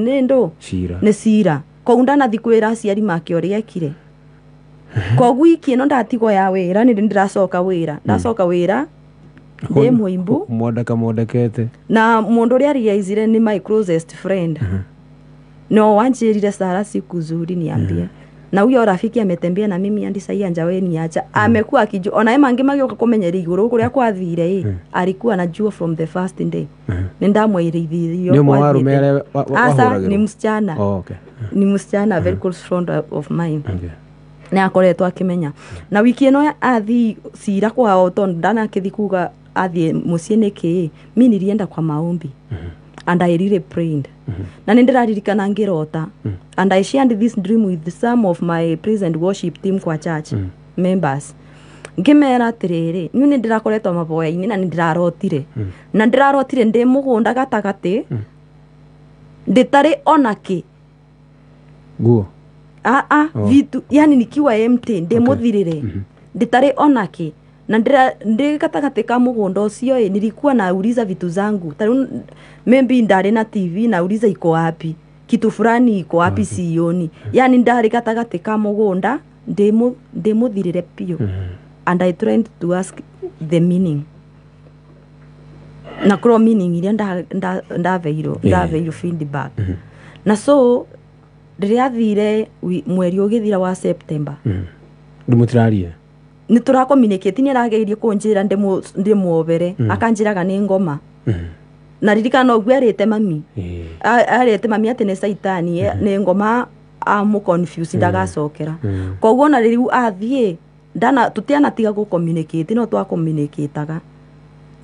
ni cira kogu ndanathi kwira aciari make uria ekire kogu iki ino ndatigo ya wira ni ndiracoka wira ndi muimbu mwandekete na mundu uria realizire ni my closest friend No wanjirire Sara siku nzuri niambie. Na huyo rafiki ametembea na mimi hadi sasa anjaweni acha. Amekuwa akijua ona yeye mangi magioka kumenyera iguru kuria kwathire alikuwa anajua from the first day. Nindamwirithio. Ni mwaru mere asa ni msichana. Oh, okay. Ni msichana very close friend of mine. Okay. Na akoretwo akimenya. Na wiki ino athi cira kwao tondu ndanakithi kuga athi mucie niki mimi nilienda kwa maombi. And I really prayed. Na nindiraririkana ngirota. And I shared this dream with some of my praise and worship team kwa church members. Ngimera atiriri niu nindirakoretwo maboya-ini na nindirarotire. Na ndirarotire ndi mugunda gatagati. Nditari onaki. Guo. Vitu yani nikiwa empty ndi muthirire. Nditari onaki. Na ndi gatagati ka mugunda ucio nilikuwa nauliza vitu zangu. Maybe ndari na TV nauliza iko wapi. Kitu fulani iko wapi sioni. Yani ndari gatagati ka mugunda ndi muthirire pio. And I tried to ask the meaning. Na kro meaning iria ndaveiro feedback. Na so ndiriathire mweri ugithira wa September. Ndimutiraria. Ni turakommunicate ni arageirie kunjira ndi muobere akanjiraga ni ngoma. Na ririkana ogwe arete mami. Arete mami ati ne saitani ni ngoma amu confuse ndagacokera. Koguo na riu athie ndana tutiana tiga ku communicate no twa communicateaga.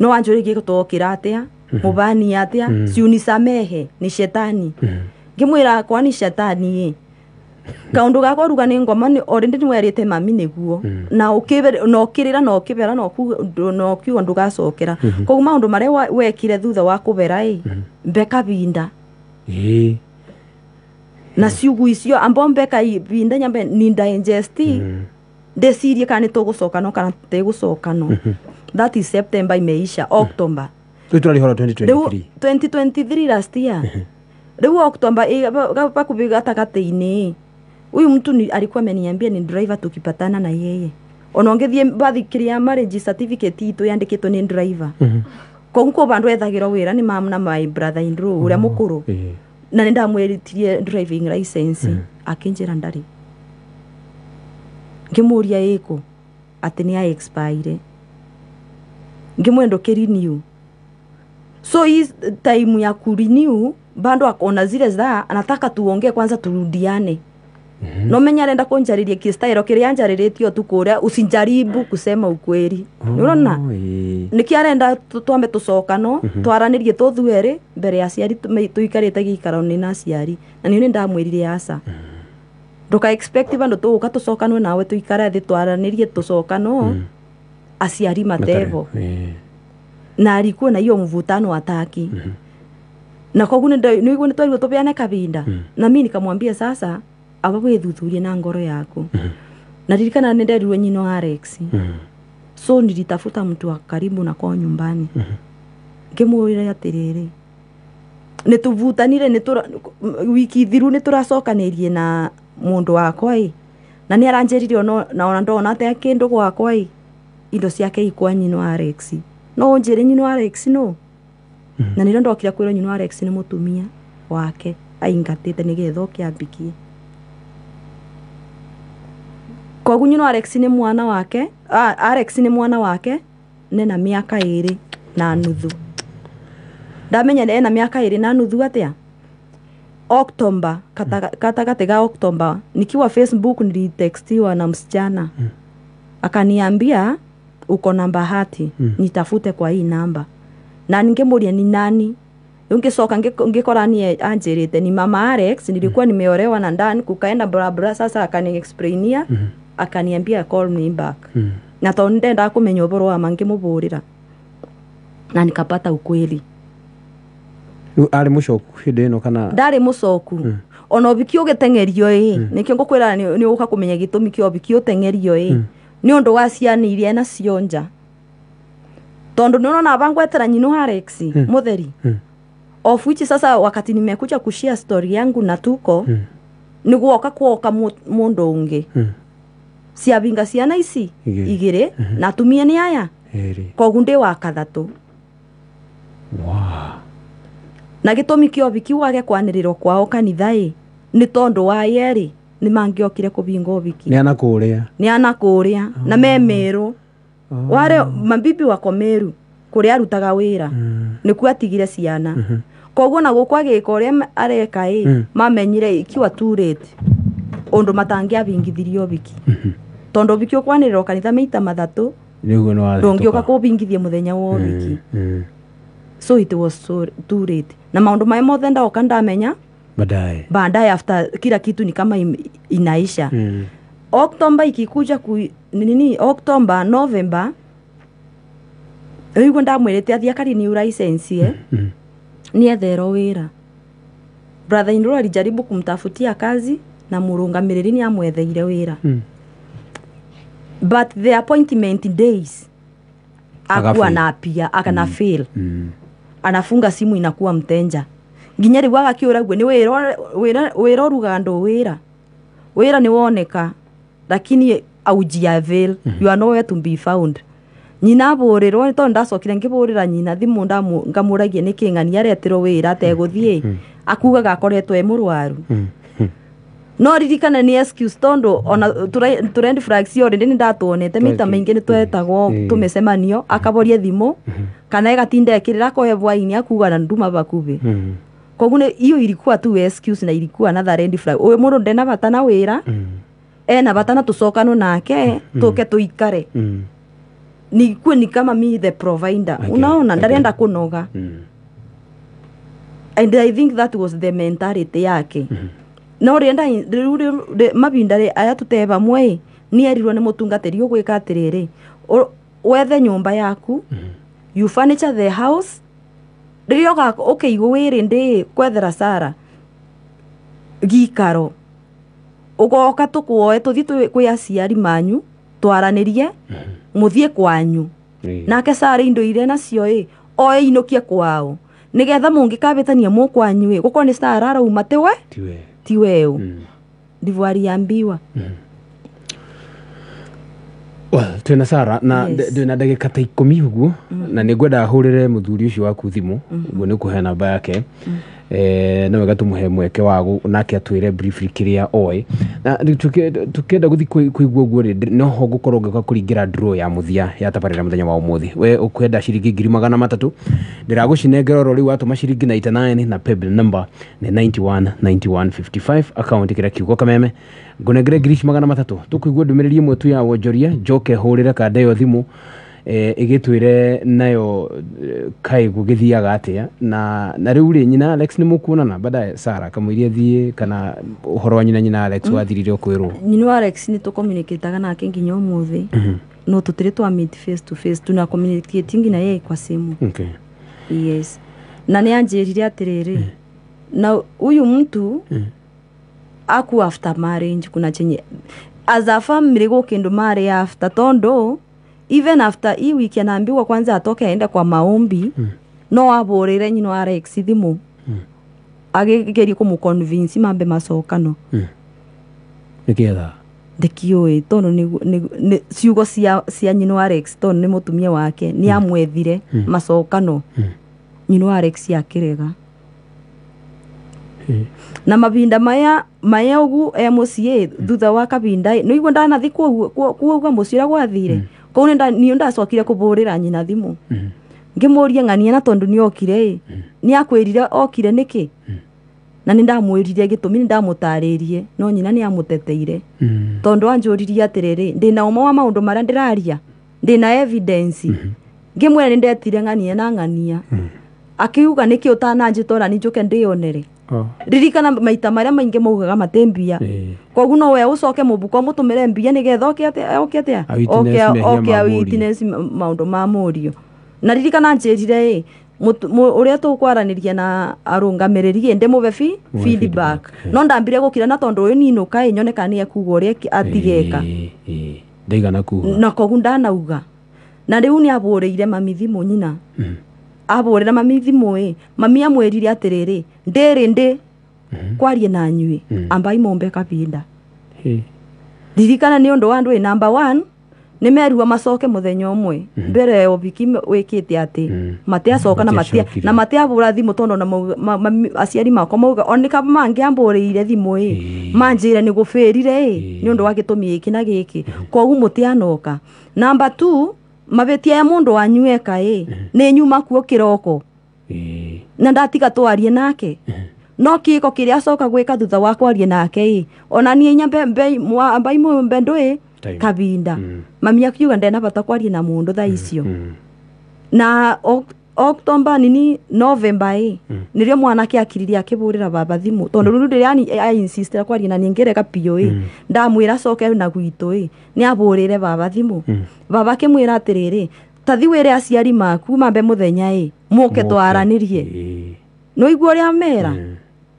No anjurikie gutokira atia mubani atia siunisamehe ni shetani. Ngimwira kwa ni shetani kaundu gakwa ruga ni ngoma ni already ni werite mami niguo na ukibera no kirira no kibera no kiuga ndugacokera koguo maundu mare wekire thutha wa kubera mbeka binda na ciugu icio ambo mbeka binda nyambe ninda ingesti ndecirie kana tugucoka no kana tegucoka no. That is September imeisha. October tutari hora 2023 last year. Leo October pakubiga takate-ini. Huyu mtu alikuwa ameniambia ni driver tukipatana na yeye. Onongethie bathikiria marriage certificate itu yandikitwo ni driver. Kwa nko bandu ethagirwo wira ni mam na my brother in law uria mukuru. Na ndamwiritirie driving license akinjira ndari. Ngimuria iko ati ni expire. Ngimwendo renew. So is time ya ku renew bando akona zile za anataka tuongee kwanza turudiane. No menya arenda kunjariria kistairo kiria anjariritio tukuria usinjaribu kusema ukweli. Unaona? Niki arenda twambe tucokano twaranirie tuthuere mbere ya ciari tuikarite gikaroni na ciari. Na niyo ndamwirire asa. Nduka expect bando tuuka tucokano nawe tuikara thi twaranirie tucokano aciari matevo. Na alikuwa na hiyo mvutano ataki. Na koguo niguo ni twari tubeane kabinda. Na mimi nikamwambia sasa abawe thuthurie na ngoro yako. Na ririkana nenderirwe nyino Alex. So nilitafuta mtu wa karibu na kwa nyumbani. Ngimwira atiriri. Nituvutanire wiki thiru nituracokanirie na mundu wakwa na ni aranjeririo na ona ndona ate kindu gwakwa indo ciake ikwa nyino Alex. No njire nyino Alex no. Na nilo ndokira kwira nyino Alex ni mutumia wake aingatite nigetho kiambikie. Kwa nyino Alex ni mwana wake, Alex ni mwana wake nena miaka 2 na nuthu. Ndamenya ena miaka 2 na nuthu atia. October katika October nikiwa Facebook nilitextiwa na msichana. Akaniambia uko na bahati nitafute kwa hii namba. Na ningemuria ni nani? Ungesoka ngekora ni anjerete ni mama Alex nilikuwa nimeolewa na ndani kukaenda bra sasa akani explainia akaniambia call me back. Na tonde nda kumenya uboro wa mangi muburira. Na nikapata ukweli. Ari mushoku hinde no kana ndari mucoku ona obikio getengerio nikio ngokwira ni uka kumenya gitumi kio obikio tengerio ni undu wa ciana iria na cionja tondu nono na bangwetera nyino Alex mutheri of which sasa wakati nimekuja kushare story yangu na tuko ni guoka kuoka mundu ungi ciabinga ciana ici igire na tumia ni aya koguo ndi wa kathatu na gitumi kio biki wage kwaniriro kwao kanithai ni tondu wa yeri ni mangiokire kubinga biki ni anakuria na memeru ware mabibi wako meru kuria arutaga wira niku atigire ciana koguo na gukwagika uria areka mamenyire ikiwa too late undu matangiabingithirio biki tondu biki ukwaniriro kanitha maita mathatu niguo no ndungioka kubingithia muthenya wo biki so it was so too late na maundu mai mothe ndaoka ndamenya baadaye after kila kitu ni kama inaisha October ikikuja October November Ewe ndamwirete athia kari new license ni ethero wira brother in law alijaribu kumtafutia kazi na murungamiriri ni amwetheire wira but the appointment days akuwa na pia akana fail anafunga simu inakuwa mtenja nginya riu agakiura gwe ni wira rugando wira ni woneka lakini aujia avail you are nowhere to be found nyina borirwo ni tondu ndacokire ngiburira nyina thimu ngamuragie ni king'ani aretiro wira ateguthie akuga gakoretwo e murwaru no ririkana ni excuse tondu ona trend flags yore ndi ndatuonete mita maingi ni twetagwo tumesemanio akaboria thimu kana igatinda ekirira koe bwaini akuga na nduma bakubi koguo hiyo ilikuwa tu excuse na ilikuwa another red flag uyu mundu ndena batana wira ena batana tusokano nake tuke tuikare ni kama me the provider unaona ndarenda kunoga and I think that was the mentality yake no rienda mabinda aya tuteba mwe ni erirwo ni mutungatiri ugwika atiriri wethe nyumba yaku you furniture the house riyoga okay wiri ndi kwethera Sara gikaro ugoka tukuoe tuthi kwi aciari manyu twaranirie muthie kwanyu nake Sara indo ire nacio oe inokie kwao nigetha mungikabitania mu kwanyu guko ni Sara arauma tiwe ndivari ambiwa well twina Sara na ndina ndagika ta 10 uguo na ningwenda hurire muthuri ucio waku thimu uguo ni kuhe namba yake no wega tumuhe mweke wagu nake atwire briefly kiria oi na tukenda guthi kuigua guo no ho gukorwo ngaka kuringira draw ya muthia ya tabarira muthenya wa umuthi we ukwenda ciringi 300 ndiragucinengera ro riu atuma ciringi 99 na paybill number ni 919155 account kira kiugo kameme ngunengere 300 tukuigua ndumiriri imwe tu ya wonjoria njoke hurire kada yo thimu igitwire nayo kai gugithiaga atia na riu ri nyina Alex ni mukuonana baadaye Sara kamwirie thie kana uhoro wa nyina Alex wathirire kwirwo nyina Alex ni to communicateaga nake nginya umuthi no tutire twa meet face to face tuna communicating na yeye kwa simu yes na ni anjirire atiriri na huyu mtu aku after marriage kuna chenye as a family go kindu marry after tondo even after hii wiki anaambiwa kwanza atoke aende kwa maombi no aborere nyino Alex thimu agigeri kumuconvince mambe masokano nikietha ndikio tono ni ciugo cia nyino Alex tono ni mutumia wake ni amwethire masokano nyino Alex yakirega na mabinda maya ugu mucie thutha wa kabinda no igwa ndanathi kuuga mucira gwathire kone ni ndacokire kuburira nyina thimu ngimuria ngania na tondu ni okire ni akwirire okire niki na ni ndamwirire gitumi ni ndamutaririe no nyina ni amuteteire tondu anjuririe atiriri ndina umwe wa maundu maria ndiraria ndina evidence ngimwira ni ndetire ngania na ngania akiuga niki utananjitora ni njuke ndionere ririkana maita maria maingi maugaga matembia koguo no we ucoke mubuko mutumire mbia nigetha oke witness maundu ma murio na ririkana njirire uria tukwaraniria na arungamiriri ndi muve feedback no ndambire gukira na tondu uyu nino kai nyoneka ni ekuga uria atigeka ndaigana kuga na koguo ndanauga na riu ni aburire mami thimu nyina aborera mami thimu mami amwirire atiriri ndi kwarie na nyui ambai mombe kabinda ririkana ni undu wa ndu number 1 nimerua macoke muthenya umwe mbere uhiki wikite ati matia coka na matia bura thimu tondo na aciari makwa mauga onika mangiamburiire thimu manjire ni gufirire ni undu wa gitumi iki na giki kogu mutianoka. Number 2 mabetia ya mundu wanyueka ni nyuma kuo kiroko na ndatiga twarie nake no kiko kiria coka gwika thutha wa kwarie nake ona nie nyambe mbai mu mbendo kabinda mami akiuga ndena bata kwarie na mundu tha icio na October nini November nirio mwanake akiriria akiburira baba thimu tondu riu ndirani insist kwarie na ningereka pio ndamwira coke na gwitu ni aburire baba thimu baba kimwira atiriri tathi wire aciari maku mambe muthenya muke twaranirie no igwo ria mera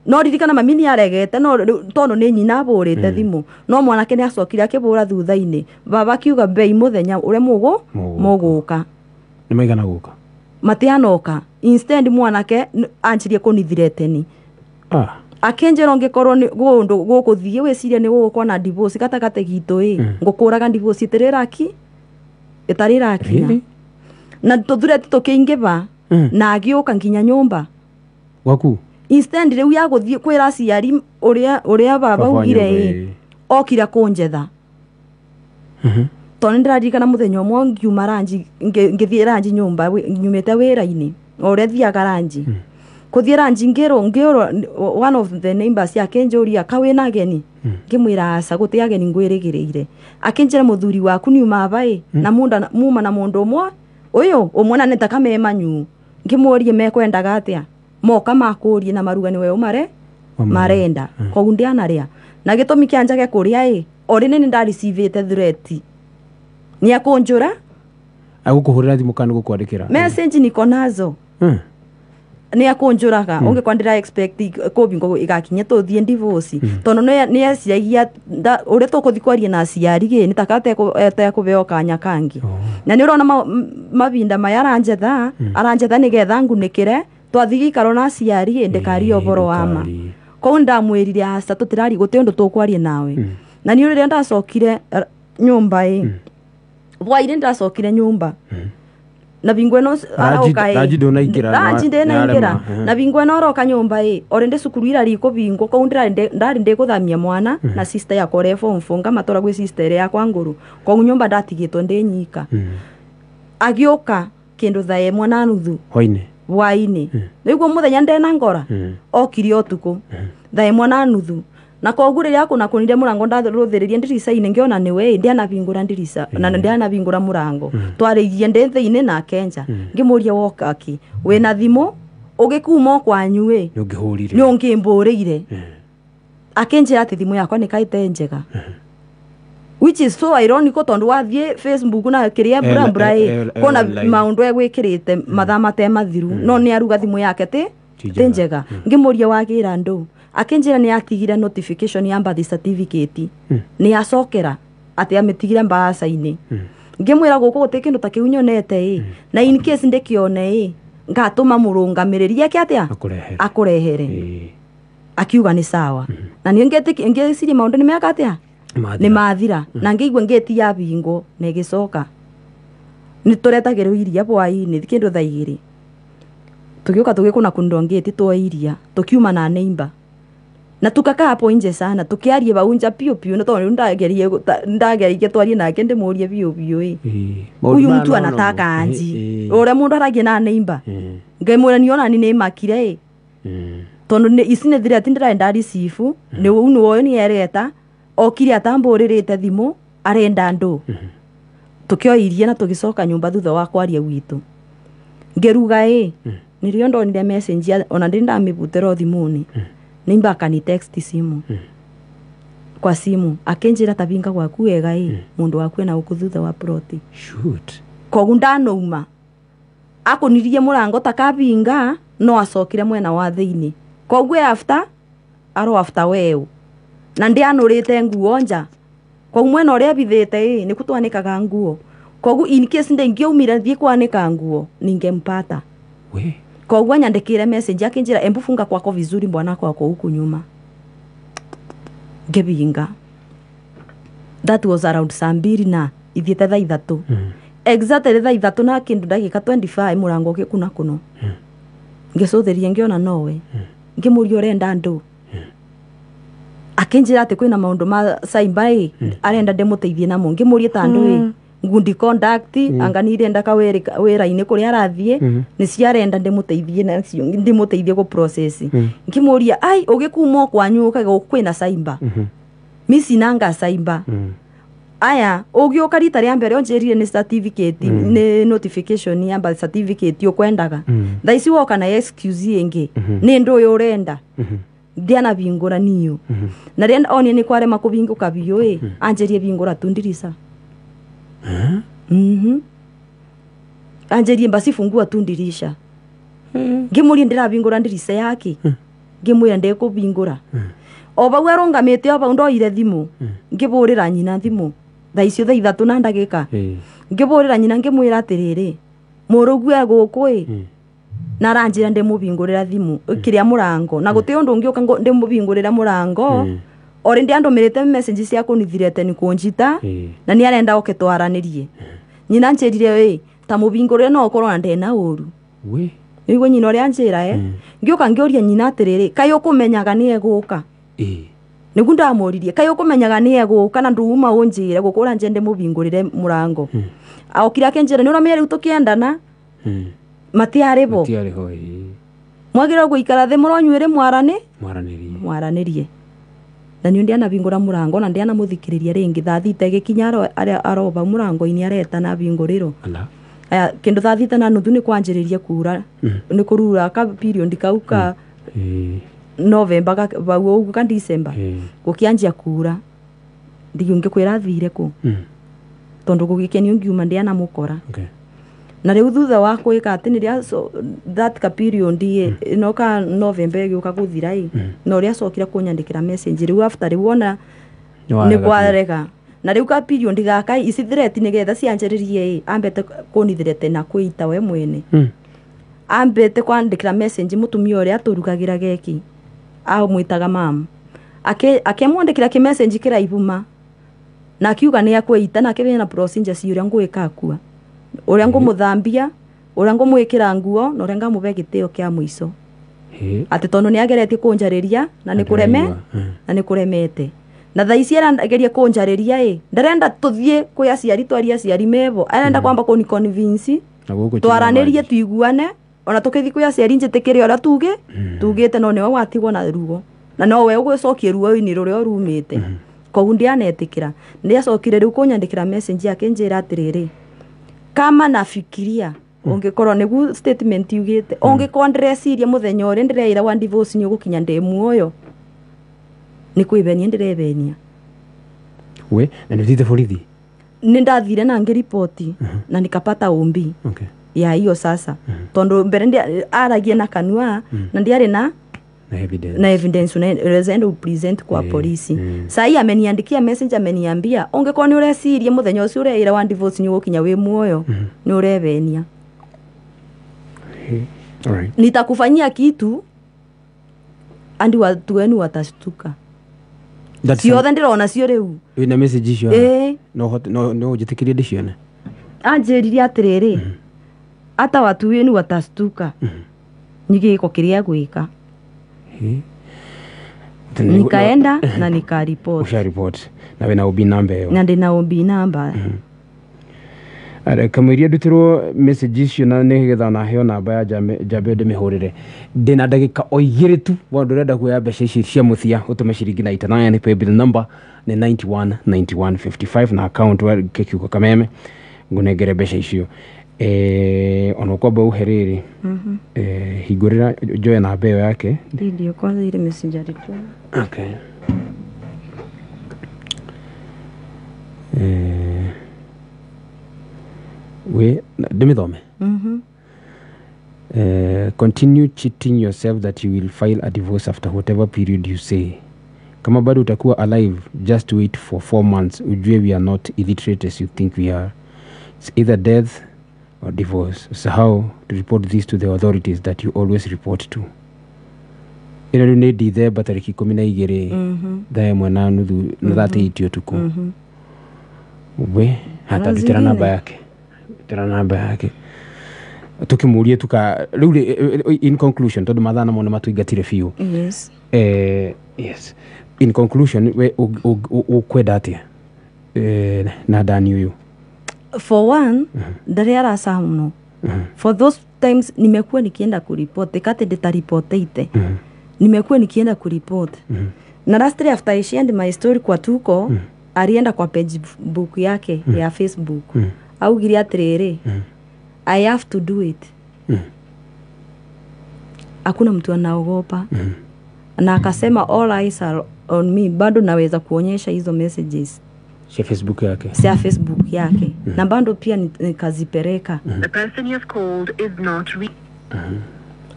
no ririkana mami ni aregete no tondu ni nyina aburite thimu no mwanake ni acokire akibura thutha-ini baba kiuga bei muthenya ure muguka ni maigana guka matianoka instead mwanake anjirie kunithireteni akenjera ngikorwo ni gundu gukuthie wiciria ni gukwa na divorce katakate gitu ngukuraga divorce itiraki itariraki na tuthureti tukiingiba na agiuka nginya nyumba gwaku instead riu ya guthie kwira aciari uria baba ugire okira kunjetha tondu ndirarikana muthenya umwe ngiuma ranji ngithie ranji nyumba nyumite wira-ini uria thiaga ranji kuthie ranji ngiro one of the neighbors akenjuria kawina ageni ngimwira aca guti ageni ngwirigiriire akenjira muthuri waku niuma bai na muma na mundu umwe uyu umwe na nitakamemanyu ngimurie mekwendaga atia moka makurie na maruga niwe umare marenda koguo ndianaria na gitumi kianjage kuria ori ni ndareceive-te threat ni akonjura agukuhurira thimu kana gukwandikira message niko nazo ni akonjuraga ungikwandira expect kobingo igakinya tuthie divorce tono ni aciagia uri tukuthi kwaria na aciari ni takate kubeo kanya kangi na ni urona mabinda maya aranjetha ni getha ngunikire twathigi karo na aciari ndikari oboro wama ko ndamwirire aca tutirari guti undu tukwaria nawe na ni uri ndacokire nyumba bwaire ndacokire nyumba na bingwe no aroka raji ndinaingira na bingwe no aroka nyumba ori ndi cukuru ira riko bingo ko ndari ndikuthamia mwana na sister ya kore form funga matora gwi sister yakwa nguru ko nyumba ndatigitwo ndi nyika agioka kindu thae mwana nuthu hwaini niguo muthenya ndena ngora okiri otuku thae mwana nuthu na koguo riria kuna kunire murango ndaruthiririe ndirica-ini ngiona niwe ndianabingura ndirica na ndianabingura murango twarigie ndi thiini na kenja ngimuria wokaki wina thimu ugikuma kwanyu nungimburire akenjira ati thimu yakwa ni kaite njega which is so ironic tondu wathie Facebook na kiria mbura kona maundu egwikirite mathamate mathiru no ni aruga thimu yake ti njega ngimuria wagira ndu akenjira ni atigire notification ya birth certificate ni acokera ati ametigira mbaraca-ini ngimwira guku guti kindu ta kiu nyonete na in case ndikione ngatuma murungamiriri yake atia akurehere akiuga ni sawa na ni ngeciria maundu ni meka atia ni mathira na ngigwa ngeti ya bingo na igicoka ni turetagirwo iria bwai-ini kindu tha igiri tugiuka tugikuna kundo ngeti twa iria tukiuma na neighbor na tukaka hapo nje sana tukiarie baunja pio na tondu ndagerie twarie nake ndimurie pio huyu mtu anataka anji ore mundu aragie na neighbor ngemwira niona ni makire tondu isine thira tindira ndari sifu ni uno ni ereta okiri atamburirite thimu arenda ndu tukioirie na tugicoka nyumba thutha wa kwaria gwitu ngeruga nirio ndonire message ona ndamibutera thimuni nimba akani text simu kwa simu akenjira tabinga gwaku wega mundu waku na ukuthutha wa proti kogu ndanouma akonirie murango takabinga no acokire mwena wa thiini kogu after weu na ndianurite nguo nja kogu mwena uria bithite ni kutwanikaga nguo kogu in case ndengiumira thie kwanika nguo ningempata kogu nyandikire message akinjira embufunga kwako vizuri bwana kwako huku nyuma gebinga that was around saa 2 na ithiete thaa 3 exactly thaa 3 na kindu ndagika 25 murango ukikuna kuno ngicutheria ngiona nowe ngimuria urenda ndu akinjira ati kwina maundu ma saimba arenda ndemuteithie namo ngimuria ta ndu ngundi contact anganire ndaka wera-ini kuria arathie ni ciarenda ndemuteithie na ndemuteithie go process ngimuria ai ugikuma kwanyu ukaga kwina saimba misi nanga saimba aya ugioka rita ria mbere onjerire ni certificate ni notification ya birth certificate ukwendaga thaisi woka na excuse ingi ni ndu uyu urenda ndiana bingura niyo na ria oni ni kware makubinguka biyo anjerie bingura tundirisa anjerie basi fungua tundirisha ngimuria ndirabingura ndirisa yake ngimwira ndekubingura oba werungamite oba ndoire thimu ngiburira nyina thimu thaicio thaa 3 na ndagika ngiburira nyina ngimwira atiriri murugu guku na ranjira ndimubingurira thimu kiria murango na guti undu ngioka ndimubingurira murango ori ndi andumirite message cia kunithirete ni kunjita na ni arenda oke twaranirie nyina nchirire ta mubingurire no okorwo na ndena uru igwe nyina ori anjira ngioka ngioria nyina atiriri kai ukumenyaga ni eguka nigu ndamuririe kai ukumenyaga ni eguka na nduma unjire gukura njende mubingurire murango aokira kenjira ni uramenya riu tukiendana matiaribo mwagira guikara the muronyuire mwaranirie na ni ndia nabingura murango na ndia namuthikiriria ringi thaa 3 gikinya aroba murango-ini areta na binguriro aya kindu thaa 3 na nuthu ni kwanjiriria kura ni kurura ka period kauka November bau ka December gukianjia kura ndiyo ngikwira thire ku tondu gugikeni ngiuma ndia namukora na riu thutha wa kuika ati ni ria that ka period no ka November giuka guthira no ria cokira kunyandikira message riu after riu ona ni kwarega na riu ka period gaka icithireti ni getha cianjiririe ambete kunithirete na kuita we mwene ambete kwandikira message mutumia uria turugagira geki au mwitaga mam akemwandikira ki message kiraibuma na akiuga ni akuita na kibena procedure ciuria ngwika akua uria ngumuthambia uria ngumwikira nguo na uria ngamube gitio kia mwiso ati tondu ni ageretie kunjariria na ni kureme na ni kuremete na thaisi ageria kunjariria ndarenda tuthie kwi aciari twaria aciari mevo arenda kwamba kuni convince twaranirie tuiguane ona tukithi kwi aciari njitikire ora tugite no niwe watigwo na rugo na no we ugucokia ruo-ini ruria rumite koguo ndianetikira ndiacokire riu kunyandikira message yake njira atiriri kama nafikiria ungikorwo nigu statement yugite ungikorwo ndireciria muthenya uri ndireira wa divorce ni ugukinya ndemuoyo ni kwibenia ndirebenia we na nithite borithi ni ndathire na ngiripoti na nikapata umbi ya hiyo sasa tondu mbere ndi aragie na kanua na ndiari na evidence na resend present kwa polisi sai ameniandikia message ameniambia ungekorwo ni ureciria muthenya ucio ureira wa divorce ni ugukinya wi muoyo ni urebenia alright nitakufanyia kitu andi watu wenu watashtuka ciothe ndirona cio riu wina message icio no ujitikirie ndicione anjiririe atiriri hata watu wenu watashtuka nigiko kiria gwika nikaenda na nikaripoti usharipoti na wina ubi namba yo na ndina ubi namba ara kamwiria ndutirwo message icio na nigetha na heo namba ya jambe ndimihurire ndina ndagika o igiri tu wandu renda kuya mbeca ici cia muthia utume ciringi na itana ni pay bill number ni 919155 na account wa kikiuko kameme ngunengere mbeca icio ono kwa bau heriri higurira joya na beo yake ndio kwanza ile messenger tu okay we demithome continue cheating yourself that you will file a divorce after whatever period you say kama bado utakuwa alive just wait for 4 months ujue we are not illiterate as you think we are. It's either death or divorce. So how to report this to the authorities that you always report to? Ina ni dithe batariki 12 thaa 1:30 na 38 utuku we hata nditira namba yake tukimurie in conclusion tondu mathana mone matuingatire fiu. Yes. Yes, in conclusion we ukwenda atia na Dani uyu? For one, ndari arasa muno. For those times nimekuwa nikienda kuripoti kate nditaripoteite. Nimekuwa nikienda kuripoti. Na last day after I shared my story kwa Tuko, alienda kwa page book yake ya Facebook. Augire atiriri, I have to do it. Hakuna mtu anaogopa. Na akasema all eyes are on me, bado naweza kuonyesha hizo messages. Sia Facebook yake. Sia Facebook yake. Na bado pia nikazipeleka. The person you have called is not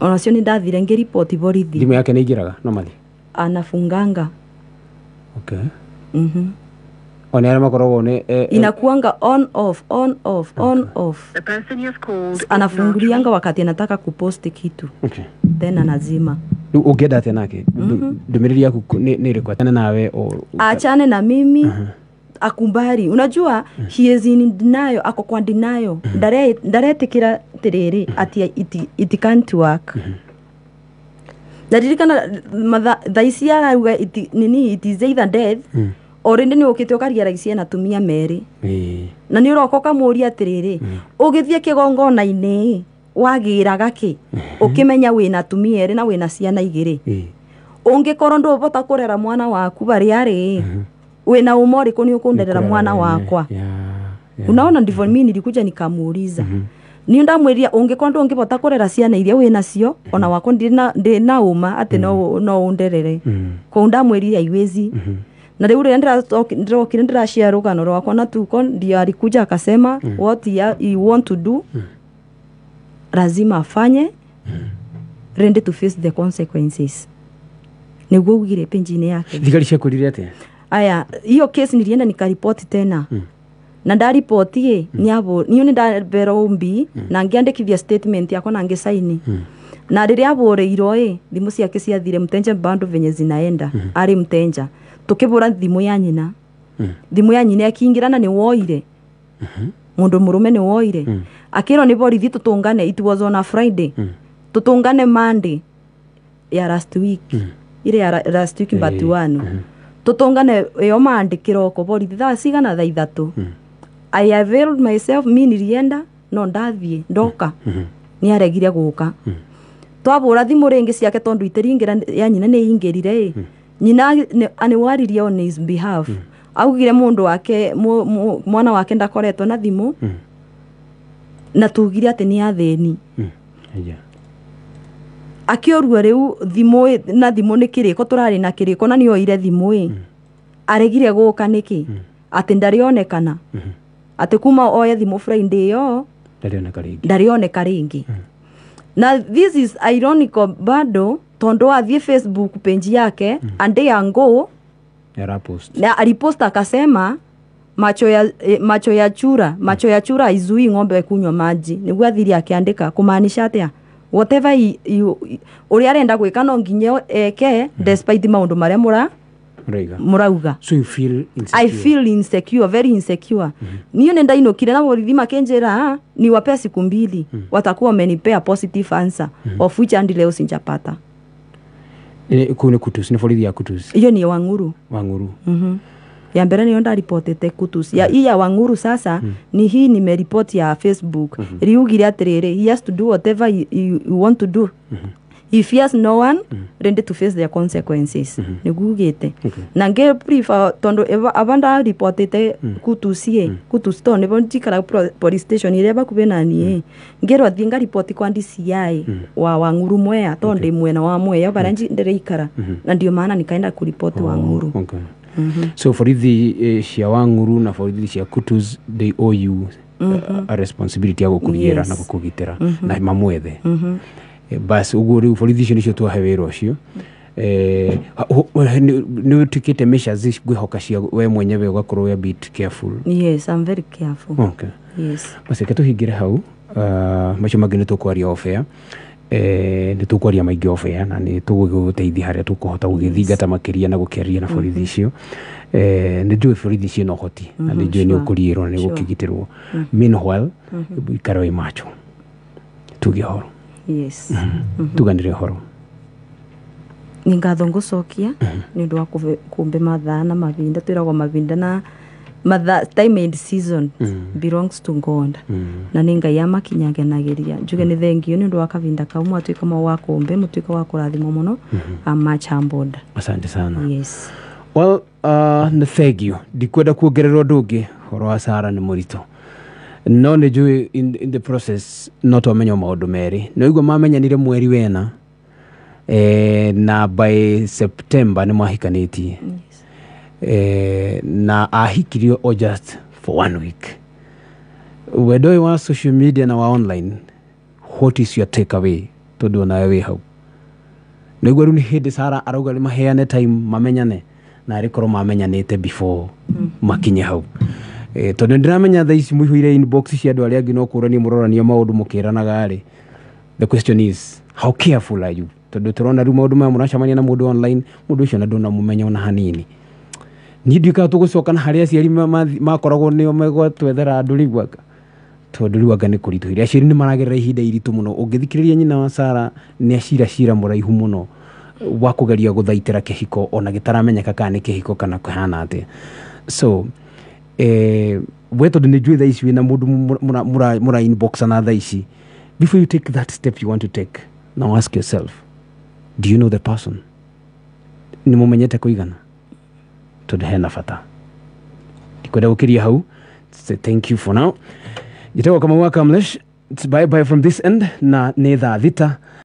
Onasio ni ndathire ngiripoti borithi. Thimu yake niigiraga normally? Anafunganga. Okay. Ona yale makorogo ne inakuanga on off. The person you have called anafungulianga wakati anataka kuposti kitu. Okay. Then anazima. Ugeda tena yake. Ndumiriri yako ni request nawe achane na mimi. Akumbari. Unajua he is in denial, ako kwa denial. Ndaretikira tiriri ati it can't work. Ndaririkana thaisi arauga nini it is either death or ni ukite ukaria raisi na tumia meeri. Na ni urokoka muria tiriri ugithie kigongona-ini wagiraga ki ukimenya wina tumia eri na wina ciana igiri. Ungikorwo ndubota kurera mwana waku bari ari wena umori kuni ukunderera mwana wakwa. Unaona ndivyo mimi nilikuja nikamuuliza. Ni ndamwiria ungikorwo ungibota kurera ciana iria wena cio ona wako ndina uma ati no underere. Ko ndamwiria iwezi. Na riu ndira ndashare rugano rwakwa na Tuko ndio alikuja akasema what you want to do lazima afanye ready to face the consequences. Niguo ugire penjini yake. Thigari ciakurire atia? Aya, hiyo case nilienda nikaripoti tena. Na ndaripoti niyo ndabera umbi na ngiandikithia statement yakwa na ngisaini. Na riria aboreirwo thimu ciake ciathire mtenja bando venye zinaenda. Ari mtenja. Tukibura thimu ya nyina. Thimu ya nyina akingirana ni woire. Mundu murume ni woire. Akiro ni borithi tutungane, it was on a Friday. Tutungane Monday ya last week. Ile ya last week mbatuano. Tutungane yo Monday kiroko borithi thaa cigana thaa 3. I availed myself, mi nilienda no ndathie ndoka. Ni aregire guka. Twabura thimu ringi ciake tondu itiringira ya nyina ni ingirire. Nyina aniwaririe on his behalf. Augire mundu wake mwana wake ndakoretwo na thimu. Na tugire ati ni atheni. Akiorua riu thimu na thimu ni kiriko turari na kiriko na ni oire thimu aregire guka niki ati ndarionekana ati kuma oya thimu Friday yo ndarioneka ringi. Na this is ironical bado tondo athie Facebook page yake ande yango na alipost akasema macho ya chura izui ng'ombe kunywa maji. Niguo athiri akiandika kumaanisha atia whatever uri arenda gwika no nginyo eke despite maundu maria murauga. So you feel insecure? I feel insecure, very insecure. Niyo nenda inokire na borithi makenjera ni wapea siku 2 watakuwa wamenipea positive answer of which and leo sinjapata. Kune kutusi ni borithi ya kutusi? Iyo ni Wanguru. Ya mbere niyo ndaripotete kutusi. Ya Wanguru sasa ni hii nimeripot ya Facebook. Riugire atiriri he has to do whatever you want to do. If he has no one ready to face the consequences. Nigugite. Na nge prefer tondo abanda reportete kutusi kutusto ne bonjikara police station ireba kubena ni ngero thinga report kwa DCI wa Wanguru mwea tonde mwena wa mwea baranji ndereikara na ndio maana nikaenda kuripoti Wanguru. So for the cia Wanguru na for the cia kutus they owe you a responsibility ya gukuriera na gukugitira na mamwethe. Bas uguri borithi cio nicio twahewirwo cio ni tukite measures gwihoka cia we mwenyewe ugakorwo we bit careful? Yes, I'm very careful. Okay. Yes. Bas ketuhingire hau macio mangine tukwaria ofea nĩ tũkwaria maingĩ ofe na nĩ tũgũgũteithia harĩa tũkũhota gũgĩthingata makĩria na gũkĩaria na borithi icio nĩ njũĩ borithi icio na ũhoti na nĩ njũĩ nĩ ũkũriĩrwo nĩ gũkĩgitĩrwo meanwhile ikara wĩ macho tuge horo tuganĩre horo nĩ ngatho ngũcokia nĩ ũndũ wa kũmbe mathaa na mavinda twĩragwo mavinda na time and season belongs to God na nĩ Ngai amakinyaganagĩria njuge nĩ thengio nĩ ũndũ wa kavinda kau mwatuĩka wa kũmbe mũtuĩka wa kũrathimwo mũno much humbled. Asante sana. Yes. Well, nĩ thengio ndikwenda kuongerera ũndũ ũngĩ horo wa Sarah nĩ mũritũ no nĩ njũĩ in the process no twamenya maũndũ merĩ nĩ ũigua mamenyanire mweri wena na by September nĩ mahikanĩtie na ahikirio o just for 1 week. Wendo ũyũ wa social media na wa online, what is your takeaway tondũ onawe wĩ hau? Nĩ ũiguo rĩu nĩ hĩndĩ Sarah arauga nĩ maheane time mamenyane na arĩkorwo mamenyanĩte before makinye hau. Tondũ ndiramenya thaa ici mũihũire inbox cia andũ arĩa angĩ no kũrania mũrorania maũndũ mũkĩranaga rĩ. The question is, how careful are you? Tondũ tũrona rĩu maũndũ maya mũracemania na mũndũ online, mũndũ ũcio na ndũnamũmenya ona hanini. Nĩ ndika tũgũcoka na harĩa aciari makoragwo nĩo megwatwethera andũ rĩu anga tondũ rĩu anga nĩ kũritũhire aciari nĩ maragerera ihinda iritũ mũno ũngĩthikĩrĩria nyina wa Sarah nĩ acira mũraihu mũno wa kũgeria gũthaitĩra kĩhiko ona gĩtaramenyeka kana nĩ kĩhiko kana kũhana atĩa. So we tondũ nĩ njũĩ thaa ici wĩna mũndũ mũra inbox na thaa ici, before you take that step you want to take, now ask yourself, do you know the person? Nĩ mũmenyete kũigana? Tondũ hena bata. Ndikwenda gũkĩria hau. Say thank you for now. Jitagwo kama Kamlesh. It's bye bye from this end na nĩ thaa thita.